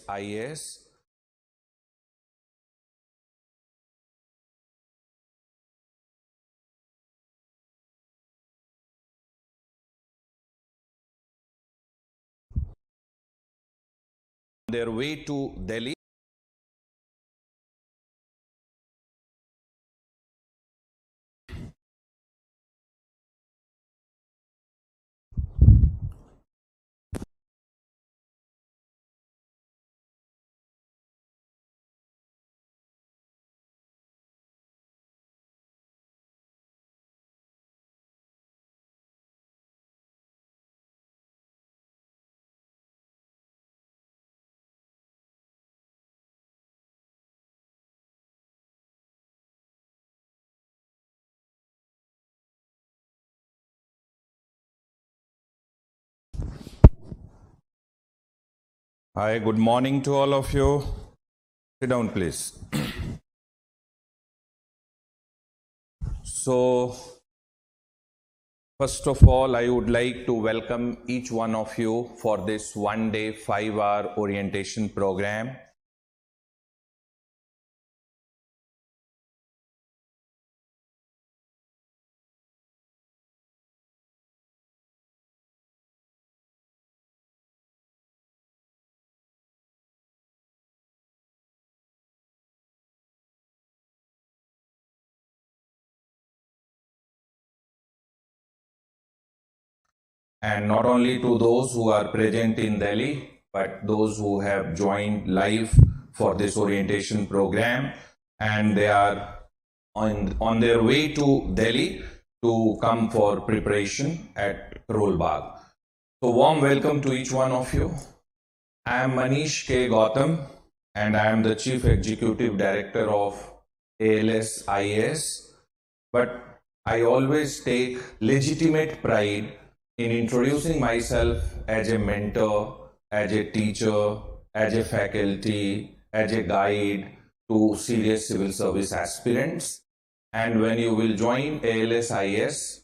𝗬𝗵 their way to Delhi. Hi, good morning to all of you. Sit down, please. So, first of all, I would like to welcome each one of you for this one-day, 5-hour orientation program. And not only to those who are present in Delhi, but those who have joined live for this orientation program, and they are on their way to Delhi to come for preparation at 𝗬𝗂𝗧𝗂𝗧. So warm welcome to each one of you. I am Manish K Gautam, and I am the Chief Executive Director of 𝗬𝗵𝗵𝗲. But I always take legitimate pride in introducing myself as a mentor, as a teacher, as a faculty, as a guide to serious civil service aspirants. And when you will join 𝗬𝗵𝗲𝗲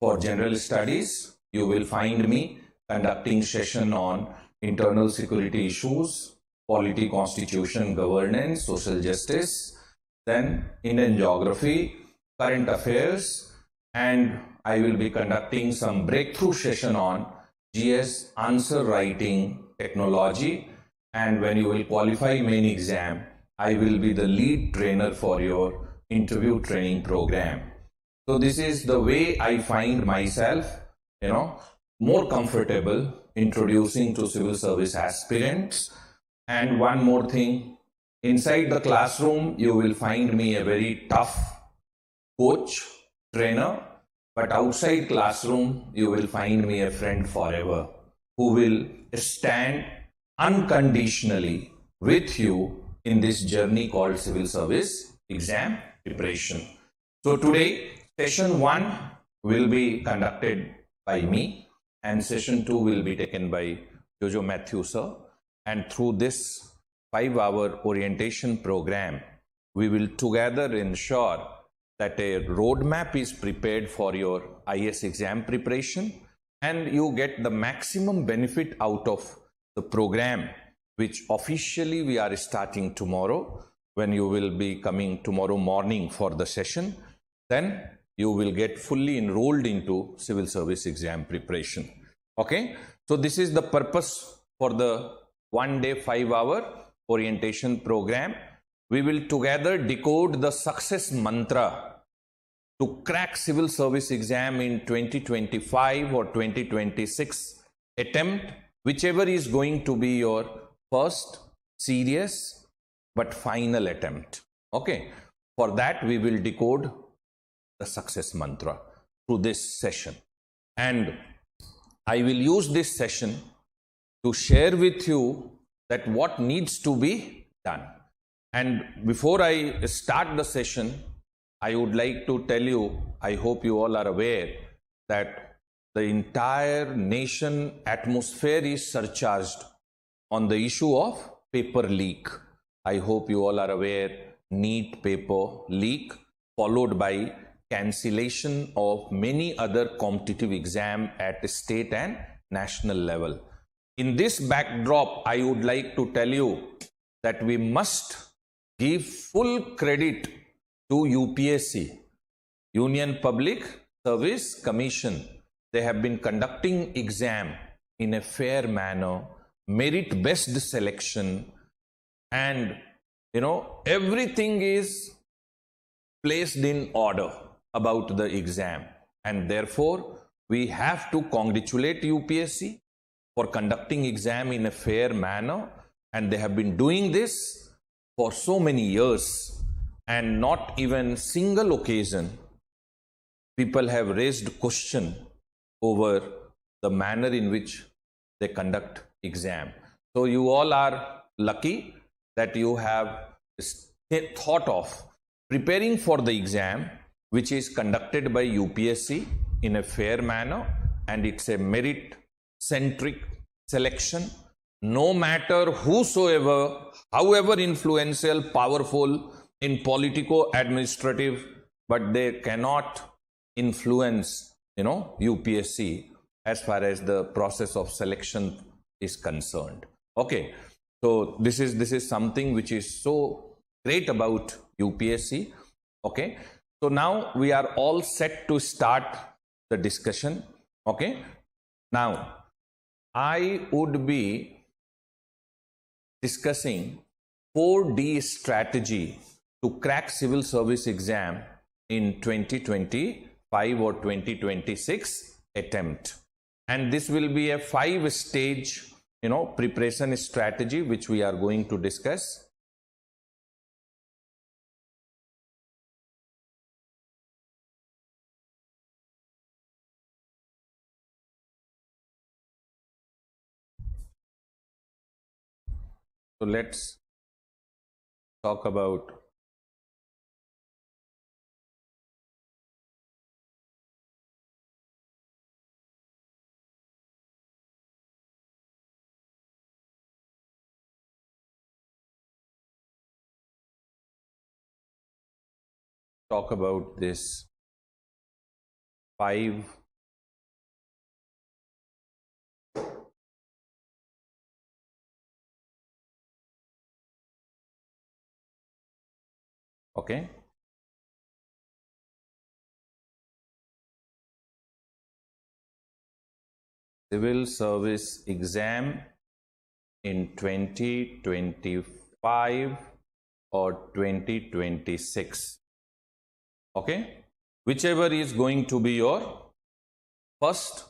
for general studies, you will find me conducting session on internal security issues, polity, constitution, governance, social justice, then Indian geography, current affairs, and I will be conducting some breakthrough session on GS answer writing technology. And when you will qualify main exam, I will be the lead trainer for your interview training program. So this is the way I find myself, more comfortable introducing to civil service aspirants. And one more thing, inside the classroom, you will find me a very tough coach, trainer, but outside classroom, you will find me a friend forever who will stand unconditionally with you in this journey called civil service exam preparation. So today, session 1 will be conducted by me, and session 2 will be taken by 𝗬𝗪 sir. And through this 5-hour orientation program, we will together ensure that a roadmap is prepared for your IS exam preparation, and you get the maximum benefit out of the program, which officially we are starting tomorrow. When you will be coming tomorrow morning for the session, then you will get fully enrolled into civil service exam preparation. Okay, so this is the purpose for the one-day 5-hour orientation program. We will together decode the success mantra to crack civil service exam in 2025 or 2026 attempt, whichever is going to be your first serious but final attempt. Okay, for that we will decode the success mantra through this session, and I will use this session to share with you that what needs to be done. And before I start the session, I would like to tell you, I hope you all are aware that the entire nation atmosphere is surcharged on the issue of paper leak. I hope you all are aware, NEET paper leak, followed by cancellation of many other competitive exams at state and national level. In this backdrop, I would like to tell you that we must give full credit to UPSC, Union Public Service Commission. They have been conducting exam in a fair manner, merit-based selection, and everything is placed in order about the exam, and therefore we have to congratulate UPSC for conducting exam in a fair manner, and they have been doing this for so many years, and not even single occasion people have raised question over the manner in which they conduct exam. So you all are lucky that you have thought of preparing for the exam, which is conducted by UPSC in a fair manner, and it's a merit-centric selection. No matter whosoever, however influential, powerful in politico-administrative, but they cannot influence, UPSC as far as the process of selection is concerned. Okay, so this is something which is so great about UPSC. Okay, so now we are all set to start the discussion. Okay, now I would be discussing 4D strategy to crack civil service exam in 2025 or 2026 attempt, and this will be a 5-stage preparation strategy which we are going to discuss. So let's talk about this 5 okay, civil service exam in 2025 or 2026. Okay, whichever is going to be your first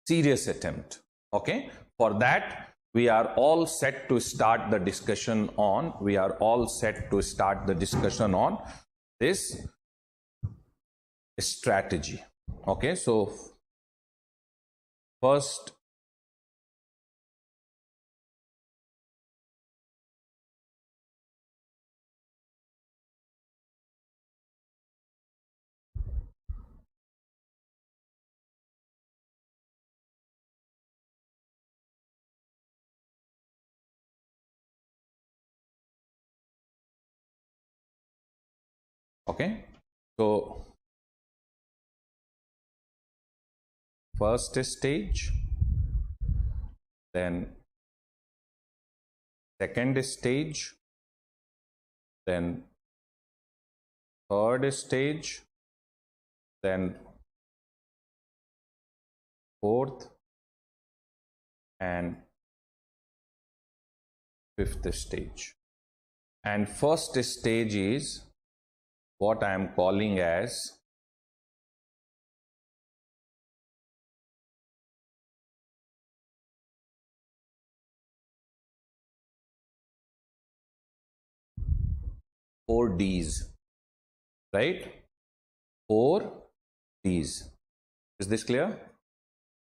serious attempt. Okay, for that we are all set to start the discussion on this strategy. Okay, so first okay, so first stage, then second stage, then third stage, then fourth and fifth stage. And first stage is what I am calling as four Ds, right? 4 Ds. Is this clear?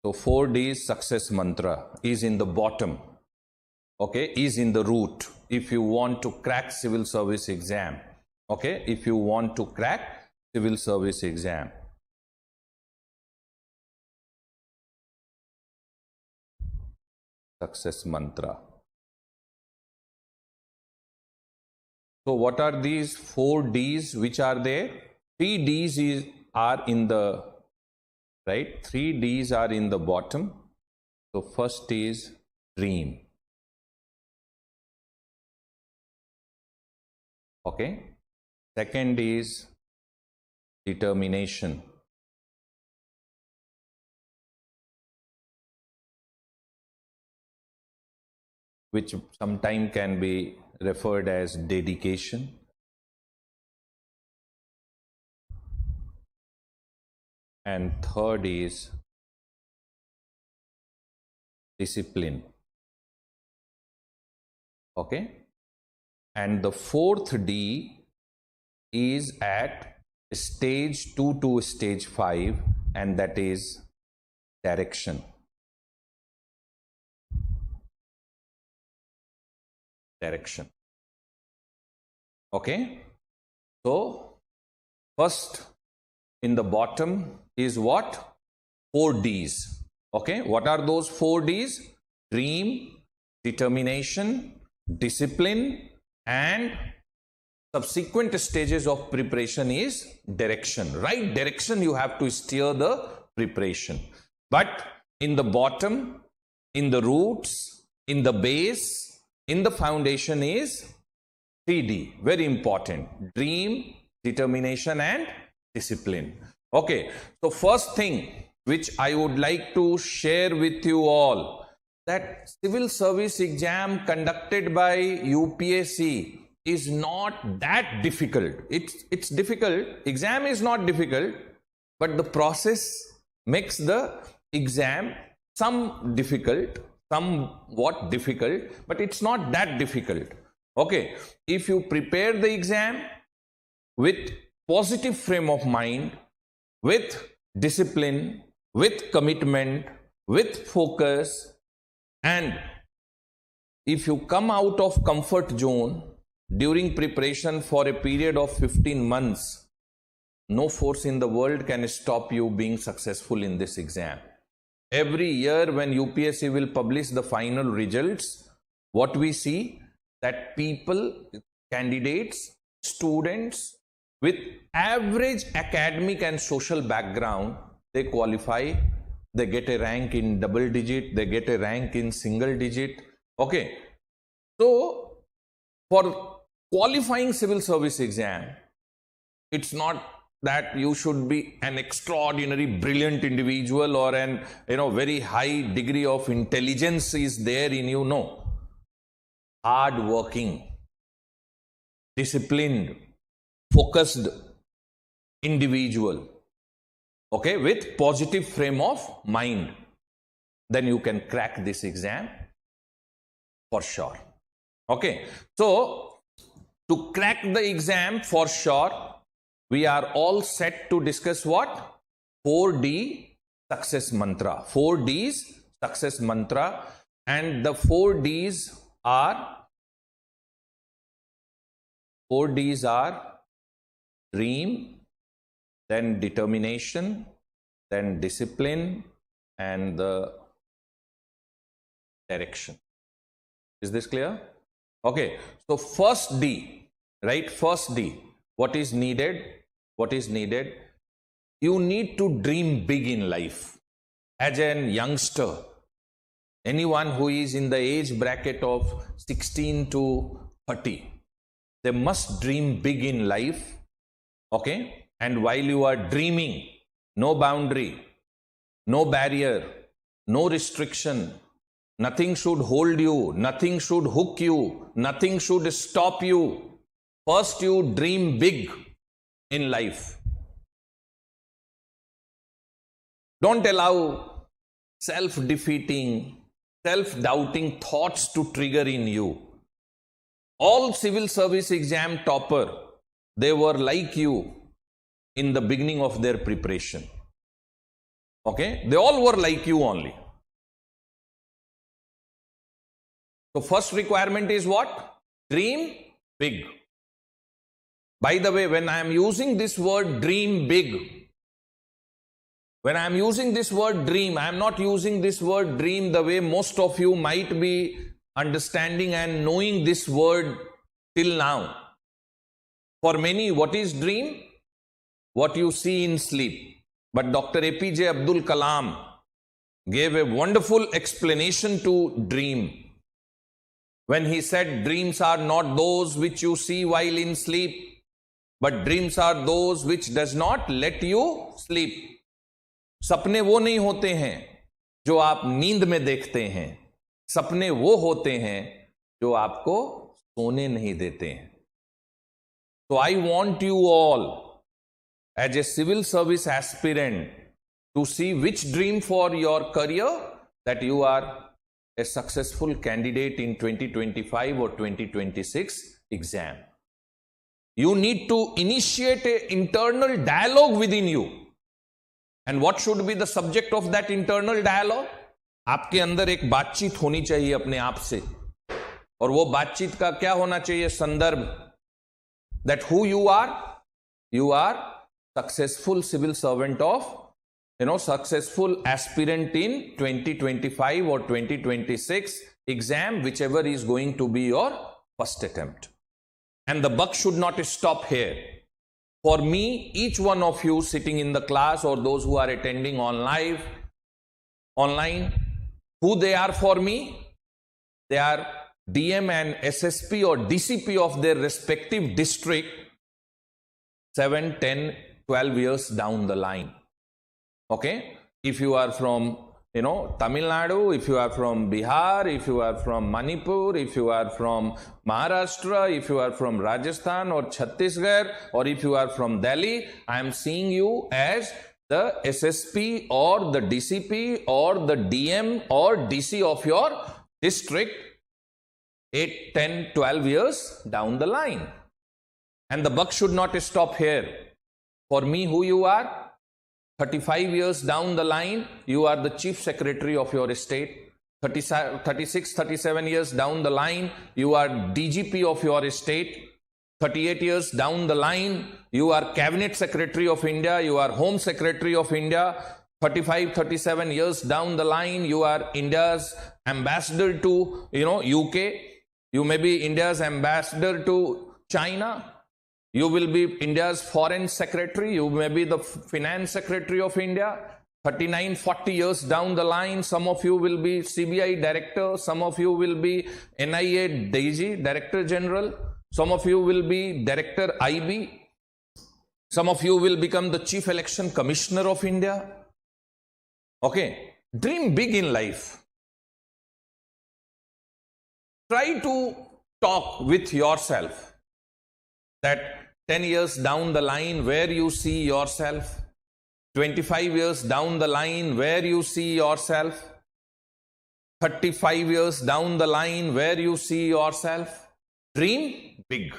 So 4 Ds success mantra is in the bottom, okay, is in the root. If you want to crack civil service exam, okay, if you want to crack civil service exam. Success mantra. So what are these 4 Ds which are there? 3 Ds are in the right. 3 Ds are in the bottom. So first is dream. Okay. Second is determination. Which sometimes can be referred as dedication. And third is discipline. Okay. And the fourth D is at stage 2 to stage 5, and that is direction. Direction. Okay. So first in the bottom is what? 4 Ds. Okay. What are those 4 Ds? Dream, determination, discipline, and subsequent stages of preparation is direction. Right direction you have to steer the preparation. But in the bottom, in the roots, in the base, in the foundation is 3D. Very important. Dream, determination, and discipline. Okay. So first thing which I would like to share with you all, that civil service exam conducted by UPSC is not that difficult. It's difficult. Exam is not difficult, but the process makes the exam somewhat difficult, but it's not that difficult. Okay. If you prepare the exam with positive frame of mind, with discipline, with commitment, with focus, and if you come out of comfort zone during preparation for a period of 15 months, no force in the world can stop you being successful in this exam. Every year when UPSC will publish the final results, what we see, that people, candidates, students with average academic and social background, they qualify, they get a rank in double digit, they get a rank in single digit. Okay. So for qualifying civil service exam, it's not that you should be an extraordinary brilliant individual or an very high degree of intelligence is there in you. No. Hard working, disciplined, focused individual, okay, with positive frame of mind, then you can crack this exam for sure. Okay. So to crack the exam for sure, we are all set to discuss what? 4D success mantra. 4 Ds success mantra. And the 4 Ds are dream, then determination, then discipline, and the direction. Is this clear? Okay. So first D, right? First D. What is needed? What is needed? You need to dream big in life. As a youngster, anyone who is in the age bracket of 16 to 30, they must dream big in life. Okay. And while you are dreaming, no boundary, no barrier, no restriction, nothing should hold you, nothing should hook you, nothing should stop you. First, you dream big in life. Don't allow self-defeating, self-doubting thoughts to trigger in you. All civil service exam topper, they were like you in the beginning of their preparation. Okay? They all were like you only. So first requirement is what? Dream big. By the way, when I am using this word dream big, when I am using this word dream, I am not using this word dream the way most of you might be understanding and knowing this word till now. For many, what is dream? What you see in sleep. But Dr. APJ Abdul Kalam gave a wonderful explanation to dream when he said dreams are not those which you see while in sleep, but dreams are those which does not let you sleep. सपने वो नहीं होते हैं जो आप नींद में देखते हैं, सपने वो होते हैं जो आपको सोने नहीं देते हैं. So I want you all as a civil service aspirant to see which dream for your career that you are a successful candidate in 2025 or 2026 exam. You need to initiate an internal dialogue within you. And what should be the subject of that internal dialogue? आपके अंदर एक बातचीत होनी चाहिए अपने आप से, और वो बातचीत का क्या होना चाहिए संदर्भ? That who you are successful civil servant of, successful aspirant in 2025 or 2026 exam, whichever is going to be your first attempt. And the buck should not stop here. For me, each one of you sitting in the class or those who are attending online, who they are for me? They are DM and SSP or DCP of their respective district 7, 10, 12 years down the line. Okay? If you are from, Tamil Nadu, if you are from Bihar, if you are from Manipur, if you are from Maharashtra, if you are from Rajasthan or Chhattisgarh, or if you are from Delhi, I am seeing you as the SSP or the DCP or the DM or DC of your district 8, 10, 12 years down the line. And the buck should not stop here. For me, who you are? 35 years down the line, you are the chief secretary of your state. 36, 37 years down the line, you are DGP of your state. 38 years down the line, you are cabinet secretary of India, you are home secretary of India. 35, 37 years down the line, you are India's ambassador to, UK. You may be India's ambassador to China. You will be India's foreign secretary. You may be the finance secretary of India. 39, 40 years down the line, some of you will be CBI director. Some of you will be NIA DG, director general. Some of you will be director IB. Some of you will become the chief election commissioner of India. Okay, dream big in life. Try to talk with yourself that 10 years down the line where you see yourself, 25 years down the line where you see yourself, 35 years down the line where you see yourself. Dream big.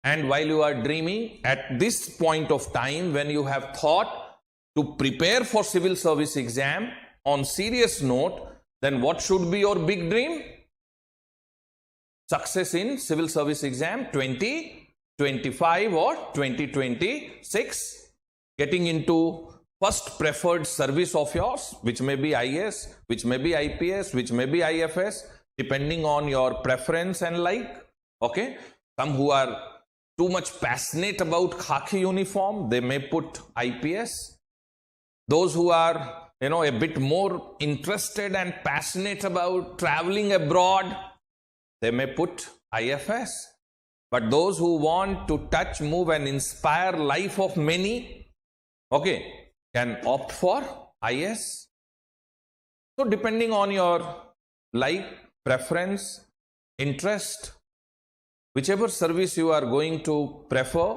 And while you are dreaming, at this point of time when you have thought to prepare for civil service exam on serious note, then what should be your big dream? Success in civil service exam 2025 or 2026, getting into first preferred service of yours, which may be IS, which may be IPS, which may be IFS, depending on your preference and like. Okay, some who are too much passionate about khaki uniform, they may put IPS. Those who are a bit more interested and passionate about traveling abroad, they may put IFS. But those who want to touch, move and inspire life of many, okay, can opt for IS. So depending on your like, preference, interest, whichever service you are going to prefer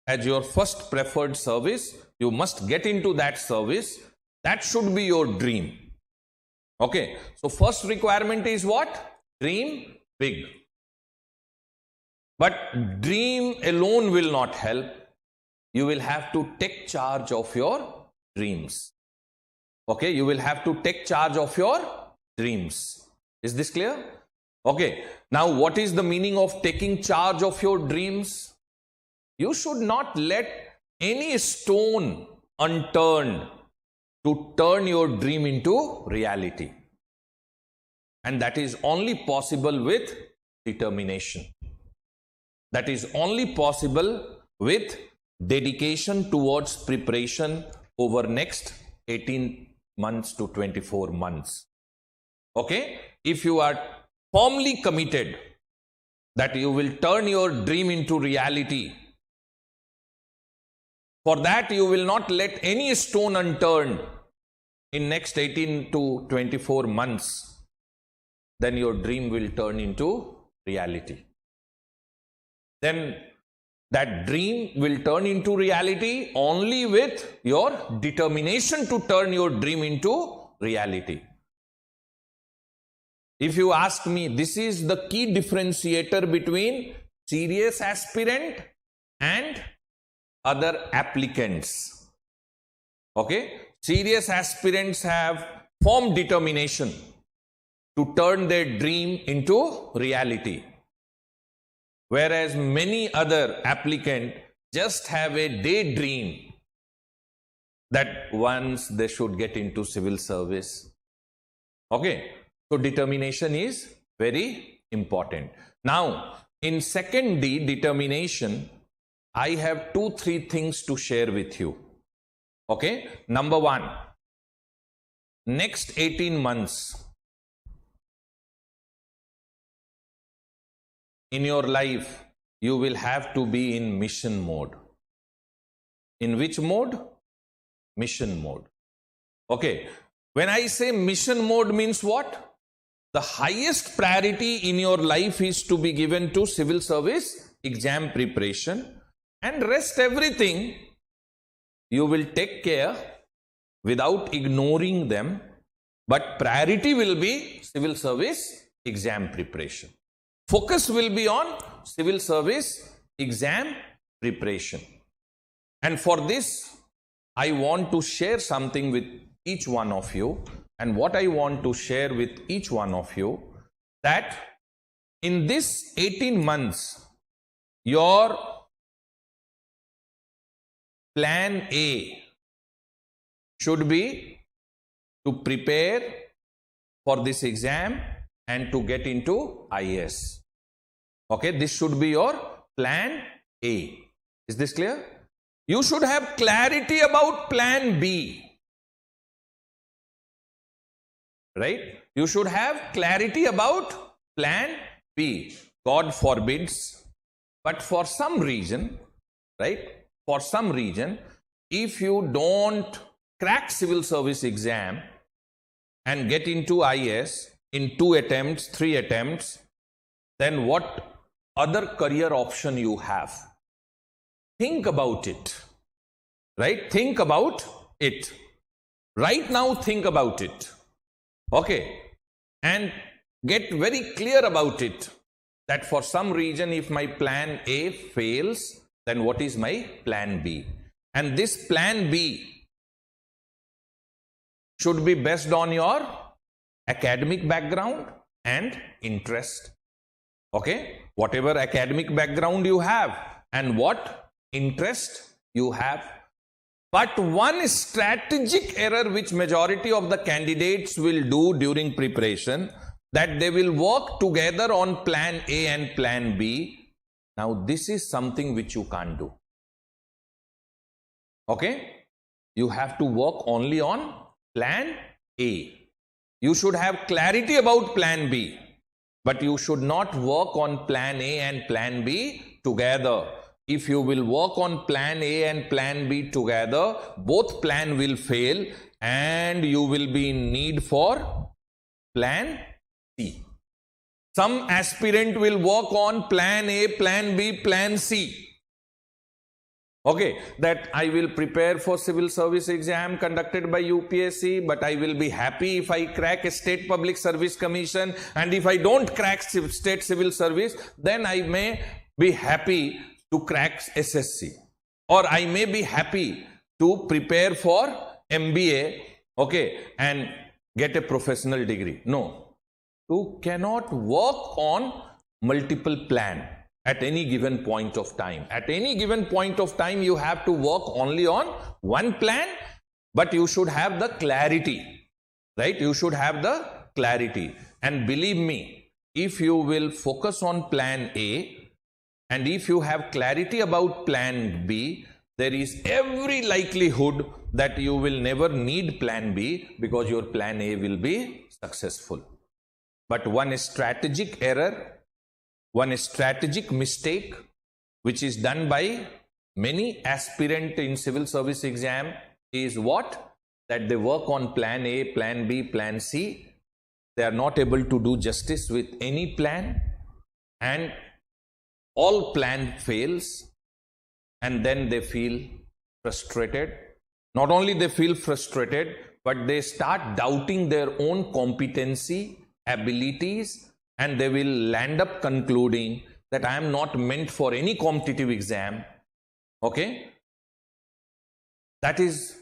as your first preferred service, you must get into that service. That should be your dream. Okay, so first requirement is what? Dream big. But dream alone will not help. You will have to take charge of your dreams. Okay, you will have to take charge of your dreams. Is this clear? Okay, now what is the meaning of taking charge of your dreams? You should not let any stone unturned to turn your dream into reality. And that is only possible with determination. That is only possible with dedication towards preparation over next 18 months to 24 months. Okay? If you are firmly committed that you will turn your dream into reality, for that you will not let any stone unturned in next 18 to 24 months, then your dream will turn into reality. Then that dream will turn into reality only with your determination to turn your dream into reality. If you ask me, this is the key differentiator between serious aspirant and other applicants. Okay? Serious aspirants have firm determination to turn their dream into reality, whereas many other applicants just have a daydream that once they should get into civil service. Okay? So determination is very important. Now, in second D, determination, I have 2-3 things to share with you. Okay? Number one, next 18 months in your life, you will have to be in mission mode. In which mode? Mission mode. Okay. When I say mission mode means what? The highest priority in your life is to be given to civil service exam preparation, and rest everything you will take care without ignoring them, but priority will be civil service exam preparation. Focus will be on civil service exam preparation. And for this, I want to share something with each one of you. And what I want to share with each one of you, that in this 18 months, your plan A should be to prepare for this exam and to get into IAS. Okay, this should be your plan A. Is this clear? You should have clarity about plan B. Right? You should have clarity about plan B. God forbids, but for some reason, right? For some reason, if you don't crack civil service exam and get into IAS in 2 attempts, 3 attempts, then what other career option you have? Think about it. Right? Think about it. Right now, think about it. Okay, and get very clear about it, that for some reason if my plan A fails, then what is my plan B? And this plan B should be based on your academic background and interest. Okay, whatever academic background you have and what interest you have. But one strategic error which majority of the candidates will do during preparation, that they will work together on plan A and plan B. Now this is something which you can't do. Okay? You have to work only on plan A. You should have clarity about plan B, but you should not work on plan A and plan B together. If you will work on plan A and plan B together, both plan will fail and you will be in need for plan C. Some aspirant will work on plan A, plan B, plan C. Okay, that I will prepare for civil service exam conducted by UPSC, but I will be happy if I crack a state public service commission, and if I don't crack state civil service, then I may be happy to crack SSC, or I may be happy to prepare for MBA, okay, and get a professional degree. No, you cannot work on multiple plan at any given point of time. At any given point of time, you have to work only on one plan, but you should have the clarity, right? You should have the clarity. And believe me, if you will focus on plan A, and if you have clarity about plan B, there is every likelihood that you will never need plan B because your plan A will be successful. But one strategic error, one strategic mistake which is done by many aspirants in civil service exam is what? That they work on plan A, plan B, plan C. They are not able to do justice with any plan, and all plan fails, and then they feel frustrated. Not only they feel frustrated, but they start doubting their own competency, abilities, and they will land up concluding that I am not meant for any competitive exam. Okay? That is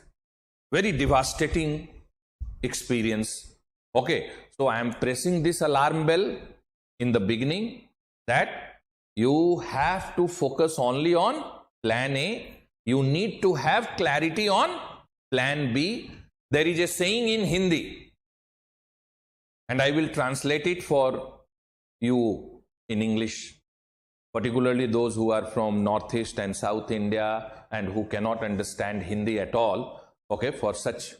very devastating experience. Okay, so I am pressing this alarm bell in the beginning that you have to focus only on plan A. You need to have clarity on plan B. There is a saying in Hindi, and I will translate it for you in English, particularly those who are from Northeast and South India and who cannot understand Hindi at all. Okay, for such,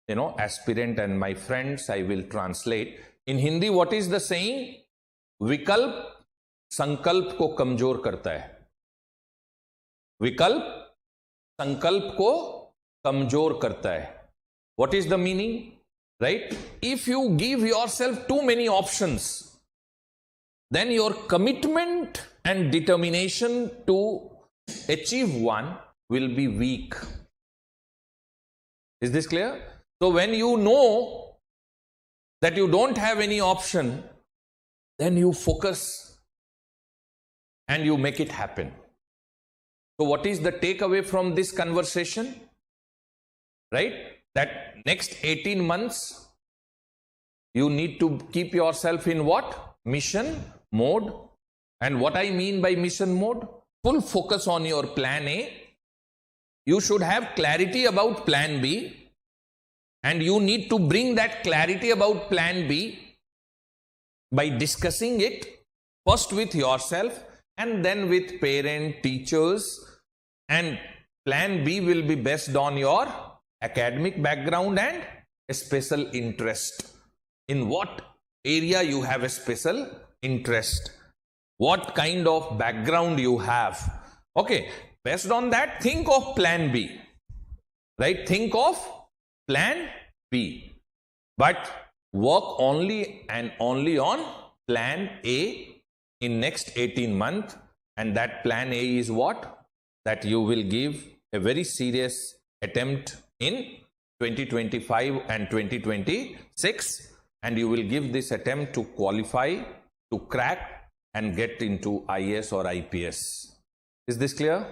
aspirant and my friends, I will translate. In Hindi, what is the saying? विकल्प संकल्प को कमजोर करता है. विकल्प संकल्प को कमजोर करता है. What is the meaning? Right? If you give yourself too many options, then your commitment and determination to achieve one will be weak. Is this clear? So when you know that you don't have any option, then you focus and you make it happen. So what is the takeaway from this conversation? Right? That next 18 months, you need to keep yourself in what? Mission mode. And what I mean by mission mode? Full focus on your plan A. You should have clarity about plan B. And you need to bring that clarity about plan B by discussing it first with yourself and then with parent, teachers. And plan B will be based on your academic background and a special interest. In what area you have a special interest, what kind of background you have. Okay, based on that, think of plan B. Right? Think of plan B. But work only and only on plan A in next 18 months. And that plan A is what? That you will give a very serious attempt in 2025 and 2026, and you will give this attempt to qualify, to crack and get into IAS or IPS. Is this clear?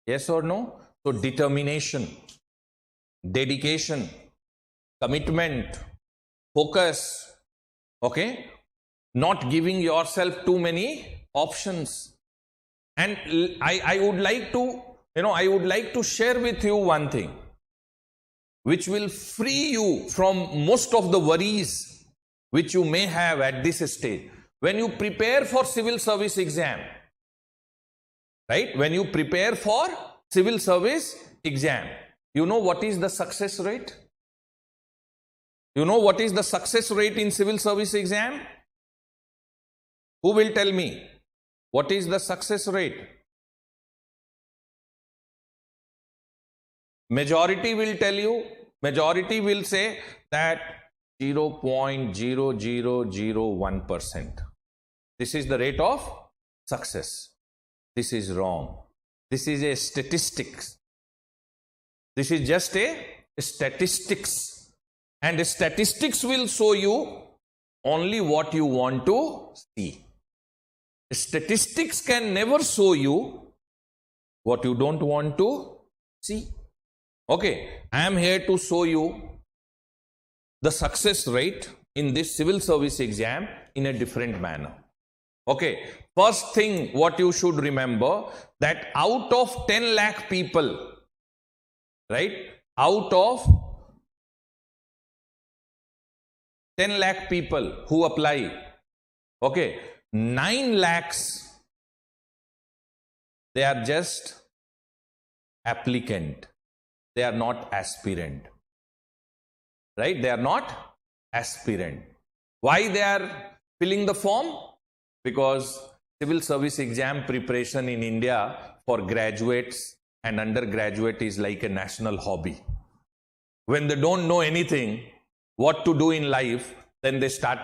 Yes or no? So determination, dedication, commitment, focus, okay? Not giving yourself too many options. And I would like to share with you one thing which will free you from most of the worries which you may have at this stage. When you prepare for civil service exam, right? When you prepare for civil service exam, you know what is the success rate? You know what is the success rate in civil service exam? Who will tell me? What is the success rate? Majority will tell you, majority will say that 0.0001%. This is the rate of success. This is wrong. This is a statistics. This is just a statistics. And statistics will show you only what you want to see. Statistics can never show you what you don't want to see. Okay, I am here to show you the success rate in this civil service exam in a different manner. Okay, first thing what you should remember, that out of 10 lakh people, right, out of 10 lakh people who apply, okay, 9 lakhs, they are just applicant. They are not aspirant. Right? They are not aspirant. Why they are filling the form? Because civil service exam preparation in India for graduates and undergraduate is like a national hobby. When they don't know anything, what to do in life, then they start,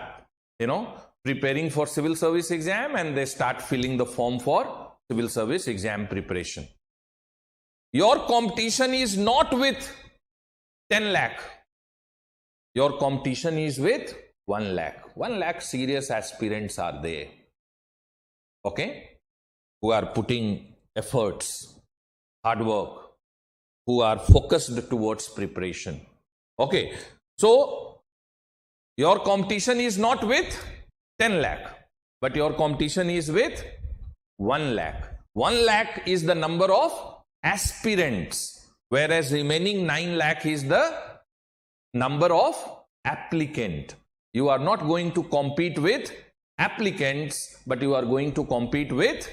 preparing for civil service exam and they start filling the form for civil service exam preparation. Your competition is not with 10 lakh. Your competition is with 1 lakh. 1 lakh serious aspirants are there. Okay? Who are putting efforts, hard work, who are focused towards preparation. Okay? So, your competition is not with 10 lakh, but your competition is with 1 lakh. 1 lakh is the number of aspirants, whereas remaining 9 lakh is the number of applicant. You are not going to compete with applicants, but you are going to compete with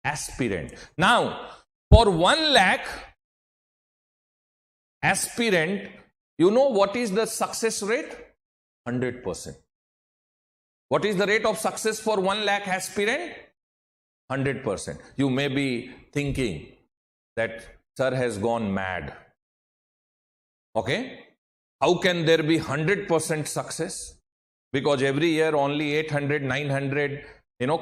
aspirant. Now, for 1 lakh aspirant, you know what is the success rate? 100%. What is the rate of success for 1 lakh aspirant? 100%. You may be thinking that sir has gone mad. Okay? How can there be 100% success? Because every year only 800, 900,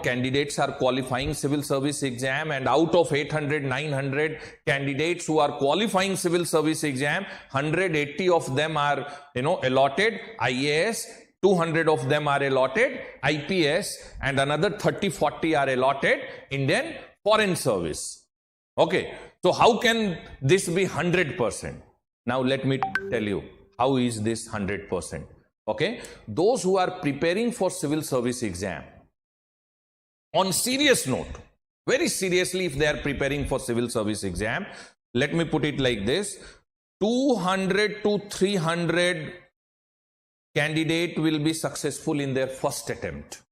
candidates are qualifying civil service exam, and out of 800, 900 candidates who are qualifying civil service exam, 180 of them are, allotted IAS, 200 of them are allotted IPS, and another 30, 40 are allotted Indian Foreign Service. Okay, so how can this be 100%? Now let me tell you, how is this 100%? Okay, those who are preparing for civil service exam, on serious note, very seriously, if they are preparing for civil service exam, let me put it like this, 200 to 300 candidate will be successful in their first attempt.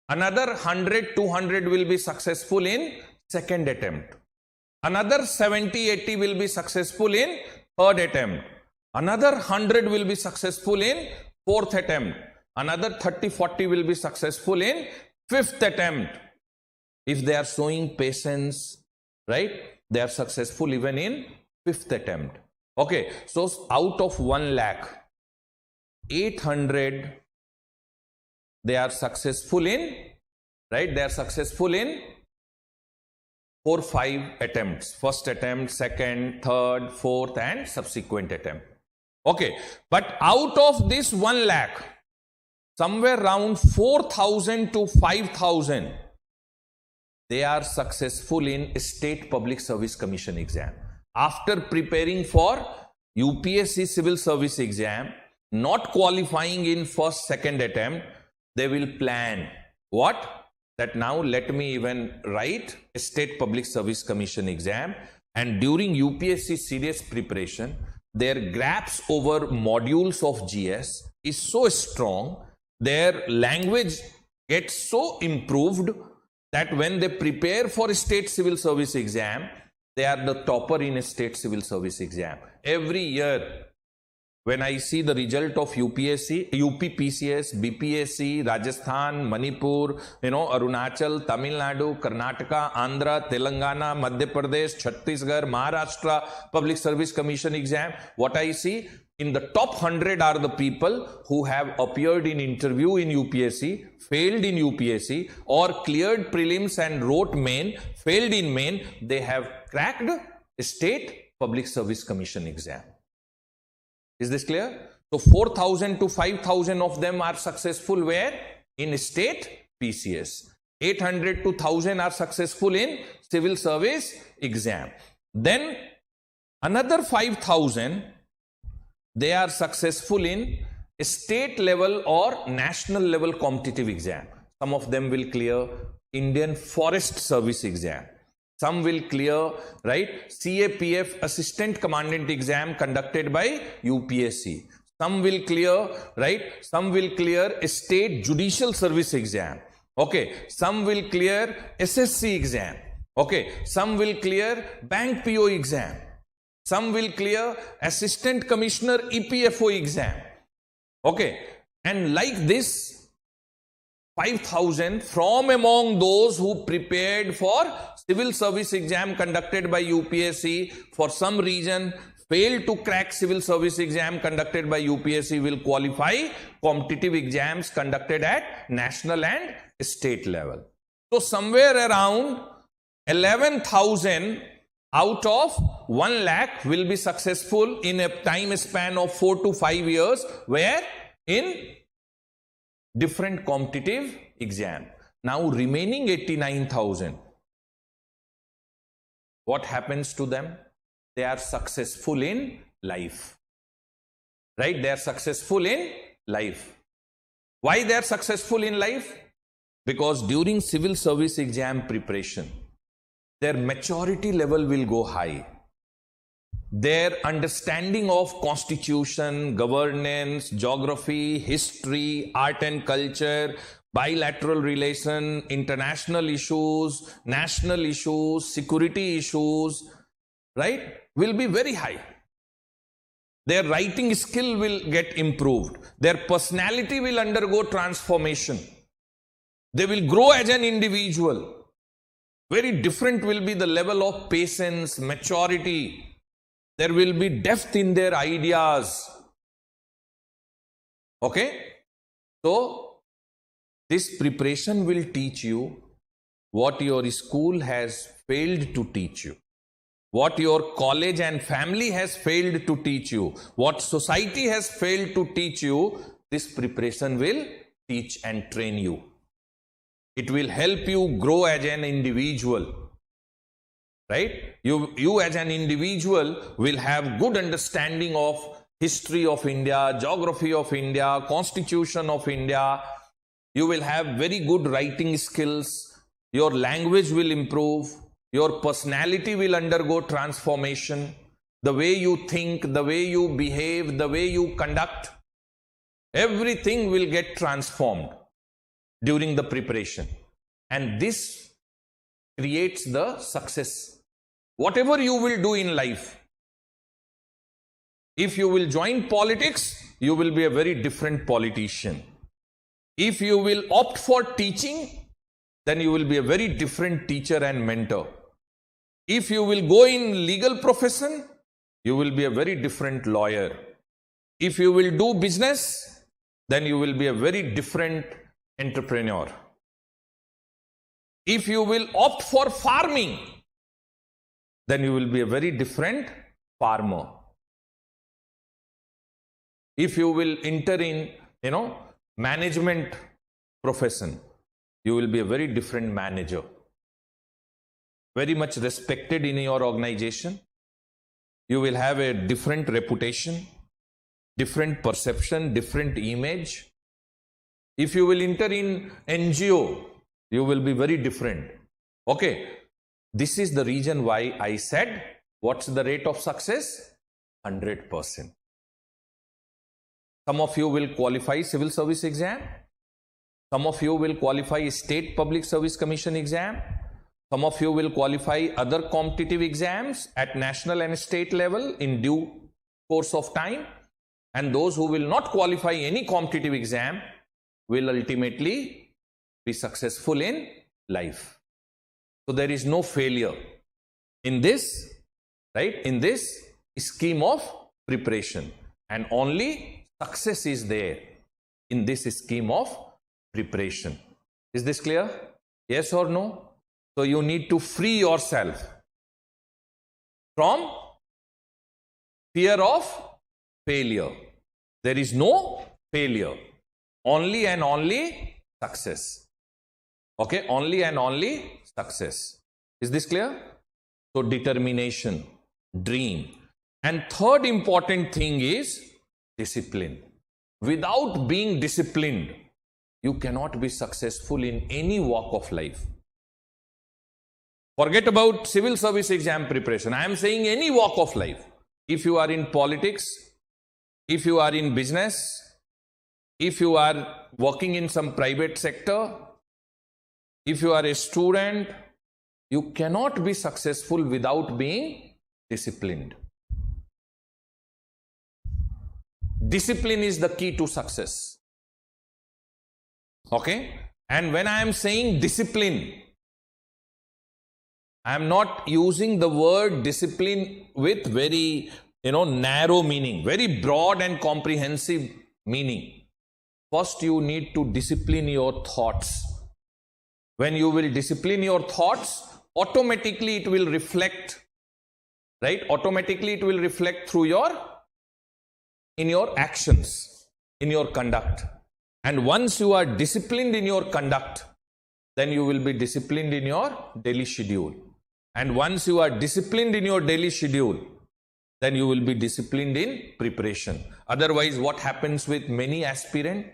Another 100, 200 will be successful in second attempt. Another 70, 80 will be successful in third attempt. Another 100 will be successful in fourth attempt. Another 30, 40 will be successful in fifth attempt. If they are showing patience, right, they are successful even in fifth attempt. Okay, so out of 1 lakh, 800 they are successful in, right, they are successful in 4, 5 attempts. First attempt, second, third, fourth and subsequent attempt. Okay, but out of this 1 lakh, somewhere around 4,000 to 5,000, they are successful in State Public Service Commission exam. After preparing for UPSC Civil Service exam, not qualifying in first, second attempt, they will plan what? That now let me even write a State Public Service Commission exam, and during UPSC serious preparation, their grasp over modules of GS is so strong, their language gets so improved that when they prepare for a state civil service exam, they are the topper in a state civil service exam. Every year, when I see the result of UPSC, UP PCS, BPSC, Rajasthan, Manipur, Arunachal, Tamil Nadu, Karnataka, Andhra, Telangana, Madhya Pradesh, Chhattisgarh, Maharashtra, Public Service Commission exam, what I see, in the top 100 are the people who have appeared in interview in UPSC, failed in UPSC, or cleared prelims and wrote main, failed in main. They have cracked State Public Service Commission exam. Is this clear? So 4,000 to 5,000 of them are successful where? In state PCS. 800 to 1,000 are successful in civil service exam. Then another 5,000, they are successful in state level or national level competitive exam. Some of them will clear Indian Forest Service exam. Some will clear, right, CAPF Assistant Commandant exam conducted by UPSC. Some will clear, right, some will clear a State Judicial Service exam. Okay, some will clear SSC exam. Okay, some will clear bank PO exam. Some will clear assistant commissioner EPFO exam. Okay, and like this, 5,000 from among those who prepared for civil service exam conducted by UPSC, for some reason failed to crack civil service exam conducted by UPSC, will qualify competitive exams conducted at national and state level. So somewhere around 11,000 out of 1 lakh will be successful in a time span of 4 to 5 years, where in different competitive exam. Now remaining 89,000, what happens to them? They are successful in life, right? They are successful in life. Why they are successful in life? Because during civil service exam preparation, their maturity level will go high. Their understanding of constitution, governance, geography, history, art and culture, bilateral relation, international issues, national issues, security issues, right, will be very high. Their writing skill will get improved. Their personality will undergo transformation. They will grow as an individual. Very different will be the level of patience, maturity. There will be depth in their ideas. Okay? So, this preparation will teach you what your school has failed to teach you, what your college and family has failed to teach you, what society has failed to teach you. This preparation will teach and train you. It will help you grow as an individual, right? You as an individual will have good understanding of history of India, geography of India, constitution of India. You will have very good writing skills. Your language will improve. Your personality will undergo transformation. The way you think, the way you behave, the way you conduct, everything will get transformed during the preparation. And this creates the success. Whatever you will do in life, if you will join politics, you will be a very different politician. If you will opt for teaching, then you will be a very different teacher and mentor. If you will go in legal profession, you will be a very different lawyer. If you will do business, then you will be a very different entrepreneur. If you will opt for farming, then you will be a very different farmer. If you will enter in, management profession, you will be a very different manager. Very much respected in your organization. You will have a different reputation, different perception, different image. If you will enter in NGO, you will be very different. Okay, this is the reason why I said, what's the rate of success? 100%. Some of you will qualify civil service exam. Some of you will qualify state public service commission exam. Some of you will qualify other competitive exams at national and state level in due course of time. And those who will not qualify any competitive exam will ultimately be successful in life. So there is no failure in this, right? In this scheme of preparation. And only success is there in this scheme of preparation. Is this clear? Yes or no? So you need to free yourself from fear of failure. There is no failure. Only and only success. Okay? Only and only success. Is this clear? So determination, dream. And third important thing is discipline. Without being disciplined, you cannot be successful in any walk of life. Forget about civil service exam preparation. I am saying any walk of life. If you are in politics, if you are in business, if you are working in some private sector, if you are a student, You cannot be successful without being disciplined. Discipline is the key to success. Okay? And when I am saying discipline, I am not using the word discipline with very, narrow meaning, very broad and comprehensive meaning. First, you need to discipline your thoughts. When you will discipline your thoughts, automatically it will reflect, right? Automatically it will reflect through in your actions, in your conduct. And once you are disciplined in your conduct, then you will be disciplined in your daily schedule. And once you are disciplined in your daily schedule, then you will be disciplined in preparation. Otherwise, what happens with many aspirants?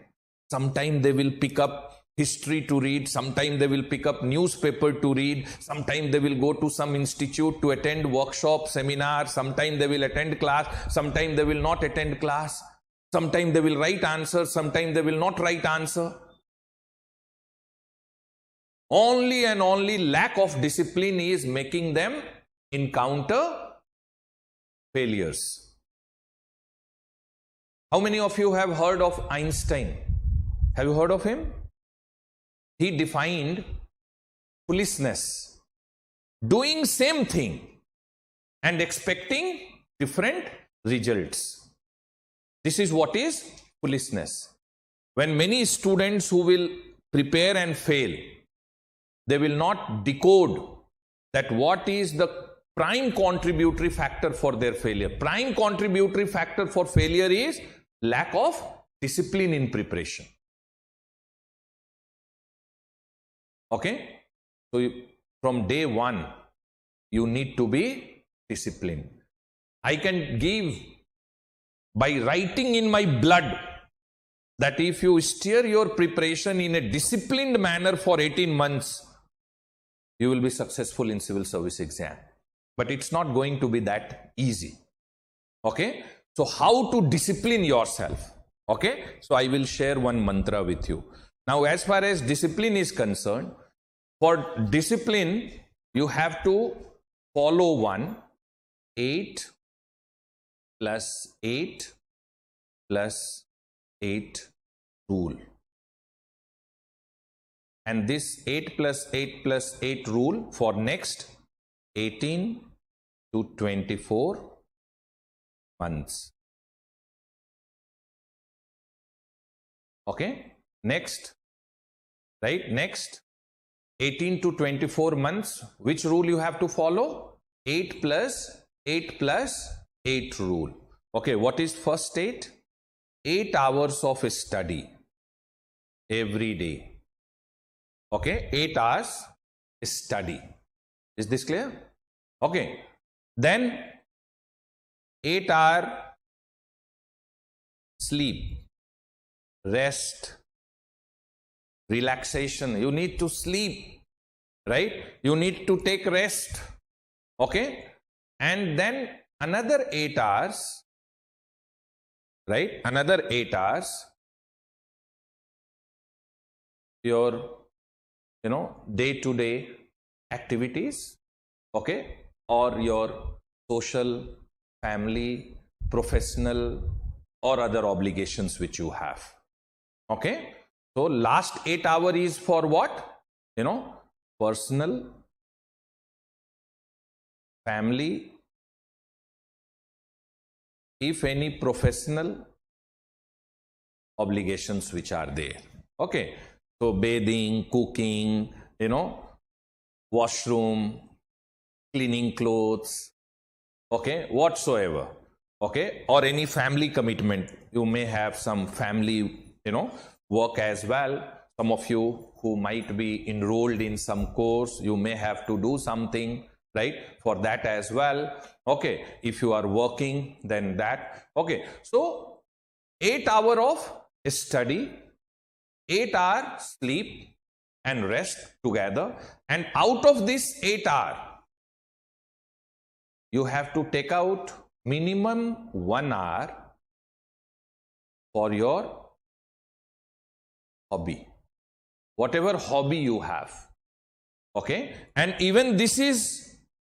Sometimes they will pick up history to read, sometimes they will pick up newspaper to read, sometimes they will go to some institute to attend workshop, seminar, sometimes they will attend class, sometimes they will not attend class, sometimes they will write answer, sometimes they will not write answer. Only and only lack of discipline is making them encounter failures. How many of you have heard of Einstein? Have you heard of him? He defined foolishness, doing same thing and expecting different results. This is what is foolishness. When many students who will prepare and fail, they will not decode that what is the prime contributory factor for their failure. Prime contributory factor for failure is lack of discipline in preparation. Okay? So from day one, you need to be disciplined. I can give by writing in my blood that if you steer your preparation in a disciplined manner for 18 months, you will be successful in civil service exam. But it's not going to be that easy. Okay? So how to discipline yourself? Okay? So I will share one mantra with you. Now, as far as discipline is concerned, for discipline, you have to follow 8 plus 8 plus 8 rule. And this 8 plus 8 plus 8 rule for next 18 to 24 months. Okay? Next, right? Next 18 to 24 months, which rule you have to follow? 8 plus 8 plus 8 rule. Okay, what is first 8? 8 hours of study every day. Okay, 8 hours study. Is this clear? Okay, then 8 hour sleep, rest, relaxation. You need to sleep, right? You need to take rest. Okay, and then another 8 hours, right? Another 8 hours, your day-to-day activities, okay, or your social, family, professional, or other obligations which you have. Okay, so last 8 hours is for what? Personal, family, if any professional obligations which are there. Okay, so bathing, cooking, washroom, cleaning clothes, okay, whatsoever, okay, or any family commitment. You may have some family, work as well. Some of you who might be enrolled in some course, you may have to do something, right, for that as well. Okay, if you are working, then that. Okay, so 8 hours of study, 8 hours sleep and rest together, and out of this 8 hours, you have to take out minimum 1 hour for your hobby. Whatever hobby you have, Okay, and even this is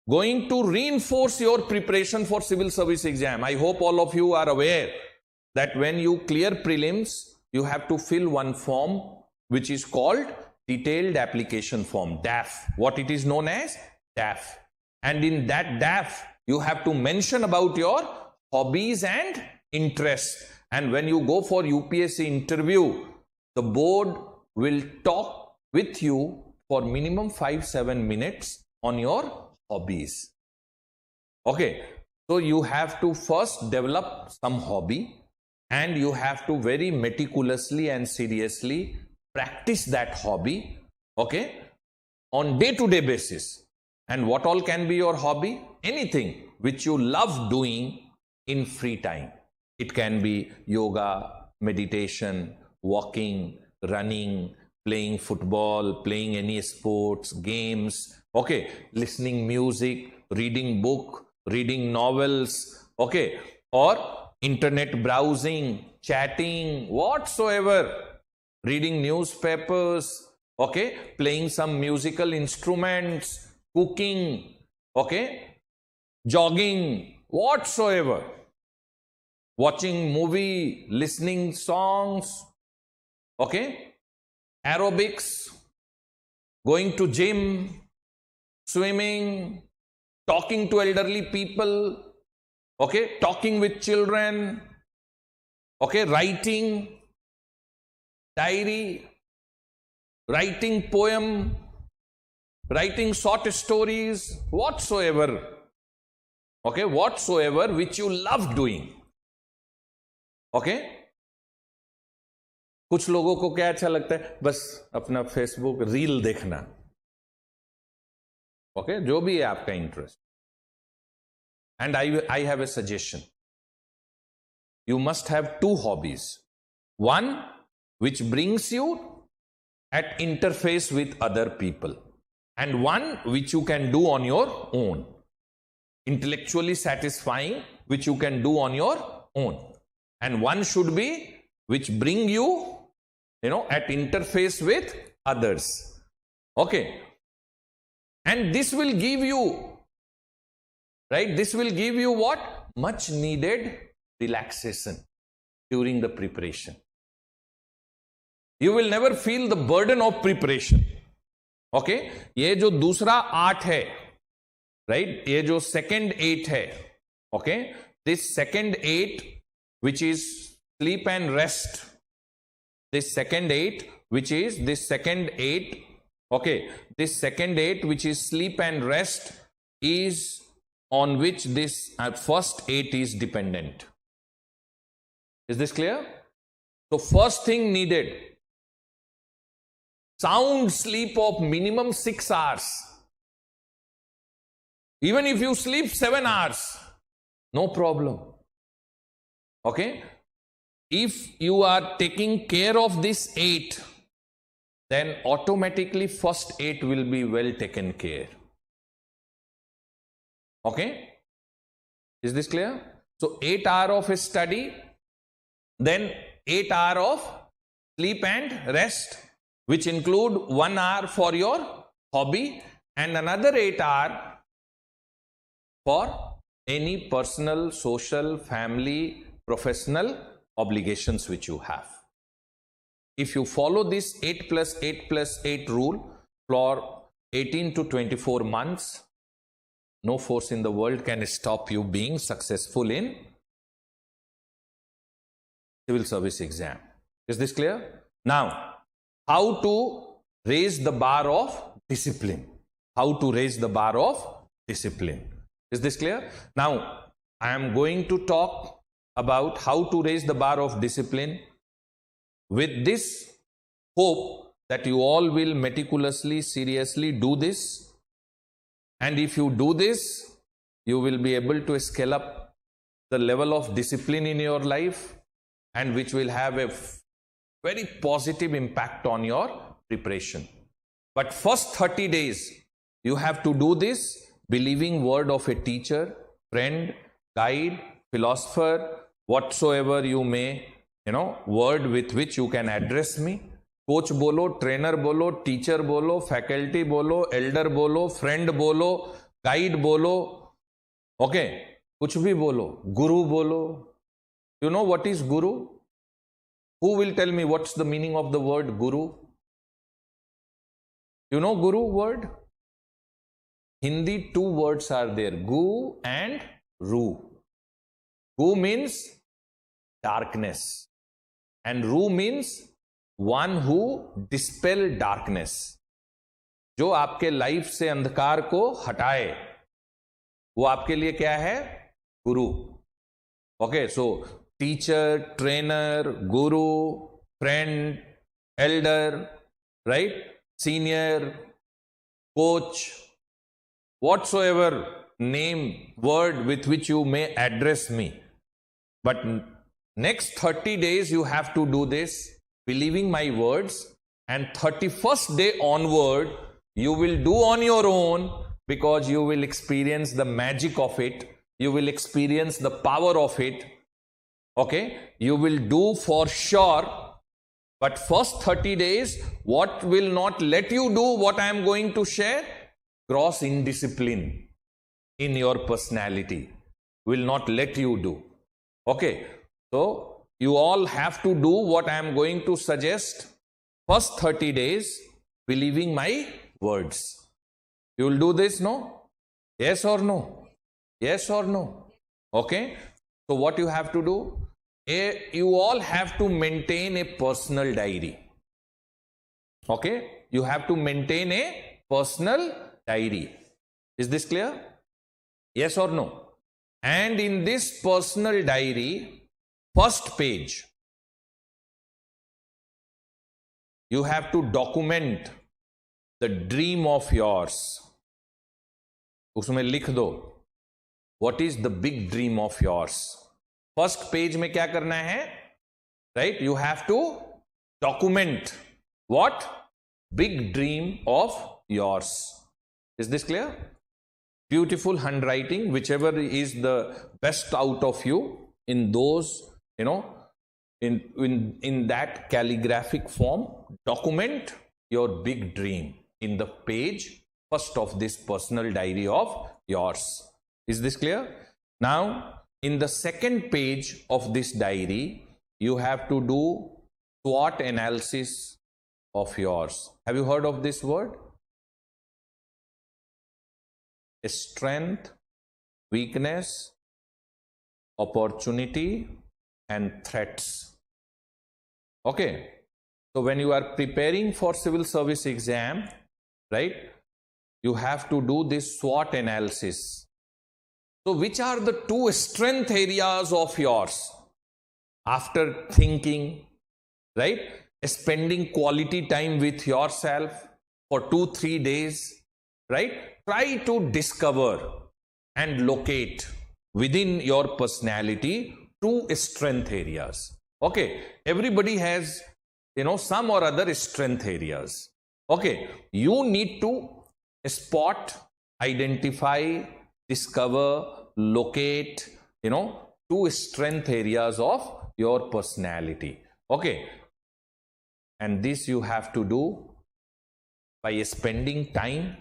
going to reinforce your preparation for civil service exam. I hope all of you are aware that when you clear prelims, you have to fill one form which is called detailed application form, DAF. What it is known as? DAF. And in that DAF, you have to mention about your hobbies and interests. And when you go for UPSC interview, the board will talk with you for minimum 5-7 minutes on your hobbies. Okay, so you have to first develop some hobby, and you have to very meticulously and seriously practice that hobby, okay, on day-to-day basis. And what all can be your hobby? Anything which you love doing in free time. It can be yoga, meditation, walking, running, playing football, playing any sports, games, okay, listening music, reading book, reading novels, okay, or internet browsing, chatting, whatsoever, reading newspapers, okay, playing some musical instruments, cooking, okay, jogging, whatsoever, watching movie, listening songs, okay, aerobics, going to gym, swimming, talking to elderly people, okay, talking with children, okay, writing, diary, writing poem, writing short stories, whatsoever, okay, whatsoever which you love doing, okay. कुछ लोगों को क्या अच्छा लगता है? बस अपना Facebook reel देखना, ओके, जो भी है आपका interest. And I have a suggestion. You must have two hobbies. One which brings you at interface with other people, and one which you can do on your own, intellectually satisfying, which you can do on your own. And one should be which bring you, at interface with others. Okay. And this will give you, right? This will give you what? Much needed relaxation during the preparation. You will never feel the burden of preparation. Okay. ये जो दूसरा 8 है, right? ये जो second 8 है, okay? This second 8, which is sleep and rest. This second 8, which is this second 8, okay, this second 8, which is sleep and rest, is on which this first 8 is dependent. Is this clear? So first thing needed, sound sleep of minimum 6 hours. Even if you sleep 7 hours, no problem. Okay. If you are taking care of this 8, then automatically first 8 will be well taken care. Okay. Is this clear? So 8 hours of a study, then 8 hours of sleep and rest, which include 1 hour for your hobby and another 8 hours for any personal, social, family, professional obligations which you have. If you follow this 8 plus 8 plus 8 rule for 18 to 24 months, no force in the world can stop you being successful in civil service exam. Is this clear? Now, how to raise the bar of discipline? How to raise the bar of discipline? Is this clear? Now, I am going to talk about how to raise the bar of discipline with this hope that you all will meticulously, seriously do this. And if you do this, you will be able to scale up the level of discipline in your life, and which will have a very positive impact on your preparation. But first 30 days, you have to do this believing word of a teacher, friend, guide, philosopher, whatsoever you may, word with which you can address me. Coach बोलो, trainer बोलो, teacher बोलो, faculty बोलो, Elder बोलो, friend बोलो, guide बोलो, okay, कुछ भी बोलो, गुरु बोलो. You know what is guru? Who will tell me what's the meaning of the word guru? You know guru word? Hindi, two words are there, gu and ru. Gu means darkness and ru means one who dispel darkness. जो आपके life से अंधकार को हटाए, वो आपके लिए क्या है? गुरु. Okay, so teacher, trainer, Guru, friend, Elder, right, senior, coach, whatsoever name, word with which you may address me. But next 30 days you have to do this, believing my words, and 31st day onward you will do on your own, because you will experience the magic of it, you will experience the power of it. Okay, you will do for sure, but first 30 days, what will not let you do what I am going to share? Gross indiscipline in your personality will not let you do. Okay, so you all have to do what I am going to suggest first 30 days, believing my words. You will do this, no? Yes or no? Yes or no? Okay, so what you have to do? You all have to maintain a personal diary. Okay, you have to maintain a personal diary. Is this clear? Yes or no? And in this personal diary, first page, you have to document the dream of yours. उसमें लिख दो, what is the big dream of yours? First page में क्या करना है? Right? You have to document what? Big dream of yours. Is this clear? Beautiful handwriting, whichever is the best out of you in those, in that calligraphic form, document your big dream in the page first of this personal diary of yours. Is this clear? Now, in the second page of this diary, you have to do SWOT analysis of yours. Have you heard of this word? Strength, weakness, opportunity, and threats. Okay, so when you are preparing for civil service exam, right, you have to do this SWOT analysis. So which are the two strength areas of yours? After thinking, right, spending quality time with yourself for 2-3 days, right, try to discover and locate within your personality two strength areas. Okay, everybody has, some or other strength areas. Okay, you need to spot, identify, discover, locate, two strength areas of your personality. Okay, and this you have to do by spending time,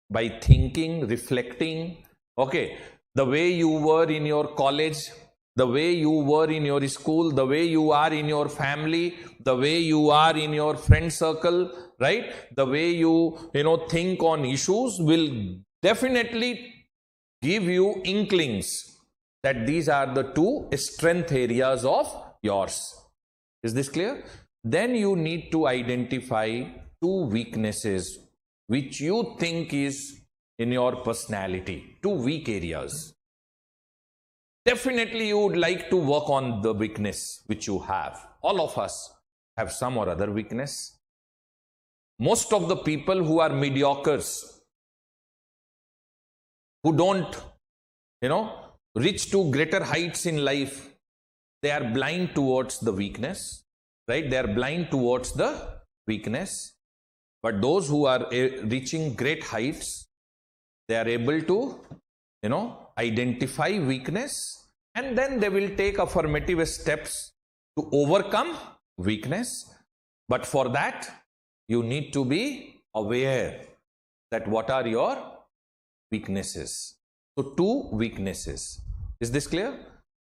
by thinking, reflecting. Okay, the way you were in your college, the way you were in your school, the way you are in your family, the way you are in your friend circle, right? The way you, think on issues will definitely give you inklings that these are the two strength areas of yours. Is this clear? Then you need to identify two weaknesses which you think is in your personality, two weak areas. Definitely you would like to work on the weakness which you have. All of us have some or other weakness. Most of the people who are mediocres, who don't, reach to greater heights in life, they are blind towards the weakness, right? They are blind towards the weakness. But those who are reaching great heights, they are able to, identify weakness, and then they will take affirmative steps to overcome weakness. But for that, you need to be aware that what are your weaknesses. So 2 weaknesses. Is this clear?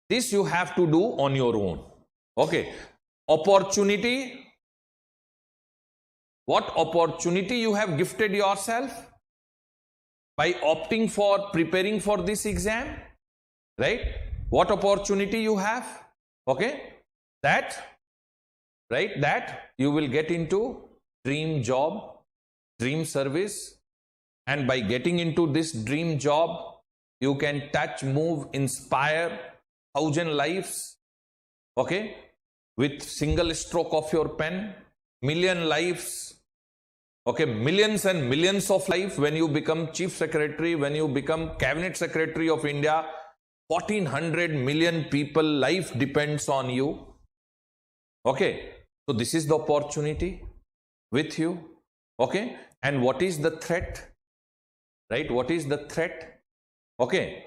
This you have to do on your own. Okay. Opportunity. What opportunity you have gifted yourself? By opting for preparing for this exam, right? What opportunity you have? Okay. That, right? That you will get into dream job, dream service. And by getting into this dream job, you can touch, move, inspire 1,000 lives, okay, with single stroke of your pen, million lives, okay, millions and millions of lives. When you become Chief Secretary, when you become Cabinet Secretary of India, 1,400 million people life depends on you, okay. So this is the opportunity with you, okay. And what is the threat? Right? What is the threat? Okay.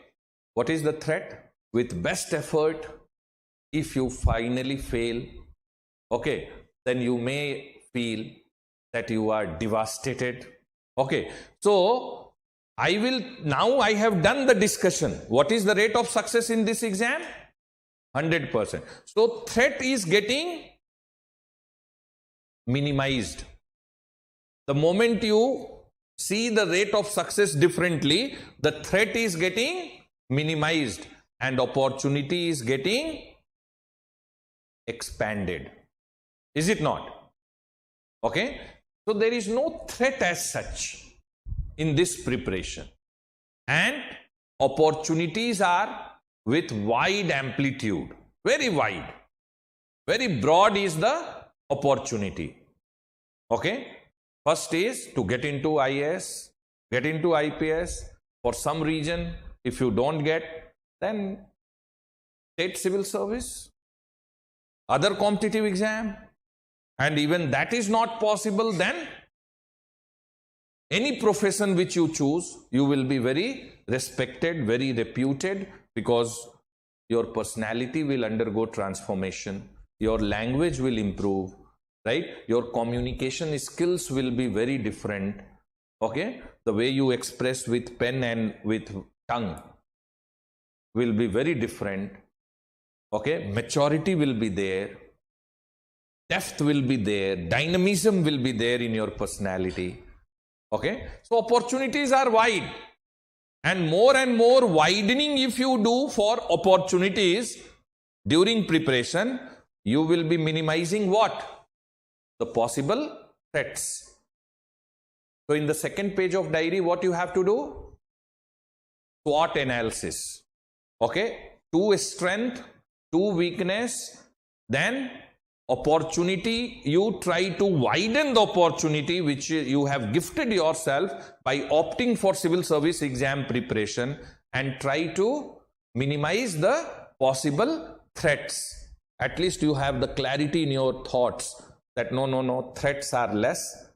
What is the threat? With best effort, if you finally fail, okay, then you may feel that you are devastated. Okay. So, I have done the discussion. What is the rate of success in this exam? 100%. So, threat is getting minimized. The moment you see the rate of success differently, the threat is getting minimized and opportunity is getting expanded. Is it not? Okay. So there is no threat as such in this preparation, and opportunities are with wide amplitude, very wide, very broad is the opportunity. Okay. First is to get into IAS, get into IPS. For some reason, if you don't get, then state civil service, other competitive exam, and even that is not possible, then any profession which you choose, you will be very respected, very reputed, because your personality will undergo transformation, your language will improve, right? Your communication skills will be very different. Okay. The way you express with pen and with tongue will be very different. Okay. Maturity will be there. Depth will be there. Dynamism will be there in your personality. Okay. So opportunities are wide, and more widening if you do for opportunities during preparation, you will be minimizing what? The possible threats. So in the second page of diary, what you have to do? SWOT analysis. Okay. 2 strength, 2 weakness, then opportunity. You try to widen the opportunity which you have gifted yourself by opting for civil service exam preparation, and try to minimize the possible threats. At least you have the clarity in your thoughts that no, threats are less.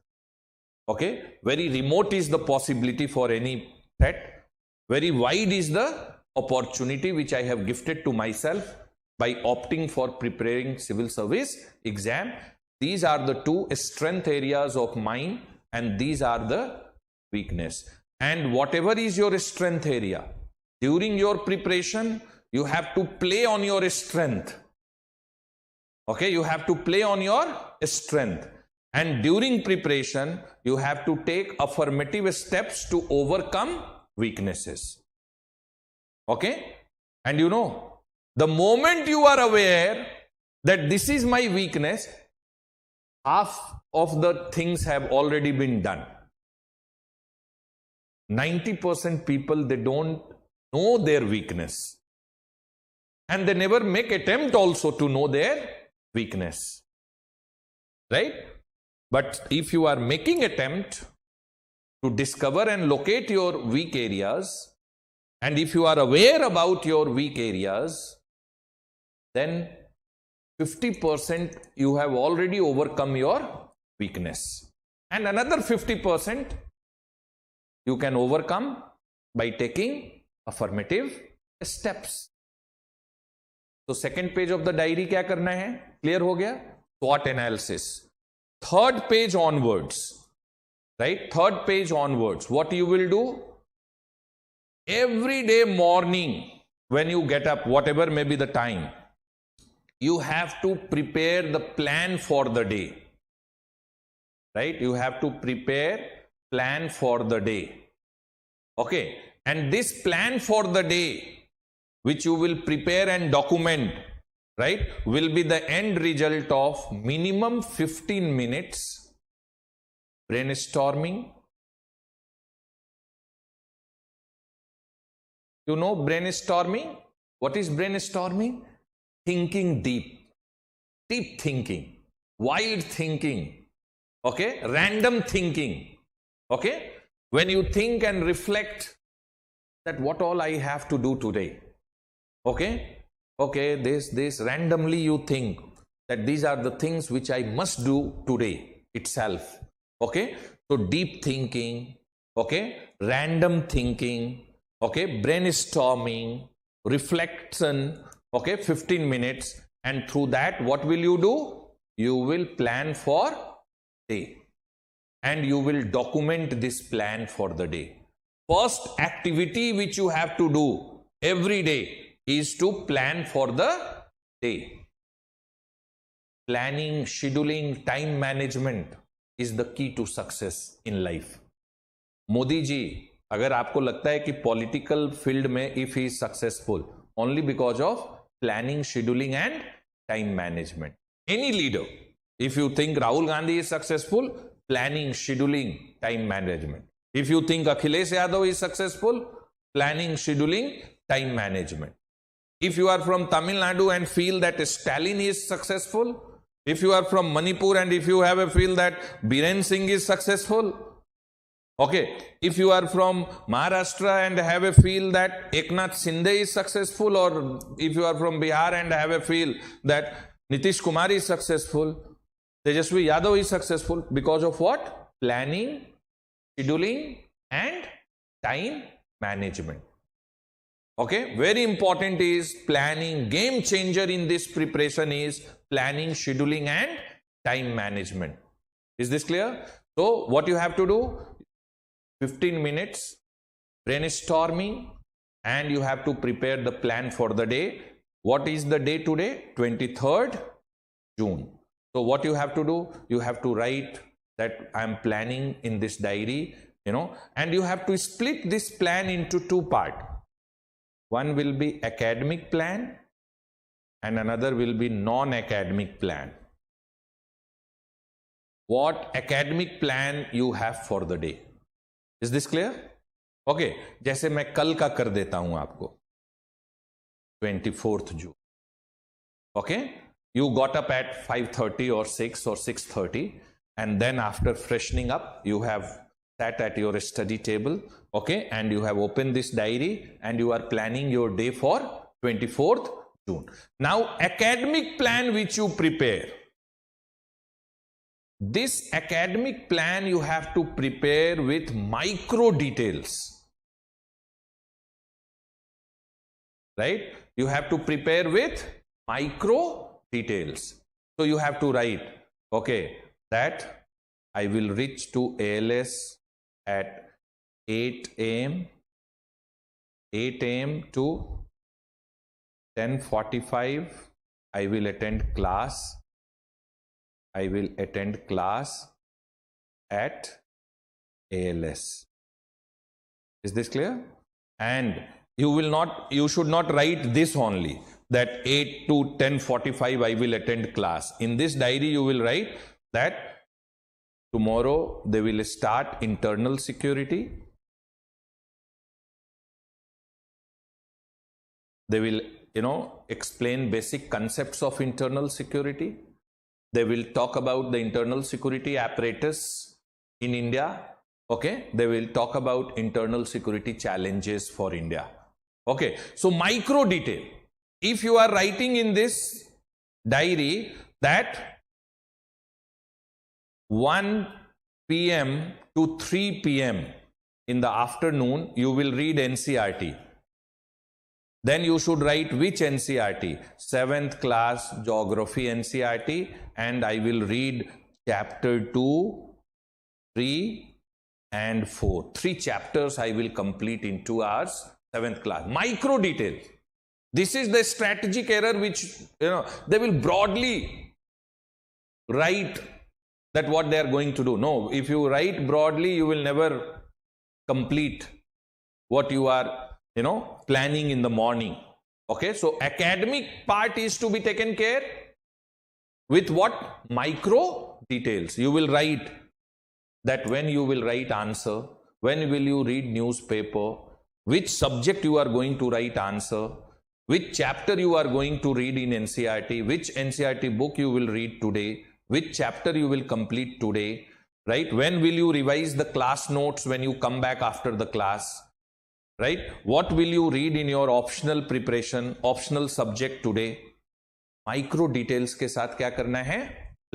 Okay. Very remote is the possibility for any threat. Very wide is the opportunity which I have gifted to myself by opting for preparing civil service exam. These are the 2 strength areas of mine, and these are the weakness. And whatever is your strength area, during your preparation, you have to play on your strength. Okay, you have to play on your strength, and during preparation you have to take affirmative steps to overcome weaknesses. Okay. And you know, the moment you are aware that this is my weakness, half of the things have already been done. 90% people, they don't know their weakness, and they never make attempt also to know their weakness, right? But if you are making attempt to discover and locate your weak areas, and if you are aware about your weak areas, then 50% you have already overcome your weakness, and another 50% you can overcome by taking affirmative steps. तो second page of the diary क्या करना है? Clear हो गया? SWOT analysis. third page onwards, right? Third page onwards, what you will do? Every day morning, when you get up, whatever may be the time, you have to prepare the plan for the day, right? You have to prepare plan for the day. Okay, and this plan for the day, which you will prepare and document, right, will be the end result of minimum 15 minutes brainstorming. You know brainstorming? What is brainstorming? Thinking deep, deep thinking, wild thinking, okay, random thinking, okay. When you think and reflect that what all I have to do today, okay, this randomly you think that these are the things which I must do today itself, okay. So deep thinking, okay, random thinking, okay, brainstorming, reflection, okay, 15 minutes, and through that what will you do? You will plan for day and you will document this plan for the day. First activity which you have to do every day is to plan for the day. Planning, scheduling, time management is the key to success in life. Modi ji, अगर आपको लगता है कि political field में if he is successful only because of planning, scheduling and time management. Any leader, if you think Rahul Gandhi is successful, planning, scheduling, time management. If you think Akhilesh Yadav is successful, planning, scheduling, time management. If you are from Tamil Nadu and feel that Stalin is successful, if you are from Manipur and if you have a feel that Biren Singh is successful, okay, if you are from Maharashtra and have a feel that Eknath Shinde is successful, or if you are from Bihar and have a feel that Nitish Kumar is successful, Tejasvi Yadav is successful, because of what? Planning, scheduling and time management. Okay, very important is planning. Game changer in this preparation is planning, scheduling and time management. Is this clear? So what you have to do? 15 minutes brainstorming and you have to prepare the plan for the day. What is the day today? 23rd June. So what you have to do? You have to write that I am planning in this diary, and you have to split this plan into two parts. One will be academic plan and another will be non-academic plan. What academic plan you have for the day? Is this clear? Okay, जैसे मैं कल का कर देता हूं आपको, 24th June. Okay, you got up at 5:30 or 6 or 6:30, and then after freshening up, you have sat at your study table, okay, and you have opened this diary and you are planning your day for 24th June. Now, academic plan which you prepare, this academic plan you have to prepare with micro details, right? You have to prepare with micro details. So you have to write, okay, that I will reach to ALS at 8 a.m. to 10:45. I will attend class. I will attend class at ALS. Is this clear? And you should not write this only, that 8 to 10:45 I will attend class. In this diary you will write that tomorrow they will start internal security. They will, explain basic concepts of internal security. They will talk about the internal security apparatus in India. Okay, they will talk about internal security challenges for India. Okay, so micro detail. If you are writing in this diary that 1 p.m. to 3 p.m. in the afternoon you will read NCERT. Then you should write which NCERT? 7th class geography NCERT, and I will read chapter 2, 3 and 4. 3 chapters I will complete in 2 hours, 7th class. Micro details. This is the strategic error which, they will broadly write that what they are going to do. No, if you write broadly, you will never complete what you are, planning in the morning. Okay, so academic part is to be taken care with what? Micro details. You will write that when you will write answer, when will you read newspaper, which subject you are going to write answer, which chapter you are going to read in NCERT, which NCERT book you will read today, which chapter you will complete today, right? When will you revise the class notes when you come back after the class, right? What will you read in your optional preparation, optional subject today? Micro details के साथ क्या करना है?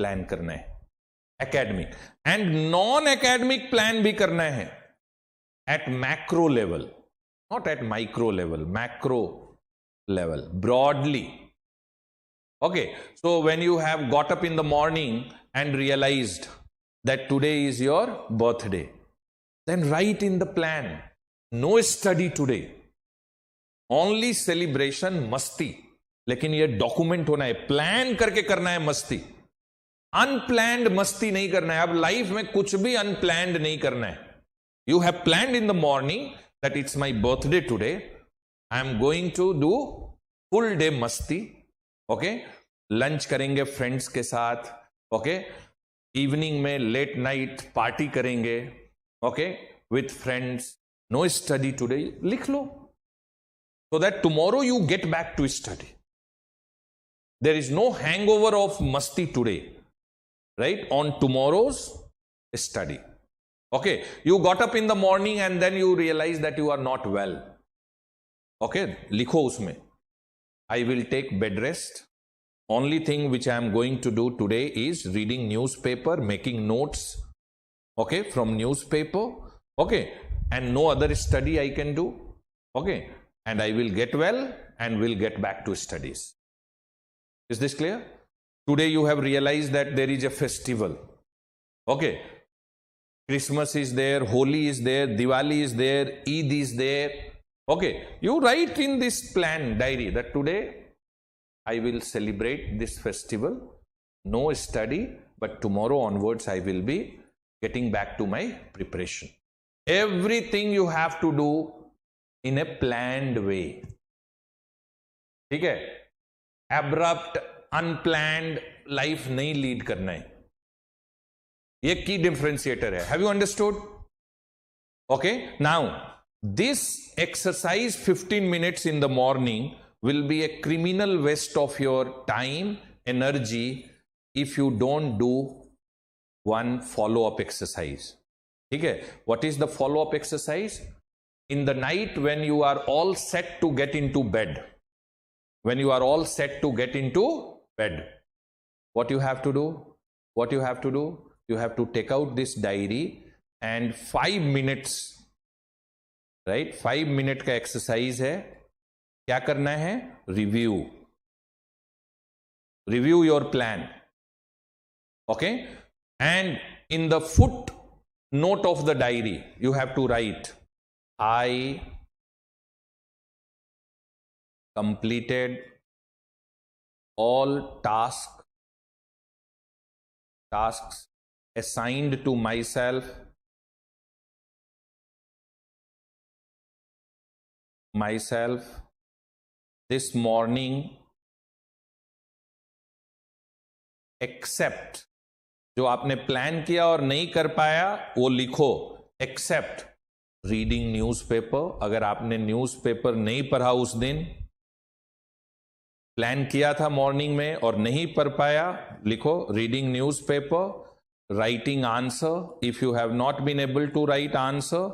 Plan करना है. Academic and non-academic plan भी करना है at macro level, not at micro level, macro level, broadly. Okay, so when you have got up in the morning and realized that today is your birthday, then write in the plan, no study today, only celebration, मस्ती. लेकिन ये document होना है, plan करके करना है मस्ती. Unplanned मस्ती नहीं करना है. अब लाइफ में कुछ भी अनप्लैंड नहीं करना है. You have planned in the morning that it's my birthday today, I am going to do full day मस्ती. ओके, लंच करेंगे फ्रेंड्स के साथ. ओके, इवनिंग में लेट नाइट पार्टी करेंगे. Okay, with friends. No study today, लिख लो, so that tomorrow you get back to study. There is no hangover of masti today, right? On tomorrow's study. Okay, you got up in the morning and then you realize that you are not well. Okay, likho usme, I will take bed rest. Only thing which I am going to do today is reading newspaper, making notes, okay, from newspaper. Okay, and no other study I can do. Okay, and I will get well and will get back to studies. Is this clear? Today you have realized that there is a festival. Okay, Christmas is there, Holi is there, Diwali is there, Eid is there. Okay, you write in this plan diary that today I will celebrate this festival, no study, but tomorrow onwards I will be getting back to my preparation. Everything you have to do in a planned way. ठीक है? Abrupt, unplanned life नहीं lead करना है. ये key differentiator है. Have you understood? Okay. Now, this exercise 15 minutes in the morning will be a criminal waste of your time, energy, if you don't do one follow-up exercise. ठीक है? What is the follow-up exercise? In the night when you are all set to get into bed, when you are all set to get into bed, what you have to do? What you have to do? You have to take out this diary and 5 minutes, right? 5 minute का exercise है. क्या करना है? Review. Review your plan. Okay? And in the footnote of the diary, you have to write, I completed all tasks assigned to myself this morning, except, जो आपने plan किया और नहीं कर पाया वो लिखो, except रीडिंग न्यूज़पेपर. अगर आपने न्यूज़पेपर नहीं पढ़ा उस दिन, प्लान किया था मॉर्निंग में और नहीं पढ़ पाया, लिखो reading newspaper, writing answer. If you have not been able to write answer,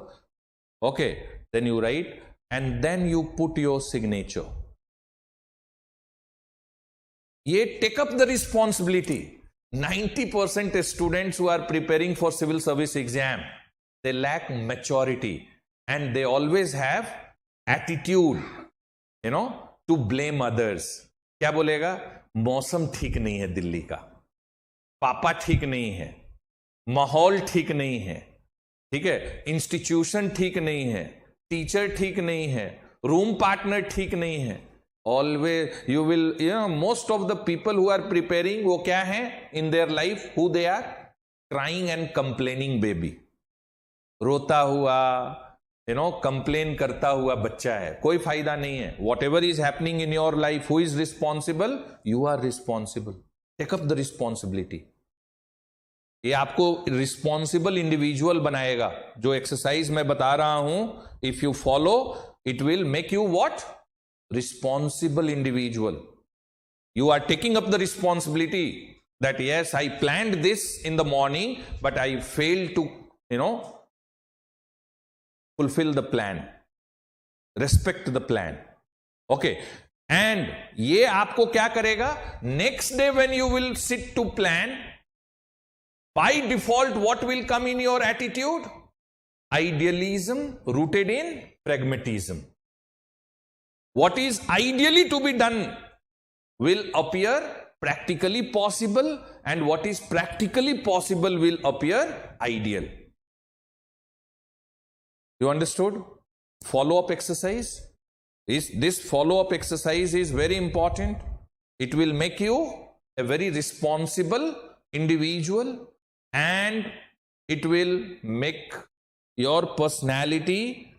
okay, then you write and then you put your signature. ये take up the responsibility. 90% students who are preparing for civil service exam, they lack maturity and they always have attitude, to blame others. क्या बोलेगा? मौसम ठीक नहीं है दिल्ली का, पापा ठीक नहीं है, माहौल ठीक नहीं है, ठीक है, इंस्टीट्यूशन ठीक नहीं है, टीचर ठीक नहीं है, रूम पार्टनर ठीक नहीं है, always you will most of the people who are preparing, वो क्या है in their life, who they are crying and complaining baby, रोता हुआ कंप्लेन करता हुआ बच्चा है, कोई फायदा नहीं है. Whatever is happening in your life, who is responsible? You are responsible. Take up the responsibility. ये आपको रिस्पॉन्सिबल इंडिविजुअल बनाएगा. जो एक्सरसाइज मैं बता रहा हूं, if you follow, it will make you what? Responsible individual. You are taking up the responsibility that yes, I planned this in the morning, but I failed to, fulfill the plan. Respect the plan. Okay. And ये आपको क्या करेगा? Next day when you will sit to plan, by default what will come in your attitude? Idealism rooted in pragmatism. What is ideally to be done will appear practically possible, and what is practically possible will appear ideal. You understood? Follow-up exercise. This follow-up exercise is very important. It will make you a very responsible individual, and it will make your personality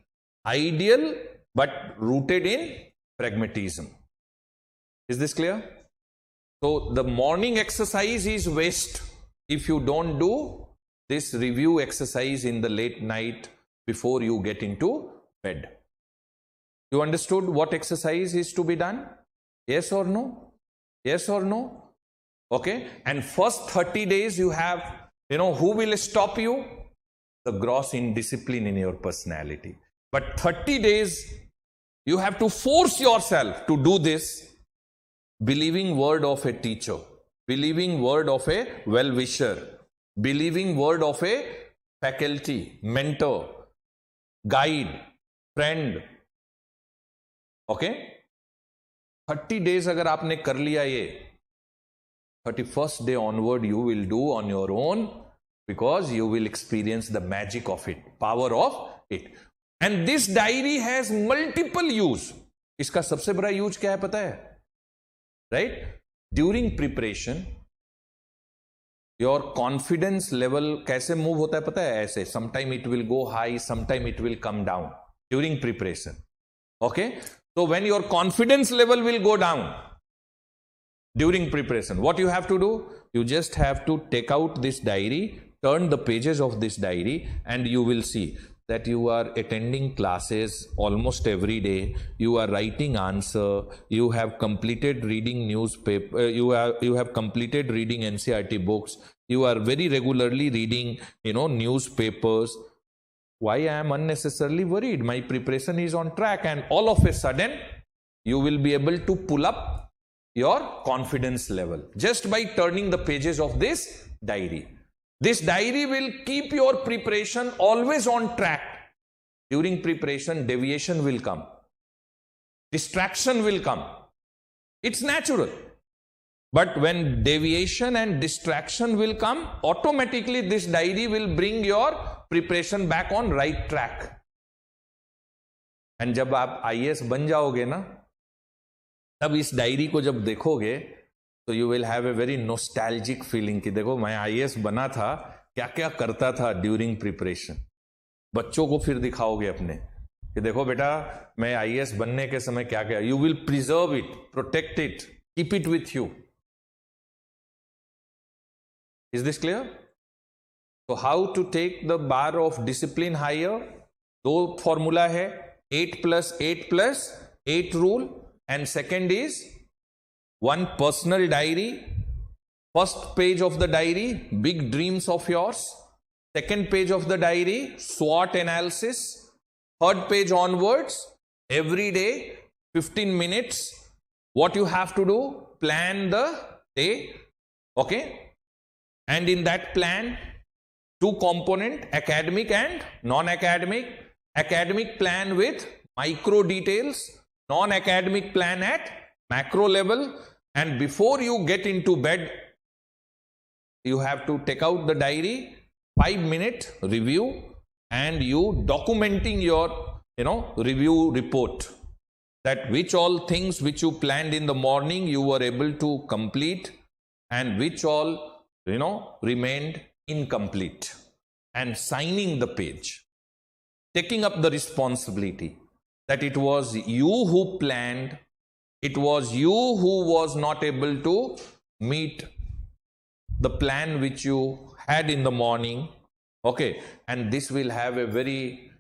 ideal but rooted in pragmatism. Is this clear? So the morning exercise is waste if you don't do this review exercise in the late night before you get into bed. You understood what exercise is to be done? Yes or no? Yes or no? Okay. And first 30 days you have, who will stop you? The gross indiscipline in your personality. But 30 days you have to force yourself to do this. Believing word of a teacher, believing word of a well-wisher, believing word of a faculty, mentor, guide, friend. Okay? 30 days अगर आपने कर लिया ये, 31st day onward you will do on your own, because you will experience the magic of it, power of it. And this diary has multiple use. इसका सबसे बड़ा use क्या है पता है? Right? During preparation, your confidence level कैसे move होता है पता है? ऐसे, sometime it will go high, sometime it will come down during preparation. Okay? So when your confidence level will go down during preparation, what you have to do? You just have to take out this diary, turn the pages of this diary, and you will see that you are attending classes almost every day, you are writing answer, you have completed reading newspaper, you have completed reading NCERT books, you are very regularly reading, newspapers. Why I am unnecessarily worried? My preparation is on track, and all of a sudden, you will be able to pull up your confidence level just by turning the pages of this diary. This diary will keep your preparation always on track. During preparation, deviation will come. Distraction will come. It's natural. But when deviation and distraction will come, automatically this diary will bring your preparation back on right track. And जब आप IAS बन जाओगे ना, तब इस diary को जब देखोगे, तो you will have a very nostalgic feeling कि देखो मैं IAS बना था, क्या क्या करता था ड्यूरिंग प्रिपरेशन. बच्चों को फिर दिखाओगे अपने कि देखो बेटा मैं IAS बनने के समय क्या क्या. You will preserve it, protect it, keep it with you. Is this clear? तो how to take the bar of discipline higher? 2 formula है, 8+8+8 rule, and second is one personal diary. First page of the diary, big dreams of yours. Second page of the diary, SWOT analysis. Third page onwards, every day, 15 minutes. What you have to do? Plan the day. Okay? And in that plan, 2 component, academic and non-academic. Academic plan with micro details, non-academic plan at macro level. And before you get into bed, you have to take out the diary, 5-minute review, and you documenting your, review report, that which all things which you planned in the morning you were able to complete, and which all, remained incomplete, and signing the page, taking up the responsibility that it was you who planned, it was you who was not able to meet the plan which you had in the morning, okay, and this will have a very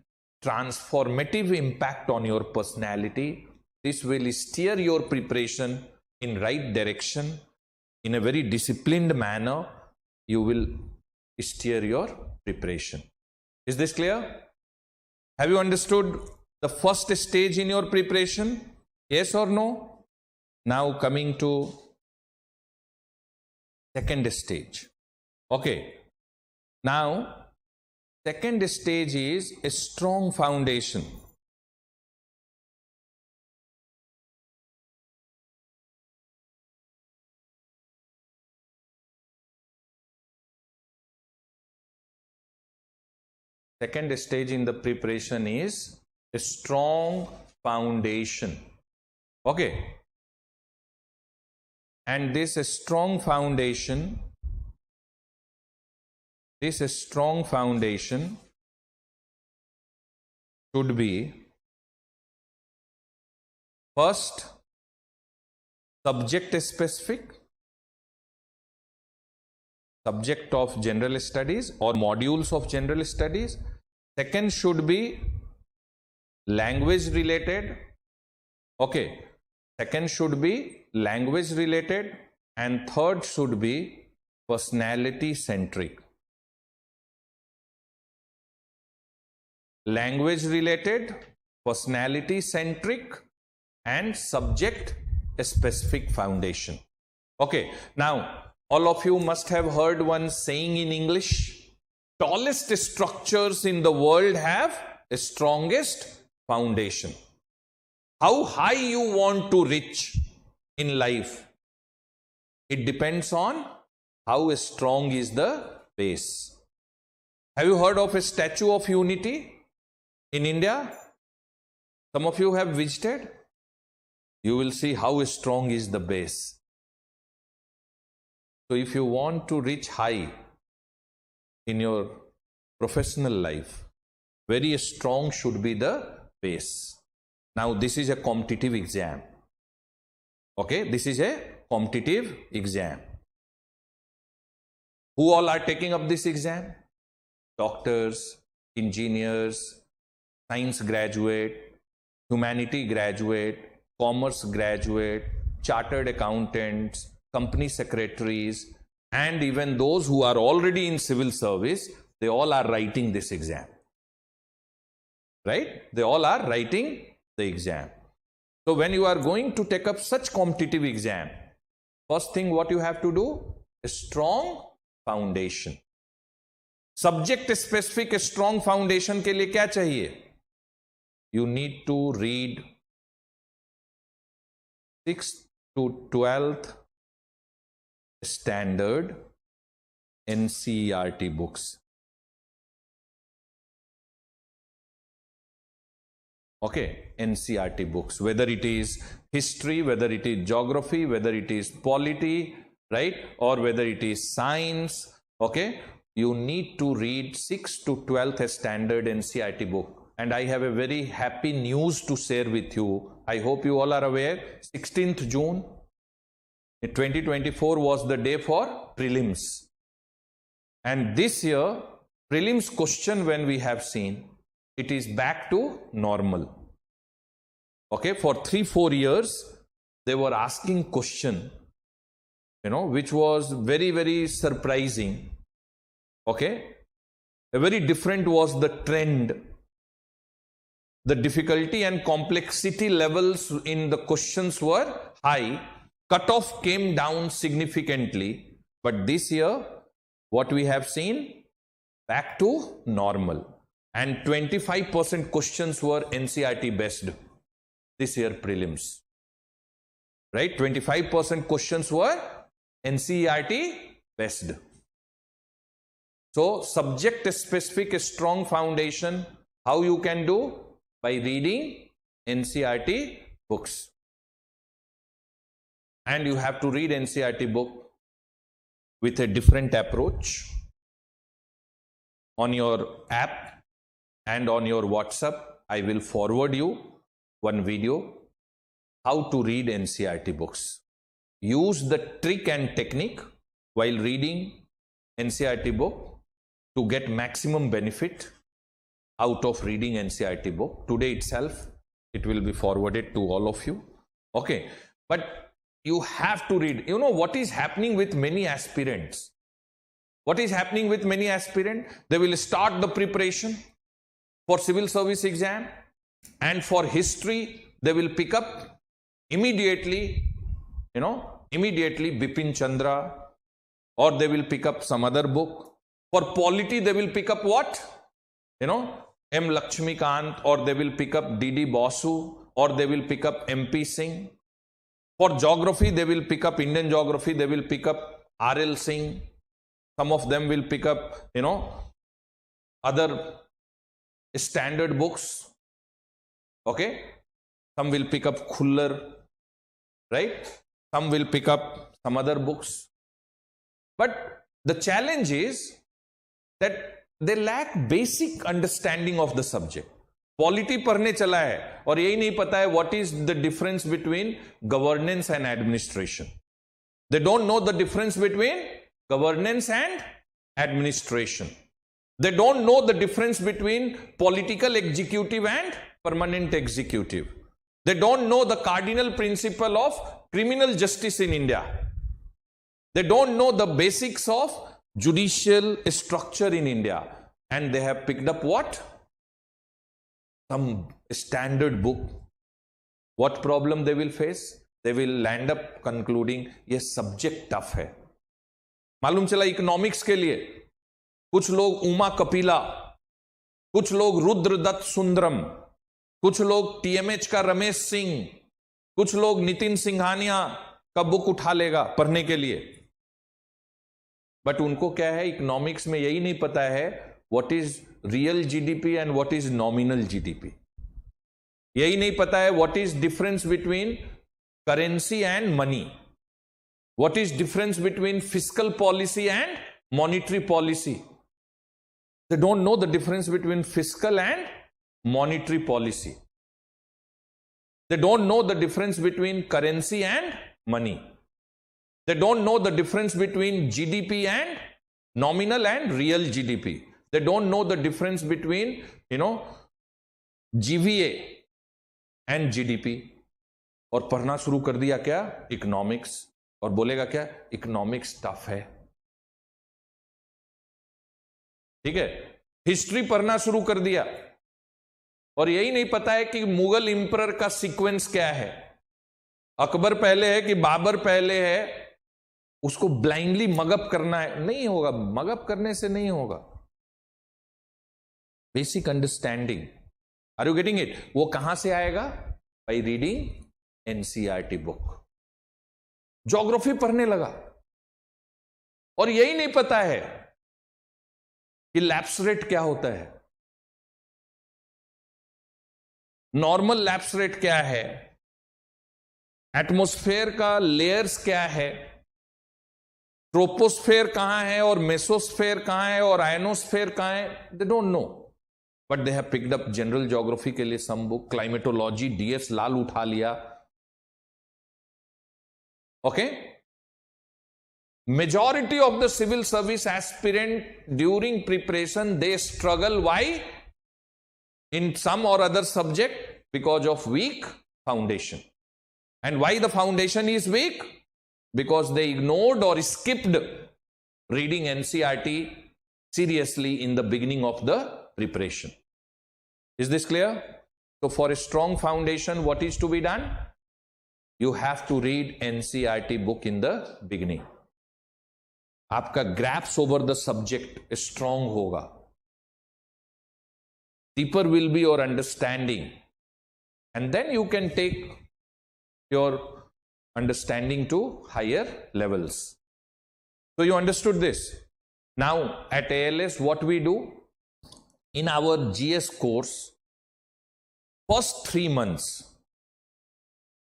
transformative impact on your personality. This will steer your preparation in right direction. In a very disciplined manner, you will steer your preparation. Is this clear? Have you understood the first stage in your preparation? Yes or no? Now coming to second stage. Okay. Now, second stage is a strong foundation. Second stage in the preparation is a strong foundation. Okay. And this strong foundation should be first subject specific, subject of general studies or modules of general studies. Second should be language related. Okay. Second should be language related, and third should be personality centric. Language related, personality centric, and subject specific foundation. Okay. Now, all of you must have heard one saying in English: tallest structures in the world have the strongest foundation. How high you want to reach in life, it depends on how strong is the base. Have you heard of a Statue of Unity in India? Some of you have visited. You will see how strong is the base. So if you want to reach high in your professional life, very strong should be the base. Now this is a competitive exam. Okay, this is a competitive exam. Who all are taking up this exam? Doctors, engineers, science graduate, humanity graduate, commerce graduate, chartered accountants, company secretaries, and even those who are already in civil service, they all are writing this exam. Right? They all are writing the exam. So when you are going to take up such competitive exam, first thing what you have to do, a strong foundation. Subject specific strong foundation के लिए क्या चाहिए? You need to read 6th to 12th standard NCERT books. Okay, NCERT books, whether it is history, whether it is geography, whether it is polity, right, or whether it is science. Okay, you need to read 6th to 12th standard NCERT book. And I have a very happy news to share with you. I hope you all are aware, 16th June 2024 was the day for prelims. And this year, prelims question when we have seen, it is back to normal. Okay, for 3-4 years, they were asking question, which was very, very surprising. Okay, a very different was the trend. The difficulty and complexity levels in the questions were high. Cutoff came down significantly. But this year, what we have seen, back to normal. And 25% questions were NCERT based this year prelims. Right? 25% questions were NCERT based. So subject specific strong foundation, how you can do? By reading NCERT books. And you have to read NCERT book with a different approach on your app and on your WhatsApp. I will forward you one video how to read NCERT books. Use the trick and technique while reading NCERT book to get maximum benefit out of reading NCERT book. Today itself, it will be forwarded to all of you. Okay, but you have to read. You know what is happening with many aspirants? What is happening with many aspirants? They will start the preparation for civil service exam, and for history, they will pick up immediately, immediately Bipin Chandra, or they will pick up some other book. For polity, they will pick up what? 𝗬𝗵𝘂𝗧𝘂𝗯𝗲, or they will pick up D.D. Basu, or they will pick up M.P. Singh. For geography, they will pick up Indian geography, they will pick up R.L. Singh. Some of them will pick up, other standard books. Okay? Some will pick up Khullar, right? Some will pick up some other books. But the challenge is that they lack basic understanding of the subject. Polity पढ़ने चला है और यही नहीं पता है what is the difference between governance and administration. They don't know the difference between governance and administration. They don't know the difference between political executive and permanent executive. They don't know the cardinal principle of criminal justice in India. They don't know the basics of judicial structure in India. And they have picked up what? Some standard book. What problem they will face? They will land up concluding ये subject tough है. मालूम चला economics के लिए कुछ लोग उमा कपिला, कुछ लोग रुद्रदत्त सुंदरम, कुछ लोग टीएमएच का रमेश सिंह, कुछ लोग नितिन सिंघानिया का बुक उठा लेगा पढ़ने के लिए. बट उनको क्या है, इकोनॉमिक्स में यही नहीं पता है what is real GDP and what is nominal GDP. यही नहीं पता है what is difference between currency and money. What is difference between fiscal policy and monetary policy. They don't know the difference between fiscal and monetary policy. They don't know the difference between currency and money. They don't know the difference between GDP and nominal and real GDP. They don't know the difference between, GVA and GDP. और पढ़ना शुरू कर दिया क्या? Economics. और बोलेगा क्या? Economics tough है. ठीक है. हिस्ट्री पढ़ना शुरू कर दिया और यही नहीं पता है कि मुगल इंपरर का सीक्वेंस क्या है. अकबर पहले है कि बाबर पहले है. उसको ब्लाइंडली मगअप करना है, नहीं होगा. मगअप करने से नहीं होगा. Basic understanding. Are you getting it? वो कहां से आएगा? By reading NCERT book. Geography पढ़ने लगा और यही नहीं पता है कि लैप्स रेट क्या होता है, नॉर्मल लैप्स रेट क्या है, एटमॉस्फेयर का लेयर्स क्या है, ट्रोपोस्फेयर कहां है और मेसोस्फेयर कहां है और आयनोस्फेयर कहां है. They don't know, but they have picked up general geography के लिए सम बुक. क्लाइमेटोलॉजी डीएस लाल उठा लिया. Okay? Majority of the civil service aspirant during preparation, they struggle. Why? In some or other subject, because of weak foundation. And why the foundation is weak? Because they ignored or skipped reading NCERT seriously in the beginning of the preparation. Is this clear? So for a strong foundation, what is to be done? You have to read NCERT book in the beginning. आपका grasp over the subject strong होगा. Deeper will be your understanding. And then you can take your understanding to higher levels. So you understood this. Now at ALS, what we do in our GS course, first 3 months,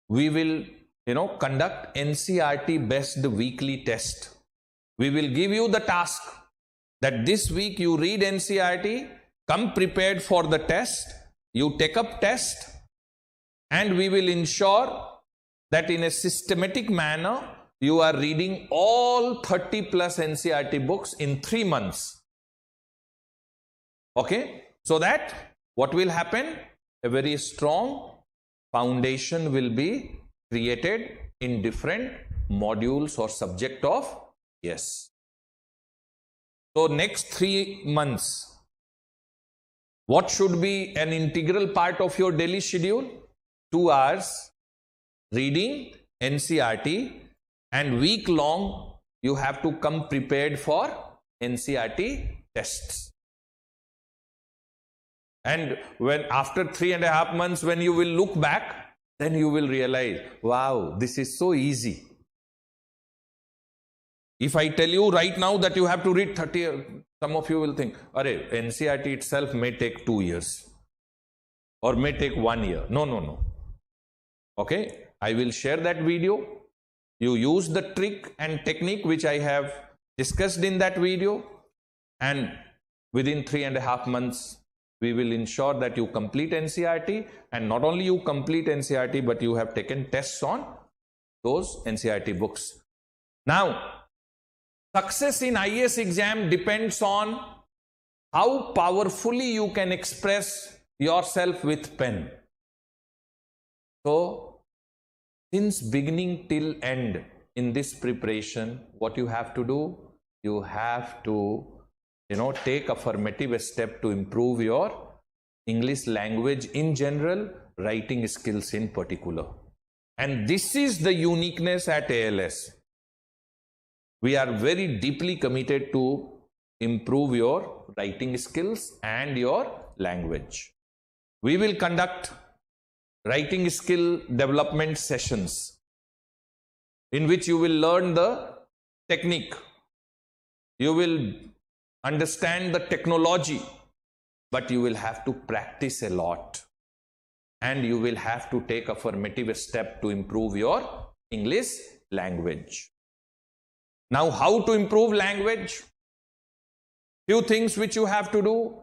we will conduct NCERT based weekly test. We will give you the task that this week you read NCERT, come prepared for the test, you take up test, and we will ensure that in a systematic manner you are reading all 30 plus NCERT books in 3 months. Okay, so that what will happen? A very strong foundation will be created in different modules or subject of yes. So next 3 months, what should be an integral part of your daily schedule? 2 hours reading NCERT, and week long you have to come prepared for NCERT tests. And when after 3.5 months, when you will look back, then you will realize, wow, this is so easy. If I tell you right now that you have to read 30, some of you will think, arey, NCERT itself may take 2 years or may take 1 year. No. Okay, I will share that video. You use the trick and technique which I have discussed in that video, and within 3.5 months, we will ensure that you complete NCERT, and not only you complete NCERT, but you have taken tests on those NCERT books. Now, success in IAS exam depends on how powerfully you can express yourself with pen. So, since beginning till end in this preparation, what you have to do? You have to take affirmative step to improve your English language in general, writing skills in particular. And this is the uniqueness at ALS. We are very deeply committed to improve your writing skills and your language. We will conduct writing skill development sessions in which you will learn the technique. You will understand the technology, but you will have to practice a lot, and you will have to take affirmative step to improve your English language. Now, how to improve language? Few things which you have to do.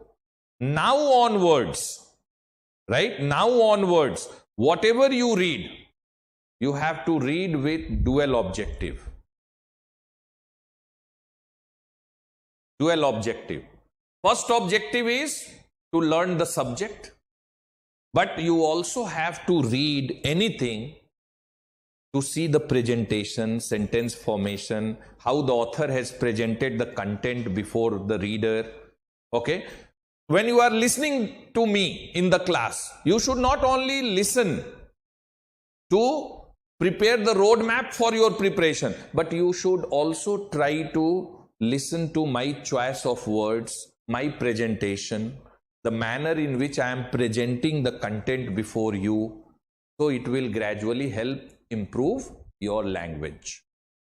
Now onwards, right? Now onwards, whatever you read, you have to read with dual objective. Dual objective. First objective is to learn the subject, but you also have to read anything to see the presentation, sentence formation, how the author has presented the content before the reader. Okay? When you are listening to me in the class, you should not only listen to prepare the roadmap for your preparation, but you should also try to listen to my choice of words, my presentation, the manner in which I am presenting the content before you. So it will gradually help improve your language.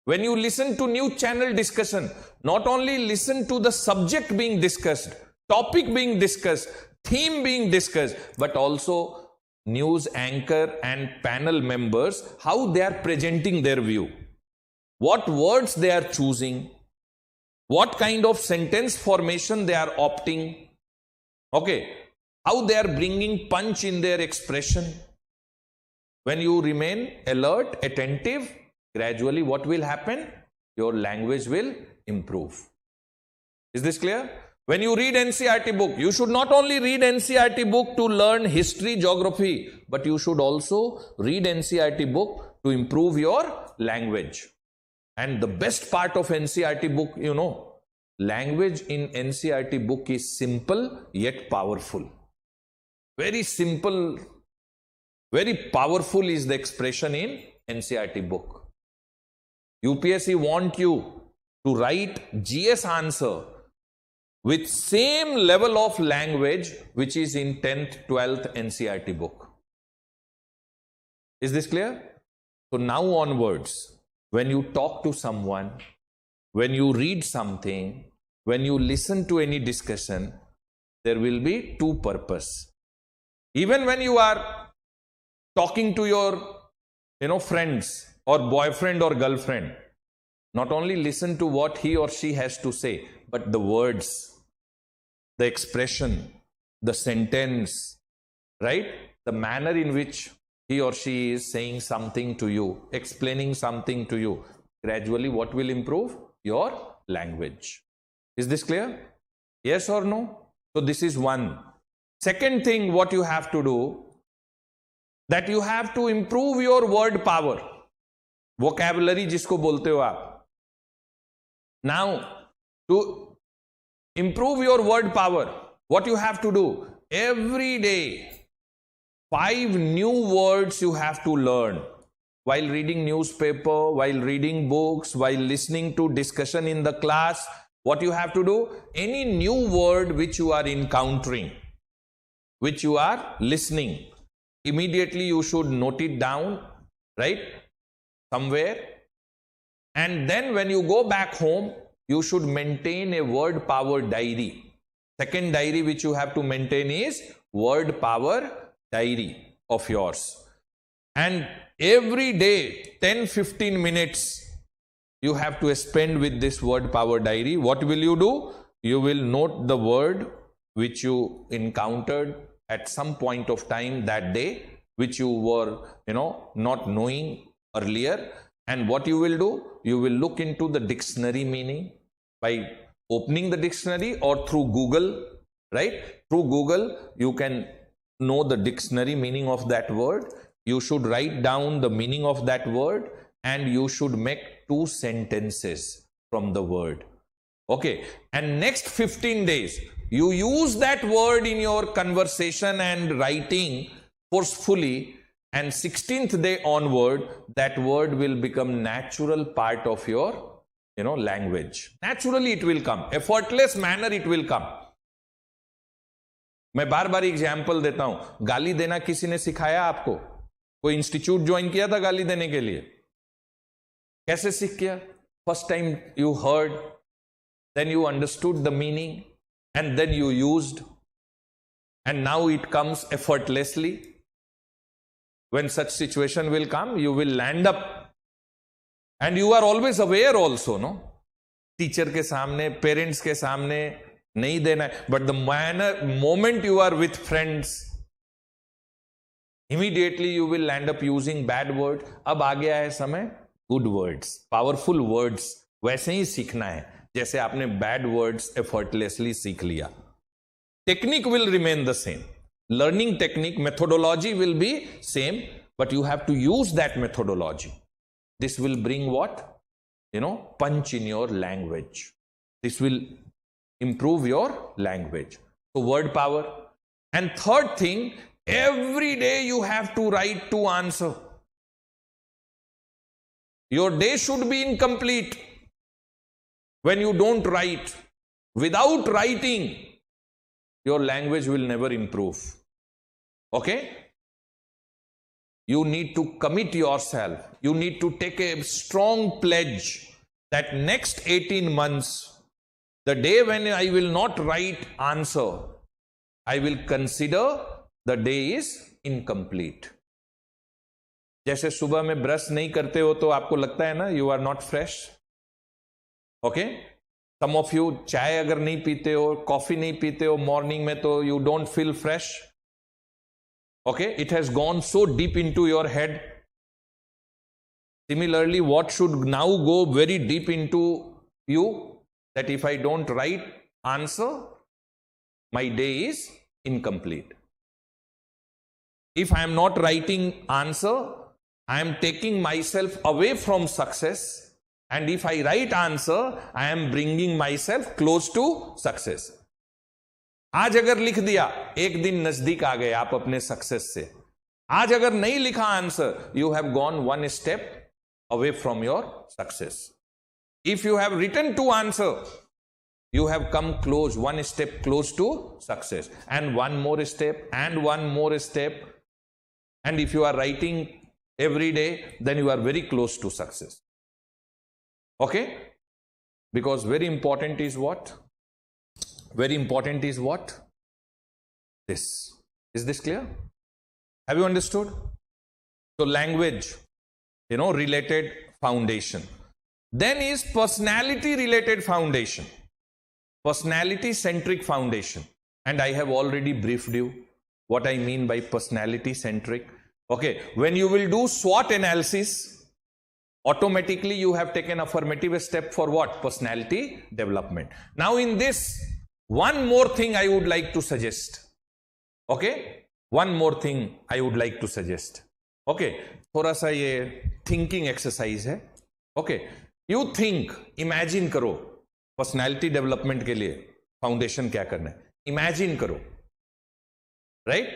When you listen to new channel discussion, not only listen to the subject being discussed, topic being discussed, theme being discussed, but also news anchor and panel members, how they are presenting their view, what words they are choosing, what kind of sentence formation they are opting, okay, how they are bringing punch in their expression. When you remain alert, attentive, gradually what will happen? Your language will improve. Is this clear? When you read NCERT book, you should not only read NCERT book to learn history, geography, but you should also read NCERT book to improve your language. And the best part of NCERT book, language in NCERT book is simple yet powerful. Very simple, very powerful is the expression in NCERT book. UPSC want you to write GS answer with same level of language which is in 10th, 12th NCERT book. Is this clear? So now onwards, when you talk to someone, when you read something, when you listen to any discussion, there will be two purpose. Even when you are talking to your friends or boyfriend or girlfriend, not only listen to what he or she has to say, but the words, the expression, the sentence, right? The manner in which he or she is saying something to you, explaining something to you. Gradually, what will improve? Your language. Is this clear? Yes or no? So this is one. Second thing, what you have to do, that you have to improve your word power. Vocabulary जिसको बोलते हो आप. Now, to improve your word power, what you have to do? Every day, 5 new words you have to learn. While reading newspaper, while reading books, while listening to discussion in the class, what you have to do? Any new word which you are encountering, which you are listening, immediately you should note it down, right? Somewhere. And then when you go back home, you should maintain a word power diary. Second diary which you have to maintain is word power diary of yours. And every day, 10-15 minutes, you have to spend with this word power diary. What will you do? You will note the word which you encountered at some point of time that day, which you were, not knowing earlier. And what you will do? You will look into the dictionary meaning by opening the dictionary or through Google, right? Through Google, you can know the dictionary meaning of that word. You should write down the meaning of that word and you should make 2 sentences from the word. Okay. And next 15 days, you use that word in your conversation and writing forcefully, and 16th day onward, that word will become natural part of your language. Naturally it will come. Effortless manner it will come. मैं बार बार example देता हूं. गाली देना किसी ने सिखाया आपको? कोई इंस्टीट्यूट ज्वाइन किया था गाली देने के लिए? कैसे सीख किया? First time you heard, then you understood the meaning, and then you used, and now it comes effortlessly. When such situation will come, you will land up, and you are always aware also, no? Teacher के सामने, parents के सामने नहीं देना है, but the moment you are with friends, immediately you will end up using bad word. अब आ गया है समय good words, powerful words वैसे ही सीखना है जैसे आपने bad words effortlessly सीख लिया. Technique will remain the same. Learning technique, methodology will be same, but you have to use that methodology. This will bring what? Punch in your language. This will improve your language. So word power. And third thing, every day you have to write to answer. Your day should be incomplete when you don't write. Without writing, your language will never improve. Okay? You need to commit yourself. You need to take a strong pledge that next 18 months, the day when I will not write answer, I will consider the day is incomplete. जैसे सुबह में brush नहीं करते हो तो आपको लगता है ना, you are not fresh. Okay? Some of you चाय अगर नहीं पीते हो, कॉफी नहीं पीते हो मॉर्निंग में तो you don't feel fresh. Okay? It has gone so deep into your head. Similarly, what should now go very deep into you? That if I don't write answer, my day is incomplete. If I am not writing answer, I am taking myself away from success. And if I write answer, I am bringing myself close to success. आज अगर लिख दिया, एक दिन नजदीक आ गए आप अपने सक्सेस से. आज अगर नहीं लिखा answer, you have gone one step away from your success. If you have written to answer, you have come close, one step close to success. And one more step, and one more step. And if you are writing every day, then you are very close to success. Okay? Because very important is what? very important is what? This. Is this clear? Have you understood? So language, related foundation. Then is personality related foundation. Personality centric foundation. And I have already briefed you what I mean by personality centric. Okay, when you will do SWOT analysis, automatically you have taken affirmative step for what? Personality development. Now in this, one more thing I would like to suggest. Okay, one more thing I would like to suggest. Okay, थोड़ा सा ये thinking exercise है. Okay, you think, imagine करो personality development के लिए foundation क्या करना है. Imagine करो, right?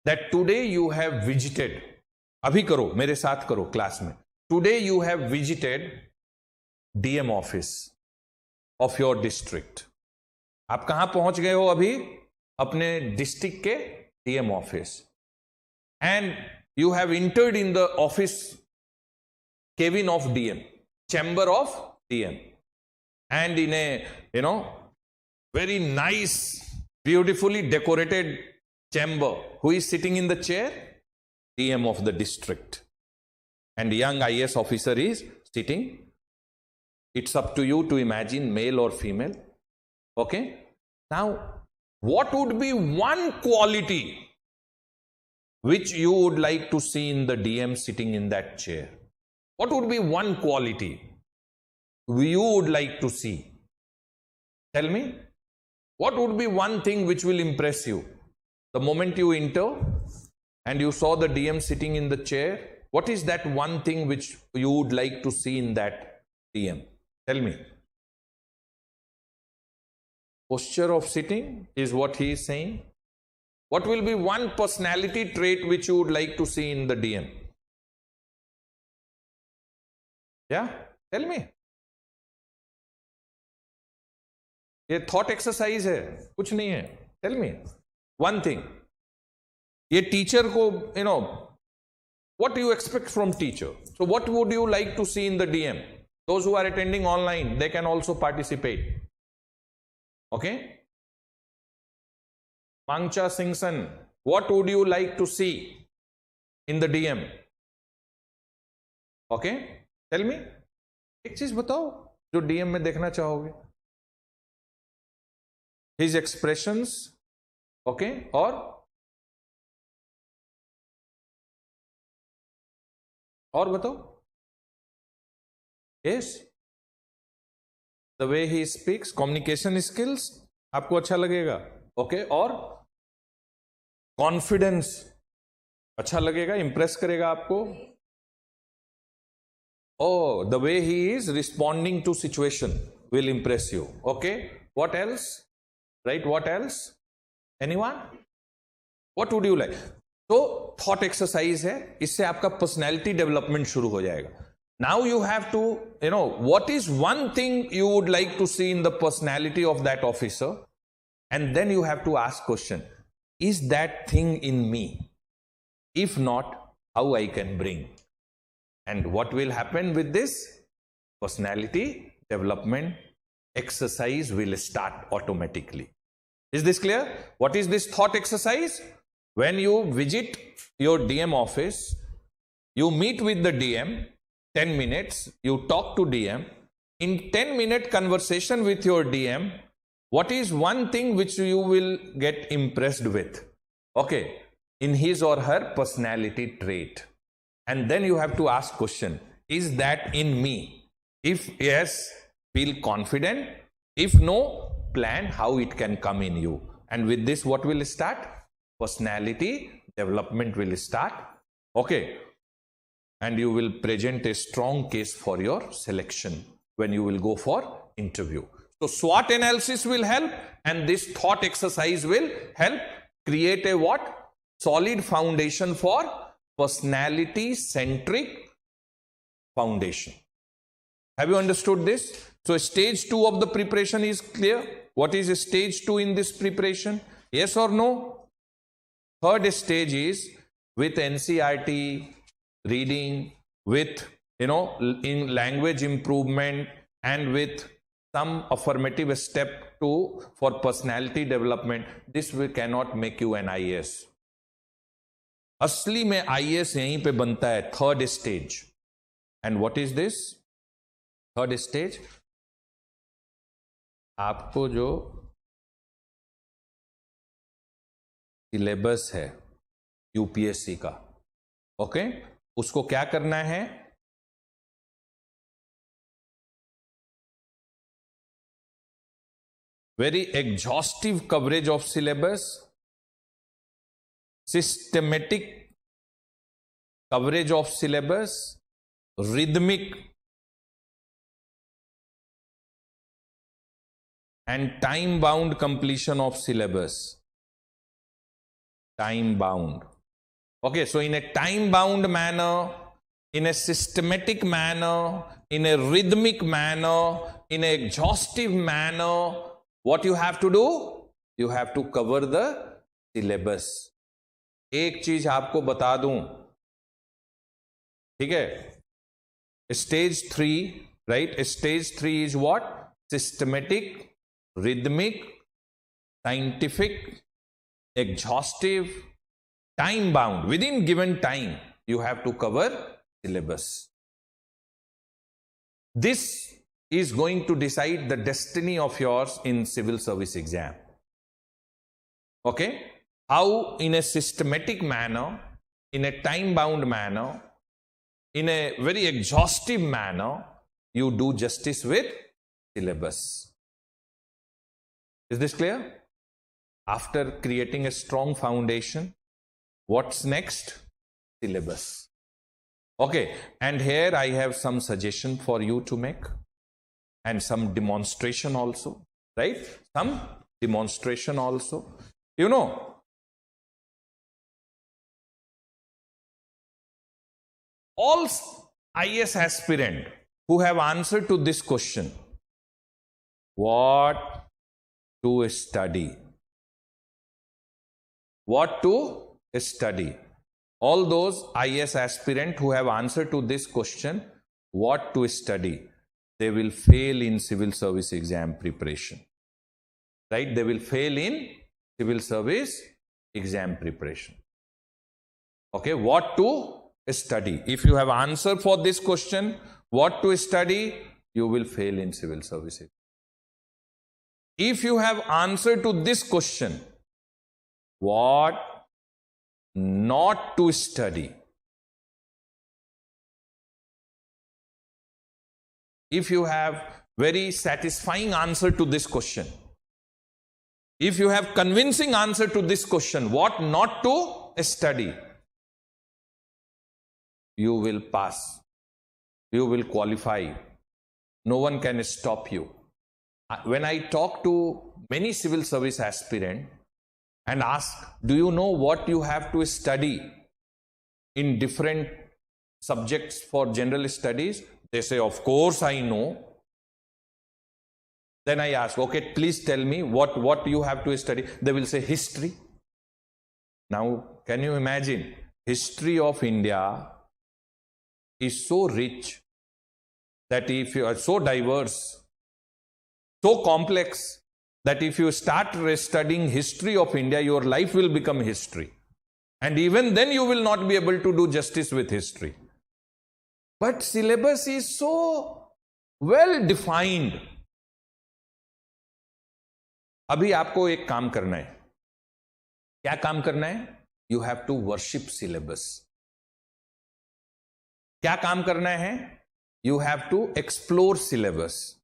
That today you have visited. अभी करो, मेरे साथ करो क्लास में. Today you have visited DM office of your district. आप कहां पहुंच गए हो अभी? अपने डिस्ट्रिक्ट के DM office. And you have entered in the office cabin of DM, chamber of DM, and in a very nice, beautifully decorated chamber, who is sitting in the chair? DM of the district, and young IS officer is sitting. It's up to you to imagine male or female. Okay, now what would be one quality which you would like to see in the DM sitting in that chair? What would be one quality you would like to see? Tell me. What would be one thing which will impress you? The moment you enter and you saw the DM sitting in the chair, what is that one thing which you would like to see in that DM? Tell me. Posture of sitting is what he is saying. What will be one personality trait which you would like to see in the DM? Yeah, tell me. ये thought exercise है, कुछ नहीं है. Tell me one thing. ये teacher को, what do you expect from teacher? So what would you like to see in the DM? Those who are attending online, they can also participate. Okay? Mangcha Singson, what would you like to see in the DM? Okay? Tell me. एक चीज बताओ जो DM में देखना चाहोगे. His expressions. Okay? और बताओ. Yes. The way he speaks, communication skills, आपको अच्छा लगेगा. Okay? और कॉन्फिडेंस अच्छा लगेगा, इंप्रेस करेगा आपको. Oh, the way he is responding to situation will impress you. Okay? What else? Right? What else? Anyone? What would you like? तो thought exercise है, इससे आपका personality development शुरू हो जाएगा. Now you have to, what is one thing you would like to see in the personality of that officer? And then you have to ask question, is that thing in me? If not, how I can bring? And what will happen with this? Personality development exercise will start automatically. Is this clear? What is this thought exercise? When you visit your DM office, you meet with the DM, 10 minutes, you talk to DM. In 10-minute conversation with your DM, what is one thing which you will get impressed with? Okay, in his or her personality trait. And then you have to ask question, is that in me? If yes, feel confident. If no, plan how it can come in you. And with this, what will start? Personality development will start. Okay. And you will present a strong case for your selection when you will go for interview. So SWOT analysis will help, and this thought exercise will help create a what? Solid foundation for personality centric foundation. Have you understood this? So stage 2 of the preparation is clear. What is stage 2 in this preparation? Yes or no? Third stage is with NCERT reading, with in language improvement, and with some affirmative step for personality development. This we cannot make you an IAS. असली में IAS यहीं पे बनता है, third stage. And what is this third stage? आपको जो syllabus है UPSC का, ओके, उसको क्या करना है? Very exhaustive coverage of syllabus, systematic coverage of syllabus, rhythmic and time-bound completion of syllabus. Time-bound. Okay, so in a time-bound manner, in a systematic manner, in a rhythmic manner, in an exhaustive manner, what you have to do? You have to cover the syllabus. एक चीज आपको बता दूं, ठीक है? Stage 3, right? Stage 3 is what? Systematic, rhythmic, scientific, exhaustive, time bound. Within given time, you have to cover syllabus. This is going to decide the destiny of yours in civil service exam. Okay? How in a systematic manner, in a time-bound manner, in a very exhaustive manner, you do justice with syllabus. Is this clear? After creating a strong foundation, what's next? Syllabus. Okay, and here I have some suggestion for you to make. And some demonstration also, right? Some demonstration also. You know, all IAS aspirant who have answered to this question, what to study? What to study? All those IAS aspirant who have answered to this question, what to study, they will fail in civil service exam preparation, right? They will fail in civil service exam preparation. Okay, what to study? If you have answer for this question, what to study, you will fail in civil service. If you have answer to this question, what not to study, if you have very satisfying answer to this question, if you have convincing answer to this question, what not to study, you will pass, you will qualify, no one can stop you. When I talk to many civil service aspirant and ask, do you know what you have to study in different subjects for general studies? They say, of course I know. Then I ask, okay, please tell me what you have to study. They will say history. Now, can you imagine? History of India is so rich that if you are so diverse, so complex, that if you start studying history of India, your life will become history. And even then you will not be able to do justice with history. But syllabus is so well defined. अभी आपको एक काम करना है. क्या काम करना है? You have to worship syllabus. क्या काम करना है? You have to explore syllabus.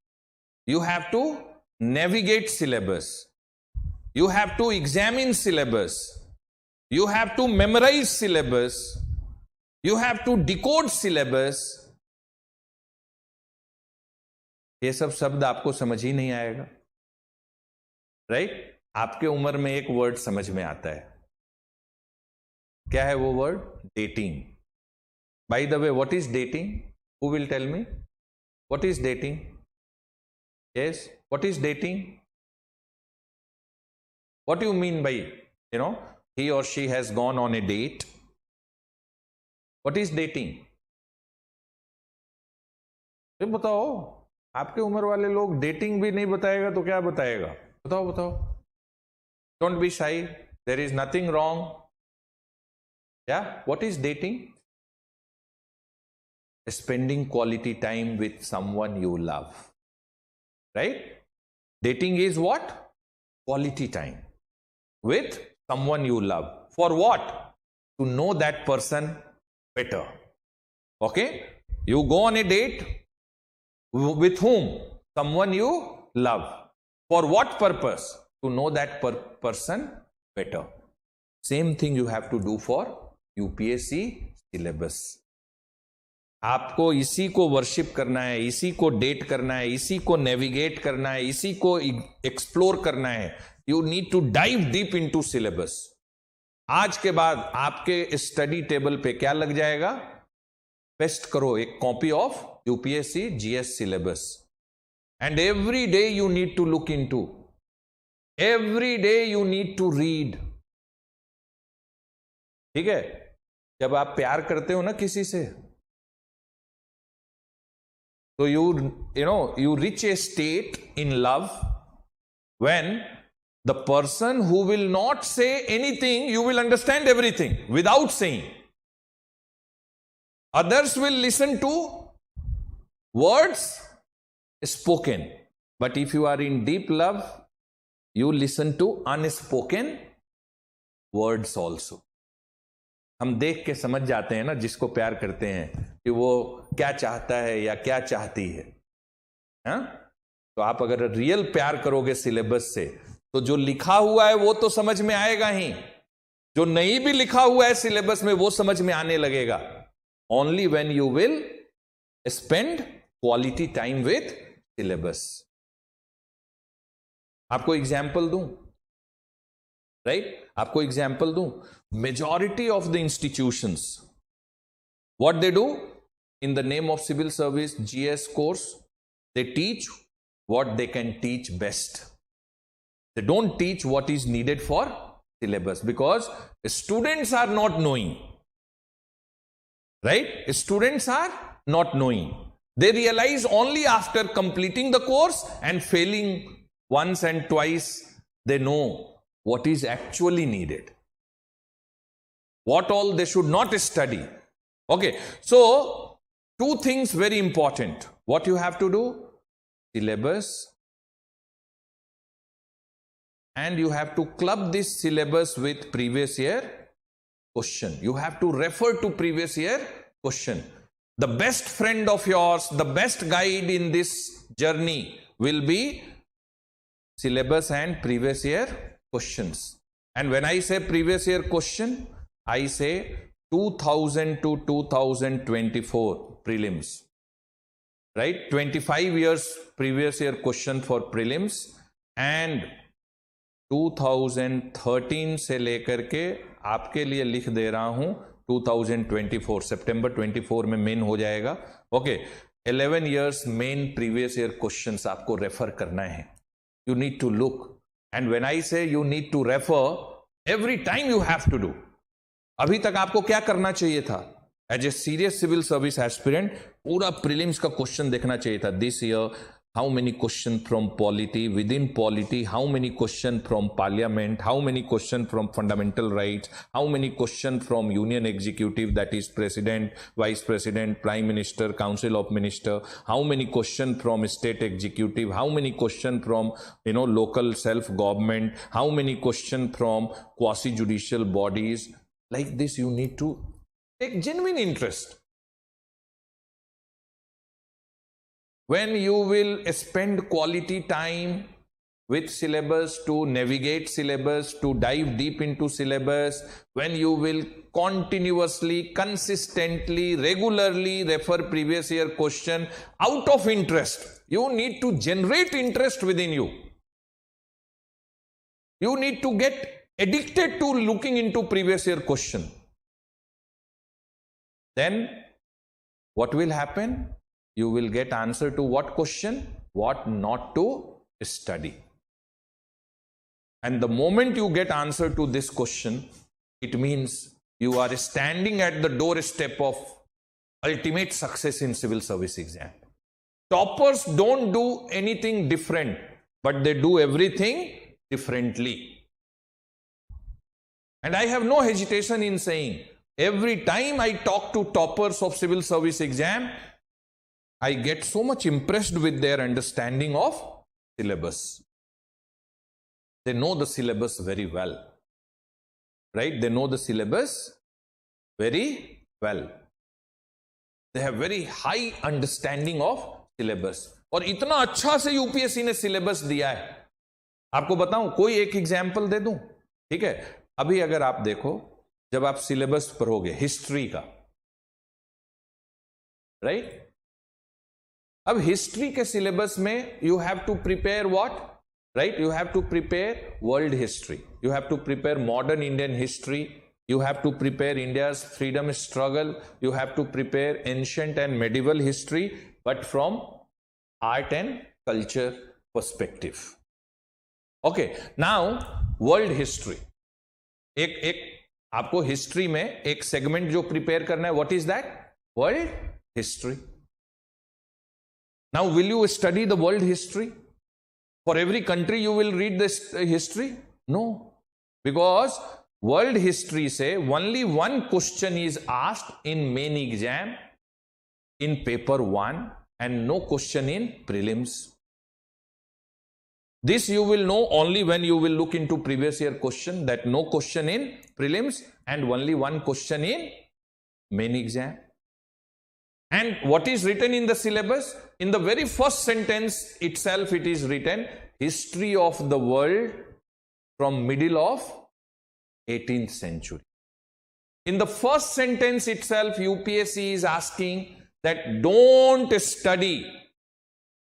You have to navigate syllabus. You have to examine syllabus. You have to memorize syllabus. You have to decode syllabus. ये सब शब्द आपको समझ ही नहीं आएगा, राइट? आपके उम्र में एक वर्ड समझ में आता है. क्या है वो word? Dating. By the way, what is dating? Who will tell me what is dating? Yes, what is dating? What you mean by, you know, he or she has gone on a date? What is dating? ये बताओ. आपके उम्र वाले लोग dating भी नहीं बताएगा तो क्या बताएगा? बताओ बताओ. Don't be shy, there is nothing wrong. Yeah what is dating? Spending quality time with someone you love, right? Dating is what? Quality time with someone you love. For what? To know that person better. Okay? You go on a date with whom? Someone you love. For what purpose? To know that person better. Same thing you have to do for UPSC syllabus. आपको इसी को worship करना है, इसी को date करना है, इसी को नेविगेट करना है, इसी को एक्सप्लोर करना है. You need to dive deep into syllabus. आज के बाद आपके स्टडी टेबल पे क्या लग जाएगा? पेस्ट करो एक copy of UPSC GS syllabus, and every day you need to look into, every day you need to read. ठीक है? जब आप प्यार करते हो ना किसी से, so you reach a state in love when the person who will not say anything, you will understand everything without saying. Others will listen to words spoken, but if you are in deep love, you listen to unspoken words also. हम देख के समझ जाते हैं ना जिसको प्यार करते हैं कि वो क्या चाहता है या क्या चाहती है. हाँ? तो आप अगर रियल प्यार करोगे सिलेबस से, तो जो लिखा हुआ है वो तो समझ में आएगा ही, जो नहीं भी लिखा हुआ है सिलेबस में वो समझ में आने लगेगा. Only when you will spend quality time with syllabus. आपको एग्जाम्पल दूं, राइट? आपको एग्जाम्पल दूं. Majority of the institutions, what they do in the name of civil service GS course, they teach what they can teach best. They don't teach what is needed for syllabus, because students are not knowing, right? Students are not knowing. They realize only after completing the course and failing once and twice, they know what is actually needed, what all they should not study. Okay, so two things very important. What you have to do? Syllabus, and you have to club this syllabus with previous year question. You have to refer to previous year question. The best friend of yours, the best guide in this journey will be syllabus and previous year questions. And when I say previous year question, I say 2000 to 2024 prelims, right? 25 years previous year question for prelims, and 2013 से लेकर के आपके लिए लिख दे रहा हूं 2024, सितंबर 24 में main हो जाएगा. Okay, 11 years main previous year questions आपको रेफर करना है. You need to look, and when I say you need to refer, every time you have to do. अभी तक आपको क्या करना चाहिए था? As a serious civil service aspirant पूरा प्रीलिम्स का क्वेश्चन देखना चाहिए था. This year how many question from polity, within polity how many question from parliament, how many question from fundamental rights, how many question from union executive, that is president, vice president, prime minister, council of minister, how many question from state executive, how many question from local self government, how many question from quasi judicial bodies. Like this, you need to take genuine interest. When you will spend quality time with syllabus, to navigate syllabus, to dive deep into syllabus, when you will continuously, consistently, regularly refer previous year question out of interest, you need to generate interest within you. You need to get addicted to looking into previous year question. Then what will happen? You will get answer to what question, what not to study. And the moment you get answer to this question, it means you are standing at the doorstep of ultimate success in civil service exam. Toppers don't do anything different, but they do everything differently. And I have no hesitation in saying, every time I talk to toppers of civil service exam, I get so much impressed with their understanding of syllabus. They know the syllabus very well, right? They know the syllabus very well. They have very high understanding of syllabus. और इतना अच्छा से UPSC ने syllabus दिया है, आपको बताऊं, कोई एक एग्जाम्पल दे दूं, ठीक है? अभी अगर आप देखो, जब आप सिलेबस पढ़ोगे हिस्ट्री का, राइट? अब हिस्ट्री के सिलेबस में you have to prepare what, right? You have to prepare world history, you have to prepare modern Indian history, you have to prepare India's freedom struggle, you have to prepare ancient and medieval history, but from art and culture perspective. Okay, now world history. एक आपको history में एक segment जो prepare करना है, what is that? World history. Now will you study the world history? For every country you will read this history? No, because world history से only one question is asked in main exam, in paper 1, and no question in prelims. This you will know only when you will look into previous year question, that no question in prelims and only one question in main exam. And what is written in the syllabus? In the very first sentence itself it is written, history of the world from middle of 18th century. In the first sentence itself, UPSC is asking that don't study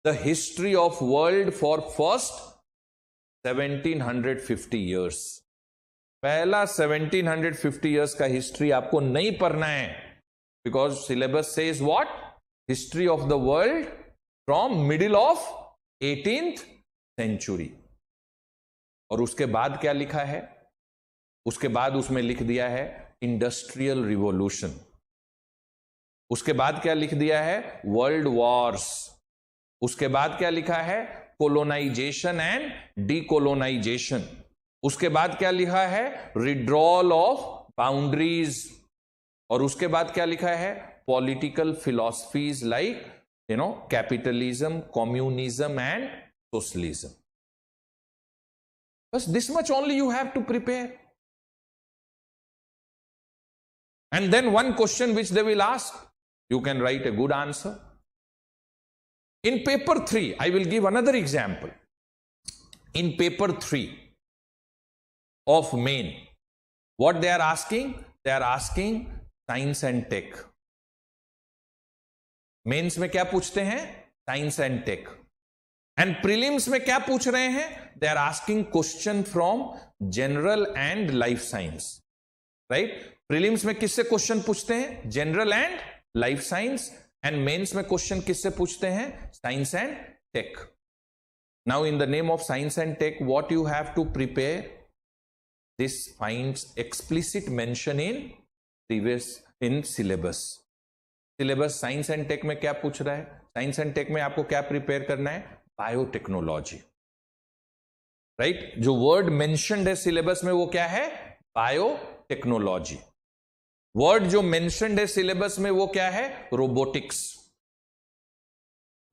the history of world for first 1750 years. पहला 1750 years का history आपको नहीं पढ़ना है, because syllabus says what? History of the world from middle of 18th century. और उसके बाद क्या लिखा है? उसके बाद उसमें लिख दिया है इंडस्ट्रियल रिवॉल्यूशन. उसके बाद क्या लिख दिया है? World wars. उसके बाद क्या लिखा है? Colonisation and decolonisation. उसके बाद क्या लिखा है? Withdrawal of boundaries. और उसके बाद क्या लिखा है? Political philosophies like capitalism, communism and socialism. बस this much only you have to prepare. And then one question which they will ask, you can write a good answer. In paper 3, I will give another example. In paper 3 of main, what they are asking? They are asking science and tech. Mains में क्या पूछते हैं? Science and tech. And prelims में क्या पूछ रहे हैं? They are asking question from general and life science. Right? Prelims में किससे क्वेश्चन पूछते हैं? General and life science. And mains में क्वेश्चन किससे पूछते हैं? Science and tech. Now in the name of science and tech, what you have to prepare? This finds explicit mention in previous in syllabus. Syllabus science and tech में क्या पूछ रहा है? Science and tech में आपको क्या prepare करना है? बायोटेक्नोलॉजी. राइट? जो वर्ड मेंशन्ड है सिलेबस में वो क्या है? बायोटेक्नोलॉजी. वर्ड जो मेंशन्ड है सिलेबस में वो क्या है? रोबोटिक्स.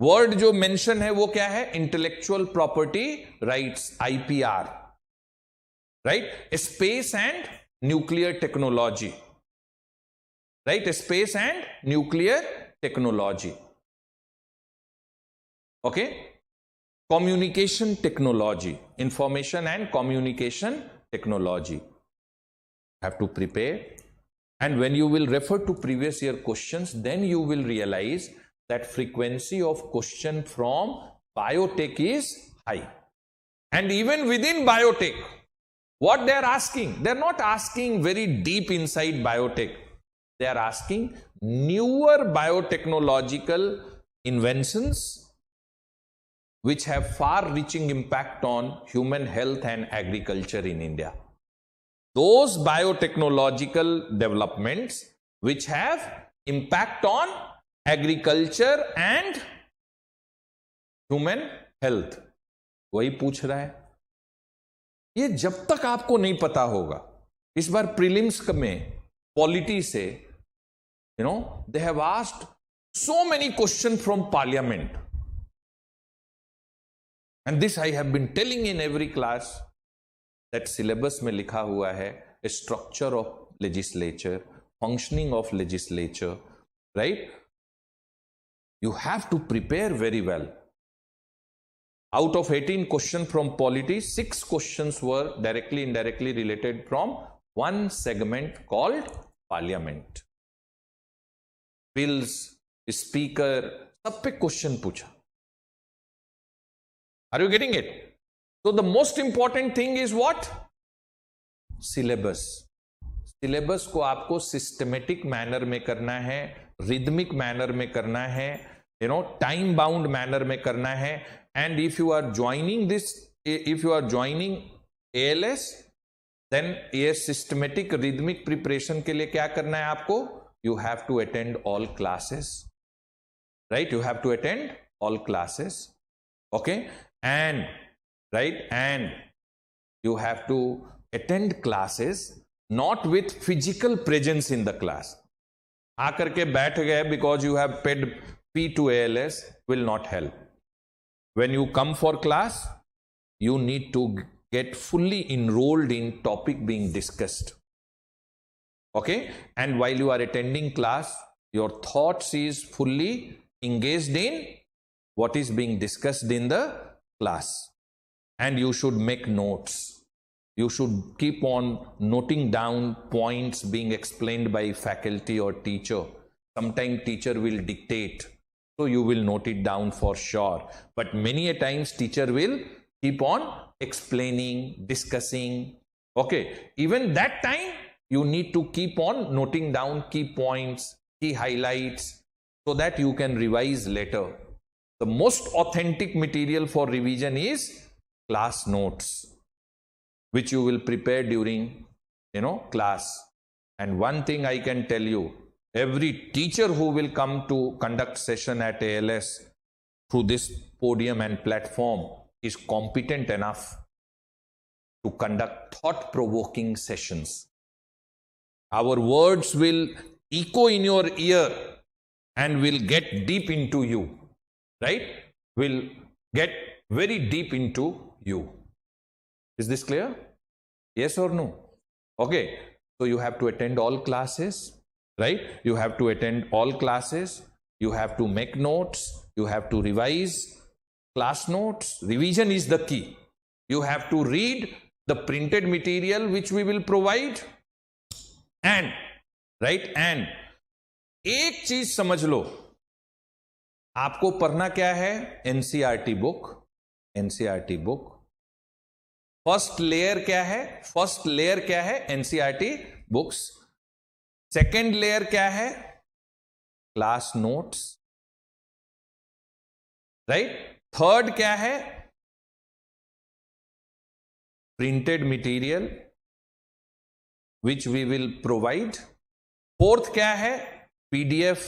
वर्ड जो मेंशन है वो क्या है? Intellectual property rights, IPR. Right? Space and nuclear technology. Right? Space and nuclear technology. Okay? Communication technology, information and communication technology. Have to prepare. And when you will refer to previous year questions, then you will realize that frequency of question from biotech is high. And even within biotech, what they are asking? They are not asking very deep inside biotech. They are asking newer biotechnological inventions which have far-reaching impact on human health and agriculture in India. Those biotechnological developments which have impact on agriculture and human health, वही पूछ रहा है। ये जब तक आपको नहीं पता होगा, इस बार प्रीलिम्स में पॉलिटी से they have asked so many questions from parliament, and this I have been telling in every class that syllabus में लिखा हुआ है structure of legislature, functioning of legislature, right? You have to prepare very well. Out of 18 questions from polity, 6 questions were directly indirectly related from one segment called parliament. Bills, speaker, सब पे question पूछा। Are you getting it? So the most important thing is what? Syllabus. Syllabus को आपको systematic manner में करना है, rhythmic manner में करना है, time bound manner में करना है। And if you are joining ALS, then ये systematic rhythmic preparation के लिए क्या करना है आपको? You have to attend all classes, right? You have to attend all classes, okay? And you have to attend classes not with physical presence in the class. आकर के बैठ गए because you have paid fee to ALS will not help. When you come for class, you need to get fully enrolled in topic being discussed. Okay, and while you are attending class, your thoughts is fully engaged in what is being discussed in the class, and you should make notes. You should keep on noting down points being explained by faculty or teacher. Sometimes teacher will dictate, so you will note it down for sure. But many a times teacher will keep on explaining, discussing. Okay, even that time you need to keep on noting down key points, key highlights, so that you can revise later. The most authentic material for revision is class notes, which you will prepare during, class. And one thing I can tell you, every teacher who will come to conduct session at ALS through this podium and platform is competent enough to conduct thought-provoking sessions. Our words will echo in your ear and will get deep into you, right? Will get very deep into you. Is this clear? Yes or no? Okay. So you have to attend all classes, right? You have to attend all classes. You have to make notes. You have to revise class notes. Revision is the key. You have to read the printed material which we will provide. And एक चीज समझ लो, आपको पढ़ना क्या है? NCERT book. First layer क्या है? NCERT books. Second layer क्या है? Class notes, right? थर्ड क्या है? Printed material which we will provide. Fourth क्या है? PDF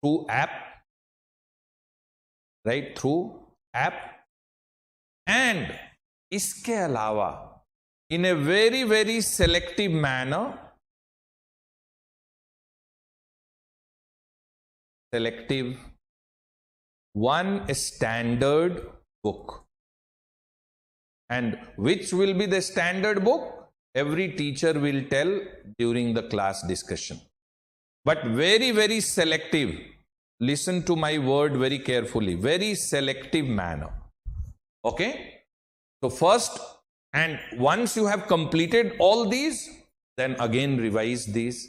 through app, right? Through app. And इसके अलावा in a very very selective manner, one standard book. And which will be the standard book? Every teacher will tell during the class discussion. But very, very selective. Listen to my word very carefully. Very selective manner. Okay? So first, and once you have completed all these, then again revise these.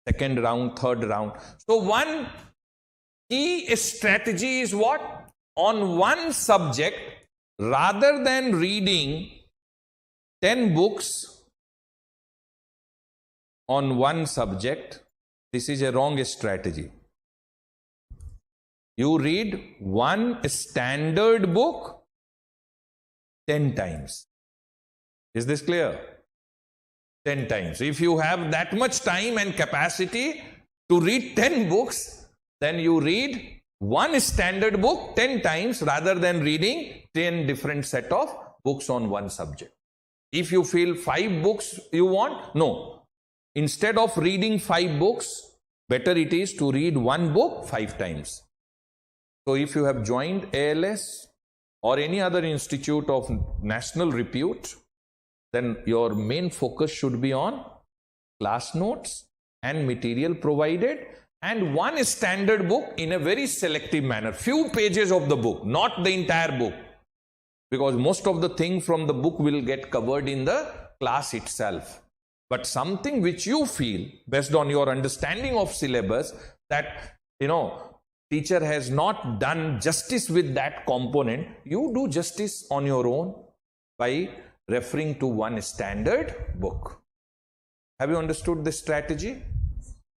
Second round, third round. So one key strategy is what? On one subject, rather than reading 10 books, on one subject, this is a wrong strategy. You read one standard book 10 times. Is this clear? 10 times. If you have that much time and capacity to read 10 books, then you read one standard book 10 times rather than reading 10 different set of books on one subject. If you feel 5 books you want, no. Instead of reading 5 books, better it is to read one book 5 times. So if you have joined ALS or any other institute of national repute, then your main focus should be on class notes and material provided, and one standard book in a very selective manner. Few pages of the book, not the entire book. Because most of the things from the book will get covered in the class itself. But something which you feel, based on your understanding of syllabus, that, teacher has not done justice with that component, you do justice on your own by referring to one standard book. Have you understood this strategy?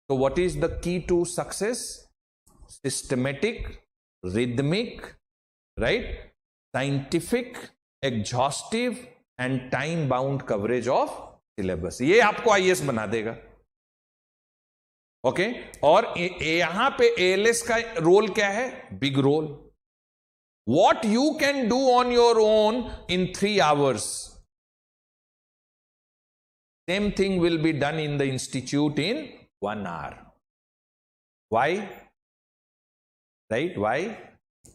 So what is the key to success? Systematic, rhythmic, right? Scientific, exhaustive and time-bound coverage of syllabus. ये आपको IAS बना देगा. Okay? और यहाँ पे ALS का role क्या है? Big role. What you can do on your own in 3 hours, same thing will be done in the institute in 1 hour. Why? Right? Why?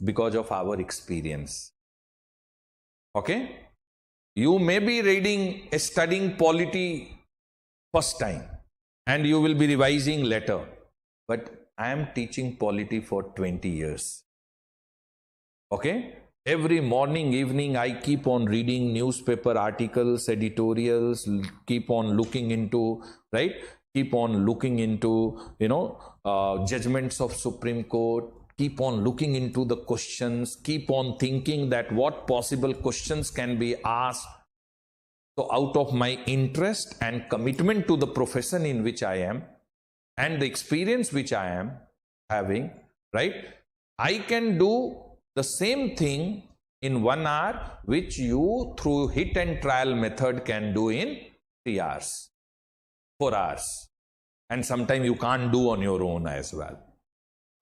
Because of our experience. Okay? You may be studying polity first time and you will be revising later. But I am teaching polity for 20 years. Okay? Every morning, evening, I keep on reading newspaper articles, editorials, keep on looking into, right? Keep on looking into, judgments of Supreme Court, keep on looking into the questions, keep on thinking that what possible questions can be asked. So out of my interest and commitment to the profession in which I am and the experience which I am having, right? I can do the same thing in 1 hour, which you through hit and trial method can do in 3 hours, 4 hours. And sometimes you can't do on your own as well.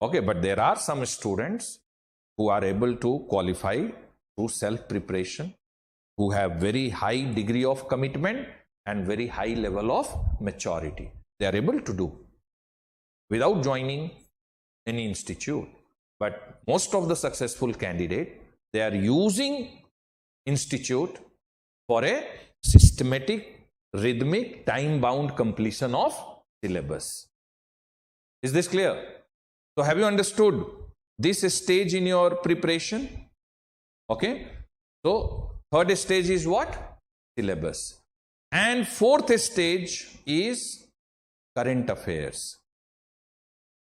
Okay, but there are some students who are able to qualify through self-preparation, who have very high degree of commitment and very high level of maturity. They are able to do without joining any institute. But most of the successful candidates, they are using institute for a systematic, rhythmic, time-bound completion of syllabus. Is this clear? So have you understood this stage in your preparation? Okay. So third stage is what? Syllabus. And fourth stage is current affairs.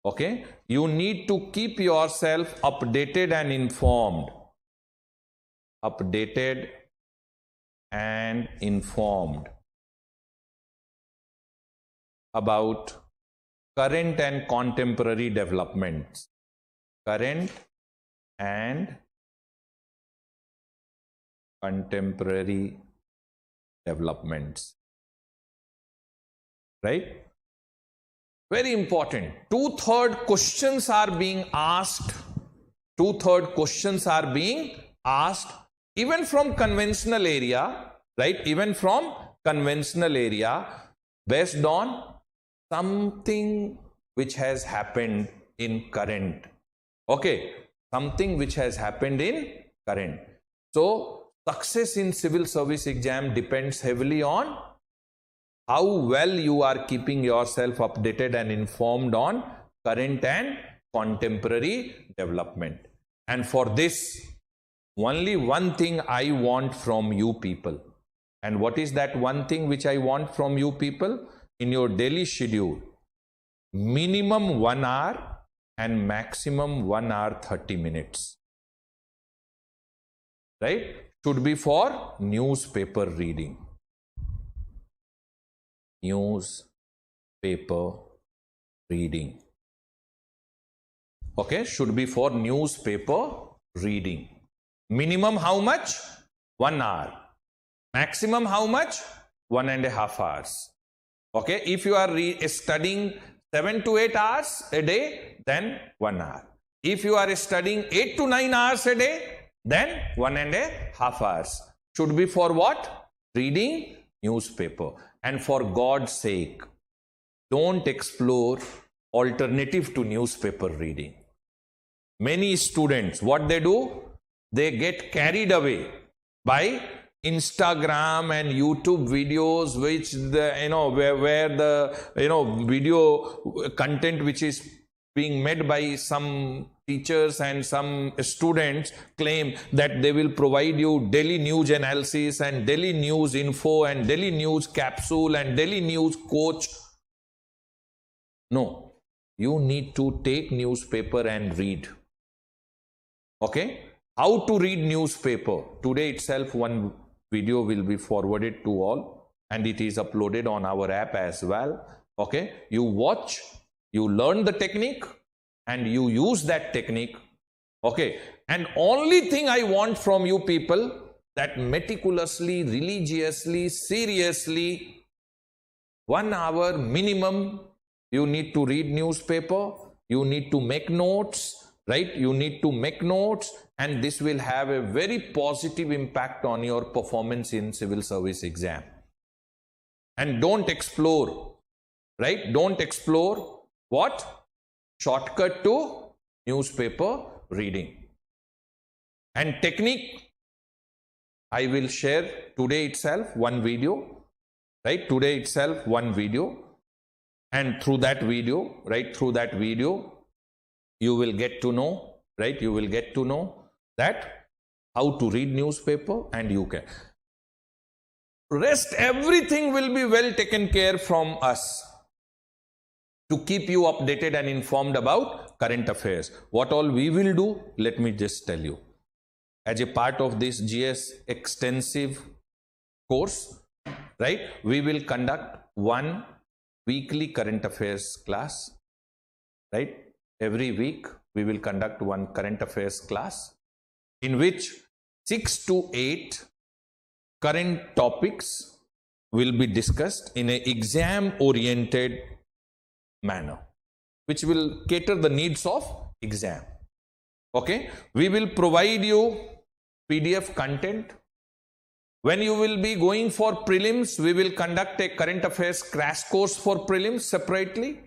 Okay. You need to keep yourself updated and informed. Updated and informed about current and contemporary developments. Current and contemporary developments. Right? Very important. 2/3 questions are being asked. 2/3 questions are being asked even from conventional area, right? Even from conventional area based on something which has happened in current. Okay, something which has happened in current. So success in civil service exam depends heavily on how well you are keeping yourself updated and informed on current and contemporary development. And for this, only one thing I want from you people. And what is that one thing which I want from you people? In your daily schedule, minimum 1 hour and maximum 1 hour 30 minutes. Right? Should be for newspaper reading. Newspaper reading. Okay, should be for newspaper reading. Minimum how much? 1 hour. Maximum how much? 1.5 hours. Okay, if you are studying 7 to 8 hours a day, then 1 hour. If you are studying 8 to 9 hours a day, then 1.5 hours should be for what? Reading newspaper. And for God's sake, don't explore alternative to newspaper reading. Many students, what they do? They get carried away by Instagram and YouTube videos, which where the video content which is being made by some teachers and some students claim that they will provide you daily news analysis and daily news info and daily news capsule and daily news coach. No, you need to take newspaper and read. Okay? How to read newspaper? Today itself one video will be forwarded to all and it is uploaded on our app as well. Okay? You watch, you learn the technique and you use that technique. Okay? And only thing I want from you people, that meticulously, religiously, seriously, 1 hour minimum, you need to read newspaper, you need to make notes, right? You need to make notes, and this will have a very positive impact on your performance in civil service exam. And don't explore, right? Don't explore what? Shortcut to newspaper reading. And technique, I will share today itself one video, right? Today itself one video. And through that video, right? Through that video, you will get to know, right? You will get to know that how to read newspaper, and you can. Rest, everything will be well taken care from us to keep you updated and informed about current affairs. What all we will do, let me just tell you. As a part of this GS extensive course, right? We will conduct one weekly current affairs class, right? Every week we will conduct one current affairs class in which 6 to 8 current topics will be discussed in an exam oriented manner, which will cater the needs of exam. Okay, we will provide you PDF content. When you will be going for prelims, we will conduct a current affairs crash course for prelims separately.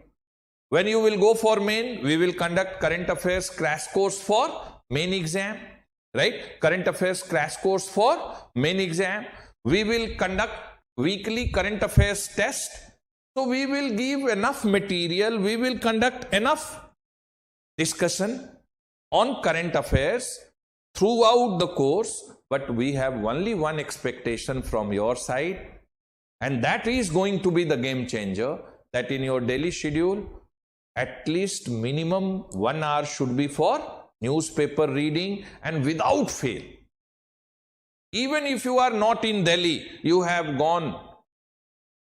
When you will go for main, we will conduct current affairs crash course for main exam, right? Current affairs crash course for main exam. We will conduct weekly current affairs test. So we will give enough material, we will conduct enough discussion on current affairs throughout the course, but we have only one expectation from your side, and that is going to be the game changer, that in your daily schedule, at least minimum 1 hour should be for newspaper reading, and without fail. Even if you are not in Delhi, you have gone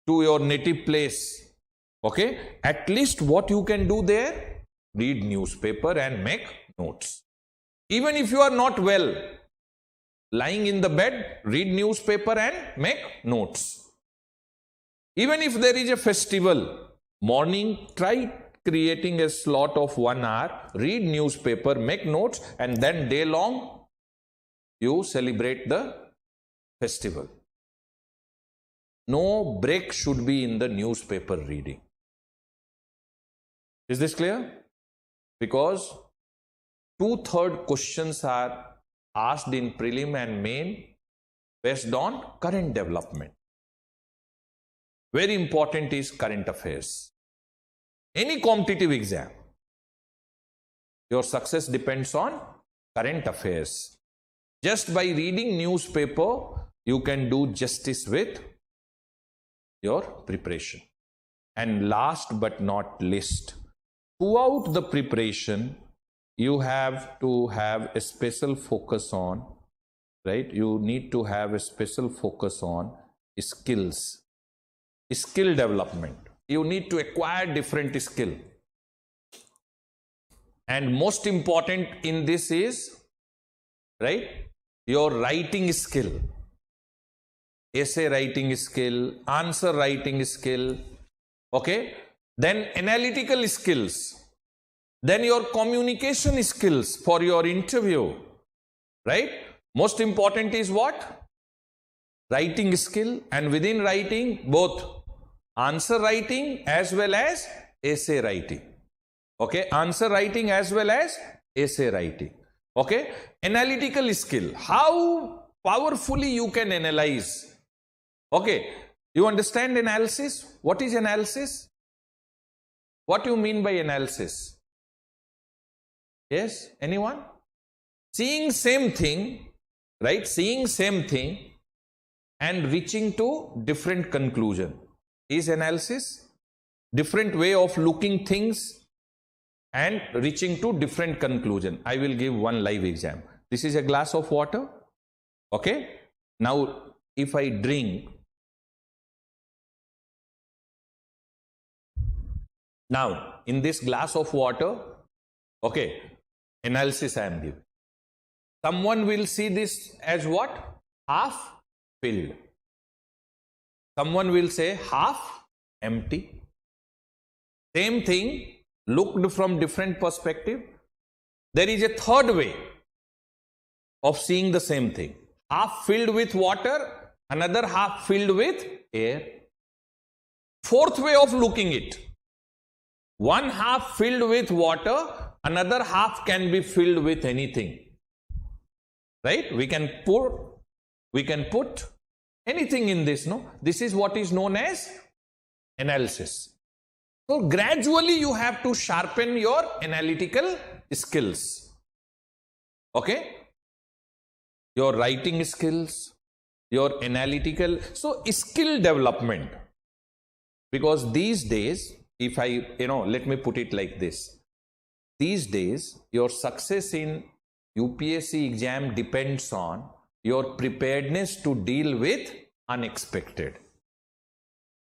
to your native place, okay, at least what you can do there, read newspaper and make notes. Even if you are not well, lying in the bed, read newspaper and make notes. Even if there is a festival, morning, try creating a slot of 1 hour, read newspaper, make notes, and then day long you celebrate the festival. No break should be in the newspaper reading. Is this clear? Because 2/3 questions are asked in prelim and main based on current development. Very important is current affairs. Any competitive exam, your success depends on current affairs. Just by reading newspaper, you can do justice with your preparation. And last but not least, throughout the preparation, you have to have a special focus on, right? You need to have a special focus on skills, skill development. You need to acquire different skill. And most important in this is, right, your writing skill. Essay writing skill, answer writing skill, okay? Then analytical skills. Then your communication skills for your interview, right? Most important is what? Writing skill, and within writing, both answer writing as well as essay writing. Okay, answer writing as well as essay writing. Okay, analytical skill, how powerfully you can analyze. Okay, you understand analysis? What is analysis? What do you mean by analysis? Yes, anyone? Seeing same thing, right? Seeing same thing and reaching to different conclusion is analysis. Different way of looking things and reaching to different conclusion. I will give one live exam. This is a glass of water. Okay. Now, if I drink, now in this glass of water, okay, analysis I am giving. Someone will see this as what? Half filled. Someone will say half empty. Same thing, looked from different perspective. There is a third way of seeing the same thing. Half filled with water, another half filled with air. Fourth way of looking it. One half filled with water, another half can be filled with anything. Right? We can put anything in this, no? This is what is known as analysis. So gradually you have to sharpen your analytical skills. Okay? Your writing skills, your analytical, so skill development. Because these days, if I, let me put it like this. These days, your success in UPSC exam depends on your preparedness to deal with unexpected.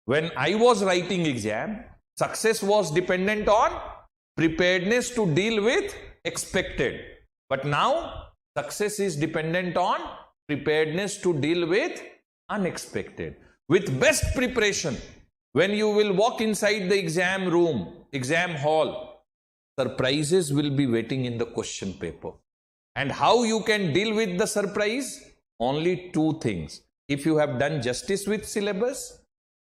When I was writing exam, success was dependent on preparedness to deal with expected. But now, success is dependent on preparedness to deal with unexpected. With best preparation, when you will walk inside the exam room, exam hall, surprises will be waiting in the question paper. And how you can deal with the surprise? Only two things. If you have done justice with syllabus,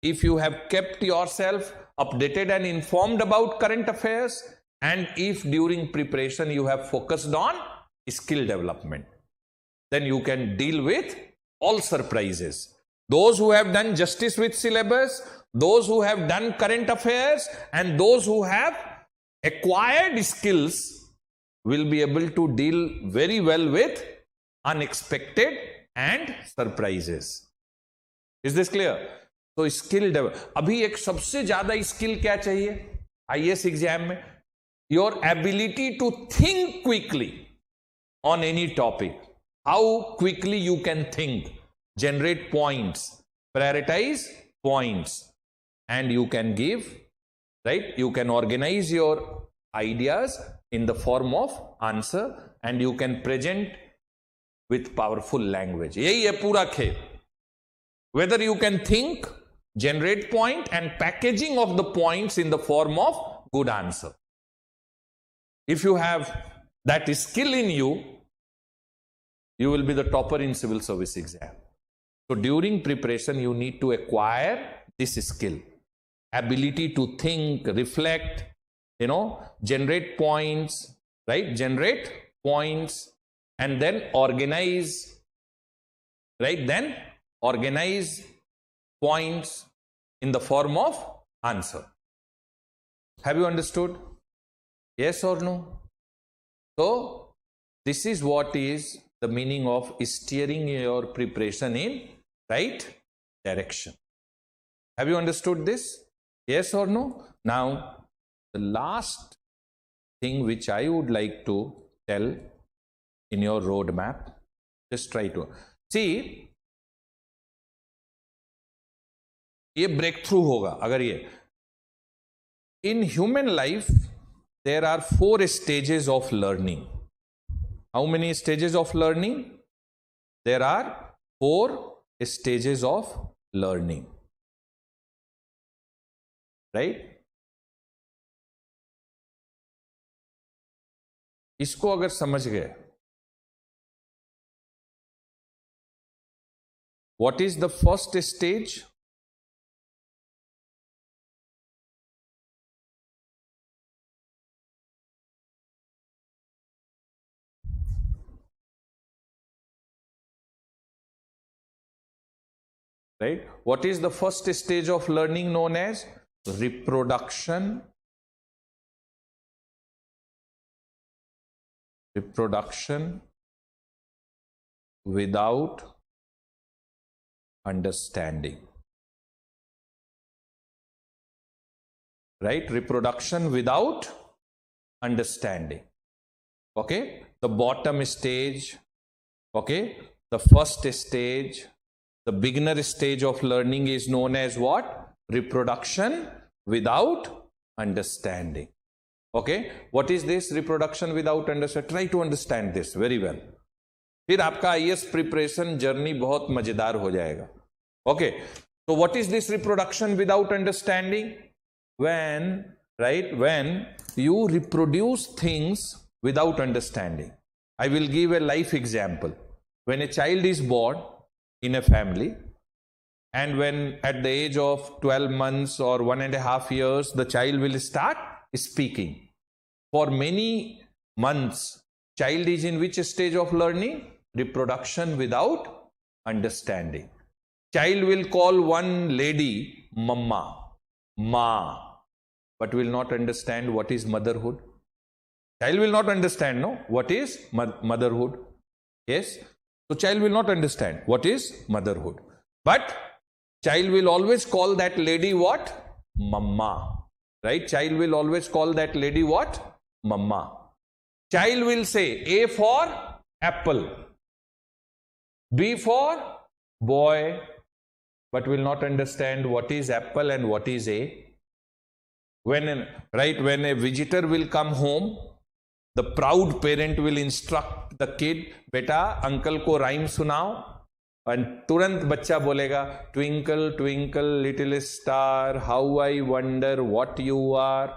if you have kept yourself updated and informed about current affairs, and if during preparation you have focused on skill development, then you can deal with all surprises. Those who have done justice with syllabus, those who have done current affairs, and those who have acquired skills will be able to deal very well with unexpected and surprises. Is this clear? So skill develop. अभी एक सबसे ज़्यादा skill क्या चाहिए IAS exam में? Your ability to think quickly on any topic. How quickly you can think, generate points, prioritize points, and you can give, right? You can organize your ideas in the form of answer, and you can present with powerful language. यही है पूरा खेल. Whether you can think, generate point, and packaging of the points in the form of good answer. If you have that skill in you, you will be the topper in civil service exam. So during preparation, you need to acquire this skill. Ability to think, reflect, generate points, right? Generate points and then organize, right? Then organize points in the form of answer. Have you understood? Yes or no? So this is what is the meaning of steering your preparation in right direction. Have you understood this? Yes or no? Now, the last thing which I would like to tell in your roadmap, just try to see. ये breakthrough होगा अगर ये. In human life, there are 4 stages of learning. How many stages of learning? There are 4 stages of learning. Right? इसको अगर समझ गए, what is the first stage? Right? What is the first stage of learning known as reproduction? Reproduction without understanding. Right? Reproduction without understanding. Okay? The bottom stage. Okay? The first stage. The beginner stage of learning is known as what? Reproduction without understanding. Okay? What is this reproduction without understanding? Try to understand this very well. फिर आपका IAS preparation journey बहुत मजेदार हो जाएगा. Okay? So what is this reproduction without understanding? When you reproduce things without understanding. I will give a life example. When a child is born in a family, and when at the age of 12 months or 1.5 years, the child will start speaking. For many months, child is in which stage of learning? Reproduction without understanding. Child will call one lady Mama, Ma, but will not understand what is motherhood. Child will not understand, no? What is motherhood? Yes? So child will not understand what is motherhood. But child will always call that lady what? Mama. Right? Child will always call that lady what? Mama. Child will say A for apple, B for boy, but will not understand what is apple and what is A. When a visitor will come home, the proud parent will instruct the kid, beta uncle को rhyme सुनाओ, and तुरंत बच्चा बोलेगा twinkle twinkle little star, how I wonder what you are,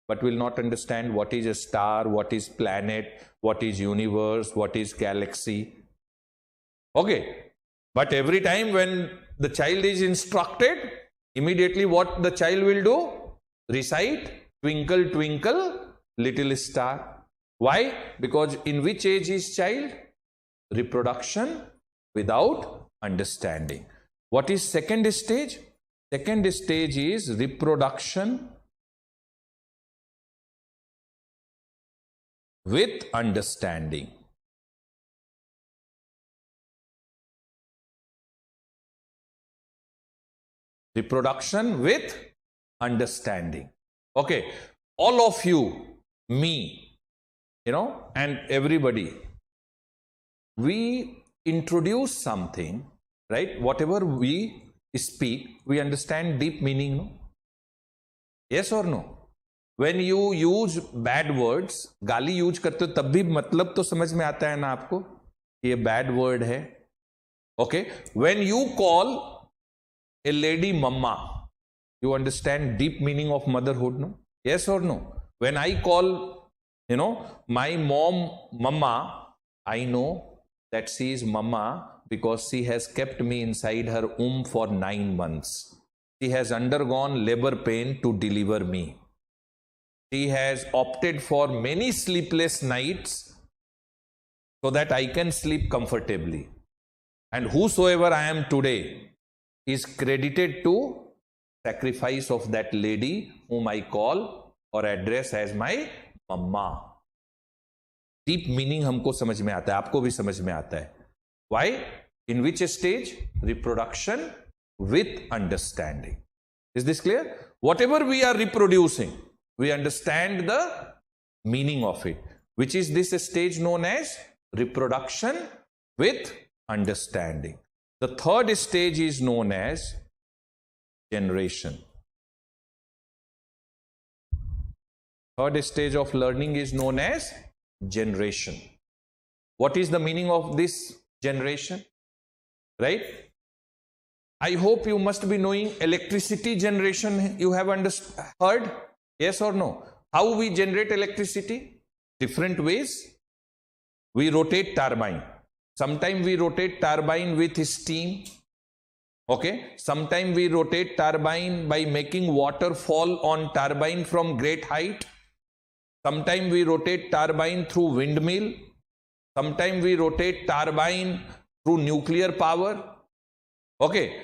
but will not understand what is a star, what is planet, what is universe, what is galaxy. Okay, but every time when the child is instructed, immediately what the child will do? Recite twinkle twinkle little star. Why? Because in which age is child? Reproduction without understanding. What is second stage? Second stage is reproduction with understanding. Reproduction with understanding. Okay, all of you, me, and everybody, we introduce something, right? Whatever we speak, we understand deep meaning, no? Yes or no? When you use bad words, गाली use करते हो तब भी मतलब तो समझ में आता है ना आपको, ये bad word है. Okay, when you call a lady mama, you understand deep meaning of motherhood, no? Yes or no? When I call my mom mama, I know that she is mama because she has kept me inside her womb for 9 months. She has undergone labor pain to deliver me. She has opted for many sleepless nights so that I can sleep comfortably. And whosoever I am today is credited to sacrifice of that lady whom I call or address as my mamma. Deep meaning हमको समझ में आता है, आपको भी समझ में आता है. Why? In which stage? Reproduction with understanding. Is this clear? Whatever we are reproducing, we understand the meaning of it. Which is this stage known as reproduction with understanding. The third stage is known as generation. Third stage of learning is known as generation. What is the meaning of this generation? Right? I hope you must be knowing electricity generation. You have heard? Yes or no? How we generate electricity? different ways. We rotate turbine. Sometimes we rotate turbine with steam. Okay. Sometimes we rotate turbine by making water fall on turbine from great height. Sometimes we rotate turbine through windmill. Sometimes we rotate turbine through nuclear power. Okay.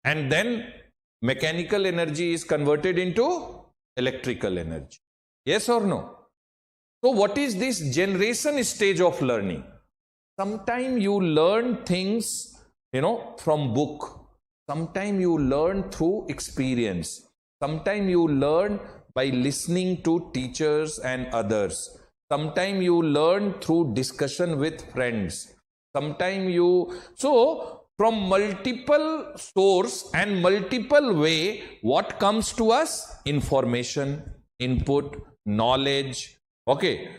And then mechanical energy is converted into electrical energy. Yes or no? So what is this generation stage of learning? Sometimes you learn things, from book. Sometimes you learn through experience. Sometimes you learn by listening to teachers and others. Sometimes you learn through discussion with friends. Sometimes so from multiple source and multiple way, what comes to us? Information, input, knowledge, okay,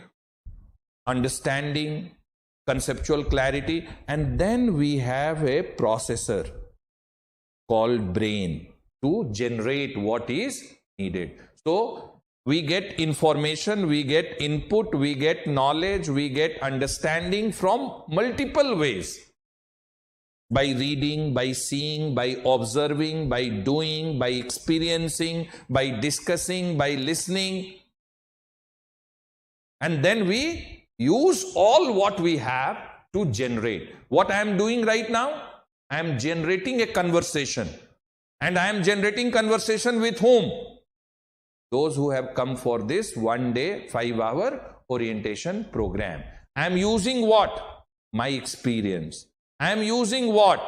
understanding, conceptual clarity, and then we have a processor called brain to generate what is needed. So we get information, we get input, we get knowledge, we get understanding from multiple ways. By reading, by seeing, by observing, by doing, by experiencing, by discussing, by listening. And then we use all what we have to generate. What I am doing right now? I am generating a conversation. And I am generating conversation with whom? Those who have come for this 1 day, 5-hour orientation program. I am using what? My experience. I am using what?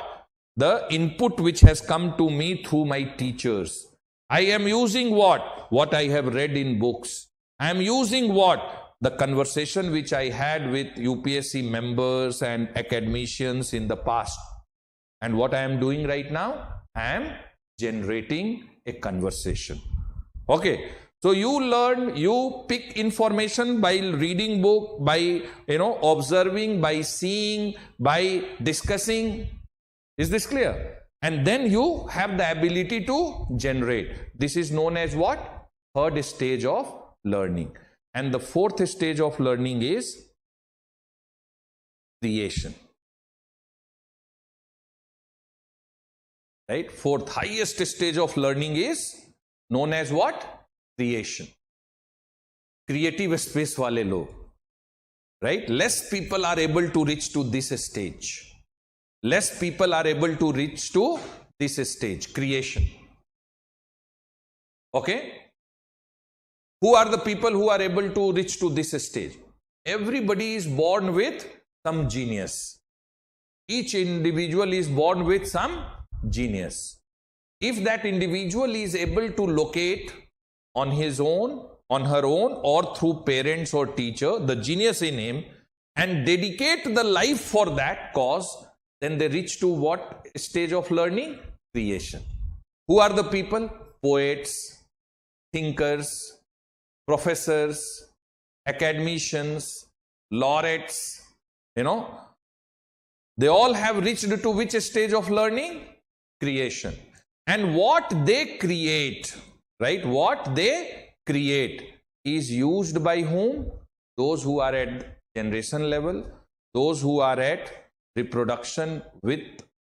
The input which has come to me through my teachers. I am using what? What I have read in books. I am using what? The conversation which I had with UPSC members and academicians in the past. And what I am doing right now? I am generating a conversation. Okay. So you learn, you pick information by reading book, by observing, by seeing, by discussing. Is this clear? And then you have the ability to generate. This is known as what? Third stage of learning. And the fourth stage of learning is creation. Right? Fourth highest stage of learning is known as what? Creation. Creative space wale log. Right? Less people are able to reach to this stage. Less people are able to reach to this stage. Creation. Okay? Who are the people who are able to reach to this stage? Everybody is born with some genius. Each individual is born with some genius. If that individual is able to locate on his own, on her own, or through parents or teacher, the genius in him, and dedicate the life for that cause, then they reach to what stage of learning? Creation. Who are the people? Poets, thinkers, professors, academicians, laureates, they all have reached to which stage of learning? Creation. And what they create, right? What they create is used by whom? Those who are at generation level, those who are at reproduction with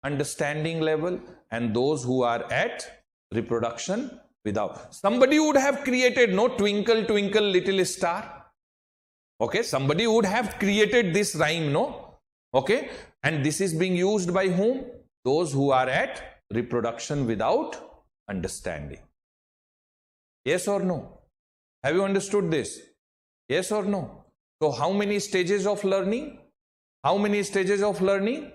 understanding level, and those who are at reproduction without. Somebody would have created, twinkle, twinkle, little star. Okay, somebody would have created this rhyme, Okay, and this is being used by whom? Those who are at reproduction without understanding. Yes or no? Have you understood this? Yes or no? So how many stages of learning? How many stages of learning?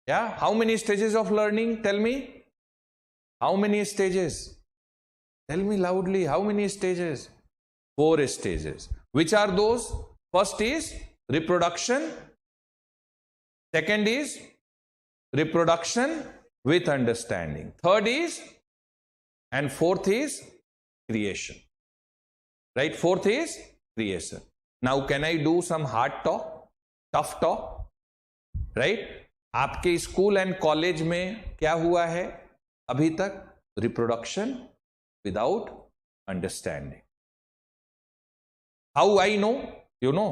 Yeah, how many stages of learning? Tell me. How many stages? Tell me loudly, how many stages? 4 stages. Which are those? First is reproduction. Second is reproduction with understanding. Third is, and fourth is creation. Right? Fourth is creation. Now, can I do some hard talk, tough talk? Right? आपके school and college में क्या हुआ है अभी तक? Reproduction without understanding. How I know? You know,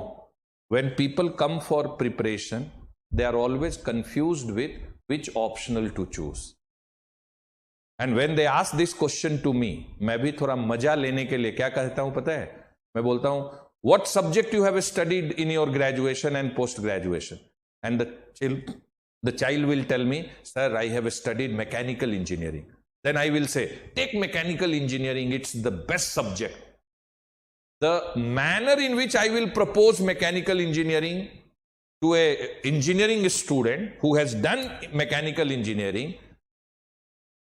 when people come for preparation, they are always confused with which optional to choose. And when they ask this question to me, मैं भी थोड़ा मजा लेने के लिए क्या कहता हूं पता है? मैं बोलता हूं, what subject you have studied in your graduation and post graduation? And the child will tell me, sir, I have studied mechanical engineering. Then I will say, take mechanical engineering, it's the best subject. The manner in which I will propose mechanical engineering to an engineering student who has done mechanical engineering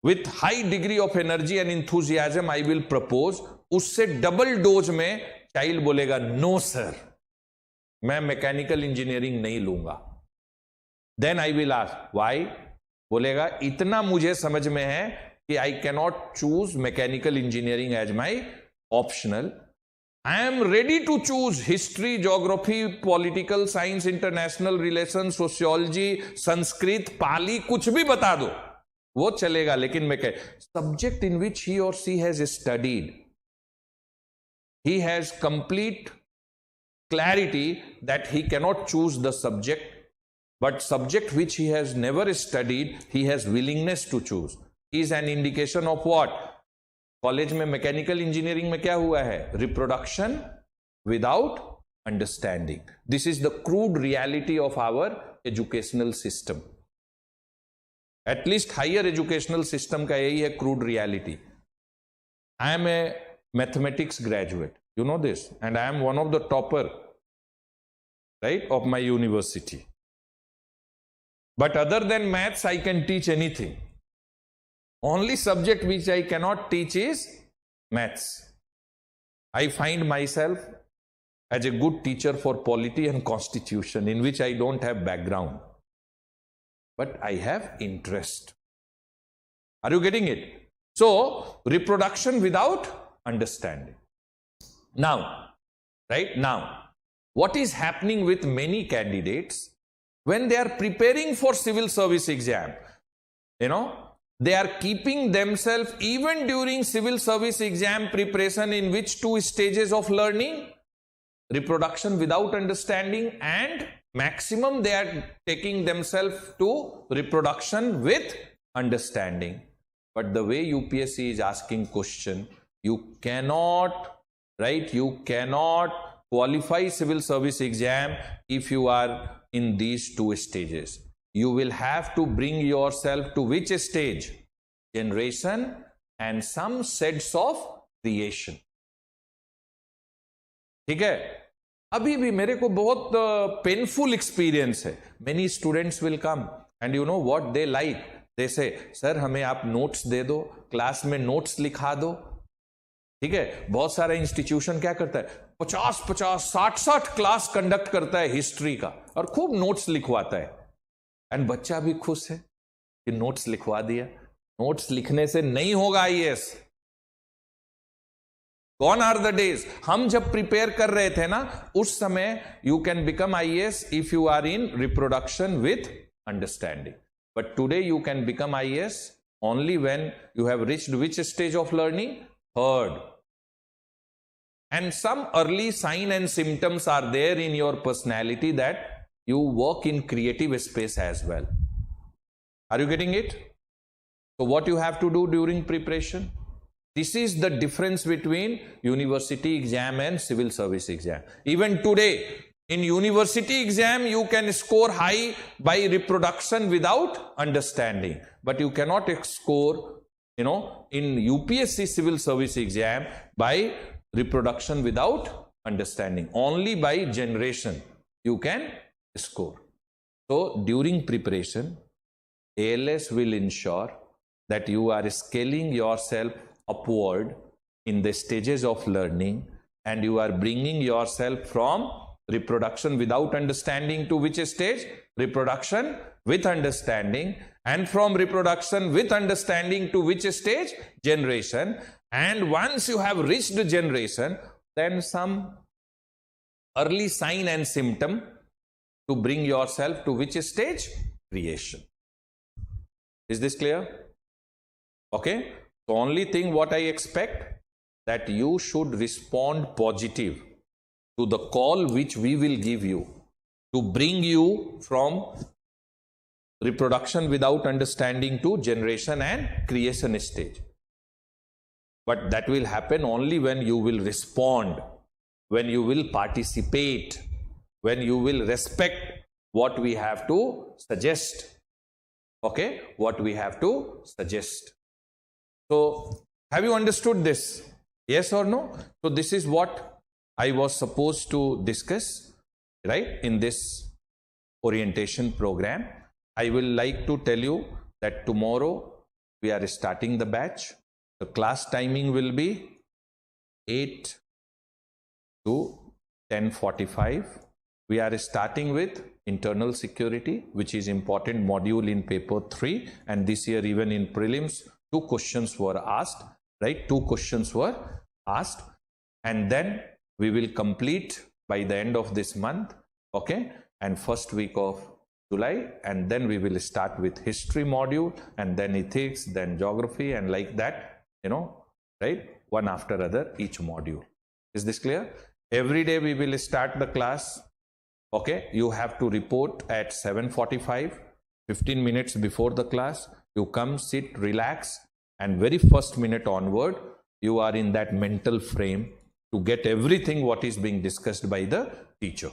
with high degree of energy and enthusiasm, I will propose, उससे double dose में child बोलेगा, no sir, मैं mechanical engineering नहीं लूंगा. Then I will ask why. बोलेगा, इतना मुझे समझ में है कि I cannot choose mechanical engineering as my optional. I am ready to choose history, geography, political science, international relations, sociology, Sanskrit, Pali, कुछ भी बता दो, वो चलेगा. लेकिन मैं कह, subject in which he or she has studied, he has complete clarity that he cannot choose the subject, but subject which he has never studied, he has willingness to choose, is an indication of what? College में mechanical engineering में क्या हुआ है? Reproduction without understanding. This is the crude reality of our educational system. At least higher educational system का यही है crude reality. I am a mathematics graduate, you know this, and I am one of the topper, right, of my university. But other than maths I can teach anything. Only subject which I cannot teach is maths. I find myself as a good teacher for polity and constitution, in which I don't have background, but I have interest. Are you getting it? So, reproduction without understanding. Now, right now, what is happening with many candidates when they are preparing for civil service exam? You know, they are keeping themselves even during civil service exam preparation in which two stages of learning? Reproduction without understanding, and maximum they are taking themselves to reproduction with understanding. But the way UPSC is asking question, you cannot, right, you cannot qualify civil service exam if you are in these two stages. You will have to bring yourself to which stage? Generation and some sets of creation. ठीक है? अभी भी मेरे को बहुत painful experience है. Many students will come and you know what they like? They say, sir हमें आप नोट्स दे दो, क्लास में नोट्स लिखा दो. ठीक है? बहुत सारा इंस्टीट्यूशन क्या करता है, 50-50, 60-60 क्लास कंडक्ट करता है हिस्ट्री का और खूब नोट्स लिखवाता है. एंड बच्चा भी खुश है कि नोट्स लिखवा दिया. नोट्स लिखने से नहीं होगा IAS. Gone are the days. हम जब प्रिपेयर कर रहे थे ना, उस समय you can become IAS if you are in reproduction with understanding. But today you can become IAS only when you have reached which stage of learning? Third. And some early sign and symptoms are there in your personality that you work in creative space as well. Are you getting it? So what you have to do during preparation? This is the difference between university exam and civil service exam. Even today, in university exam, you can score high by reproduction without understanding. But you cannot score, you know, in UPSC civil service exam by reproduction without understanding. Only by generation you can score. So during preparation, ALS will ensure that you are scaling yourself upward in the stages of learning, and you are bringing yourself from reproduction without understanding to which stage? Reproduction with understanding. And from reproduction with understanding to which stage? Generation. And once you have reached generation, then some early sign and symptom to bring yourself to which stage? Creation. Is this clear? Okay. The only thing what I expect, that you should respond positive to the call which we will give you to bring you from reproduction without understanding to generation and creation stage. But that will happen only when you will respond, when you will participate, when you will respect what we have to suggest. Okay, what we have to suggest. So, have you understood this? Yes or no? So, this is what I was supposed to discuss, right, in this orientation program. I will like to tell you that tomorrow we are starting the batch. The class timing will be 8 to 10:45. We are starting with internal security, which is important module in paper 3, and this year even in prelims 2 questions were asked, right? 2 questions were asked, and then we will complete by the end of this month, okay, and first week of July, and then we will start with history module, and then ethics, then geography, and like that, you know, right, one after other each module. Is this clear? Every day we will start the class. Okay, you have to report at 7:45, 15 minutes before the class. You come, sit, relax, and very first minute onward, you are in that mental frame to get everything what is being discussed by the teacher.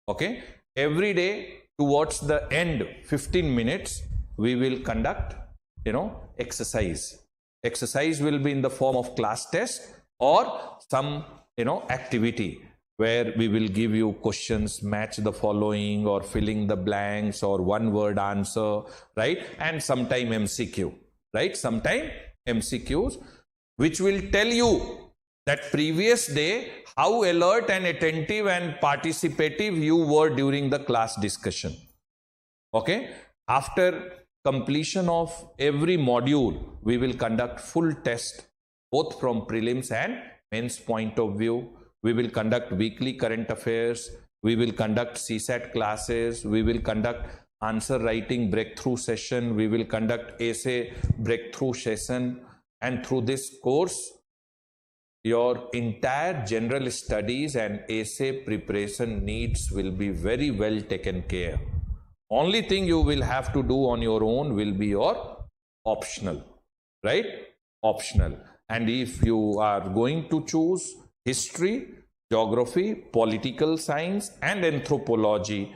Okay, every day towards the end, 15 minutes, we will conduct, exercise. Exercise will be in the form of class test or some, activity, where we will give you questions, match the following, or filling the blanks, or one word answer, right? And sometime MCQ, right? Sometime MCQs, which will tell you that previous day how alert and attentive and participative you were during the class discussion. Okay? After completion of every module, we will conduct full test, both from prelims and mains point of view. We will conduct weekly current affairs. We will conduct CSAT classes. We will conduct answer writing breakthrough session. We will conduct essay breakthrough session. And through this course, your entire general studies and essay preparation needs will be very well taken care. Only thing you will have to do on your own will be your optional, right? Optional. And if you are going to choose history, geography, political science, and anthropology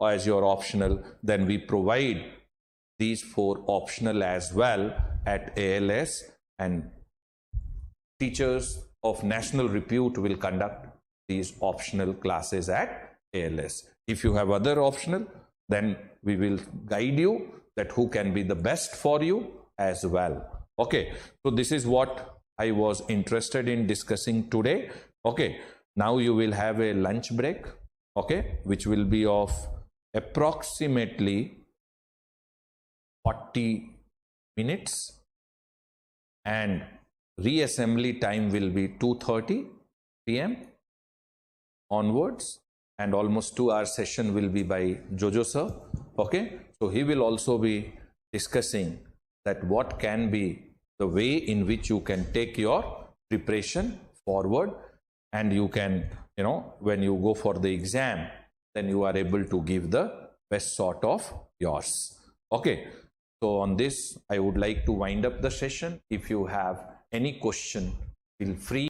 as your optional, then we provide these 4 optional as well at ALS, and teachers of national repute will conduct these optional classes at ALS. If you have other optional, then we will guide you that who can be the best for you as well. Okay, so this is what I was interested in discussing today. Okay, now you will have a lunch break, okay, which will be of approximately 40 minutes, and reassembly time will be 2:30 p.m. onwards, and almost 2-hour session will be by Jojo sir. Okay, so he will also be discussing that what can be the way in which you can take your preparation forward, and you can, when you go for the exam, then you are able to give the best sort of yours. Okay, so on this, I would like to wind up the session. If you have any question, feel free.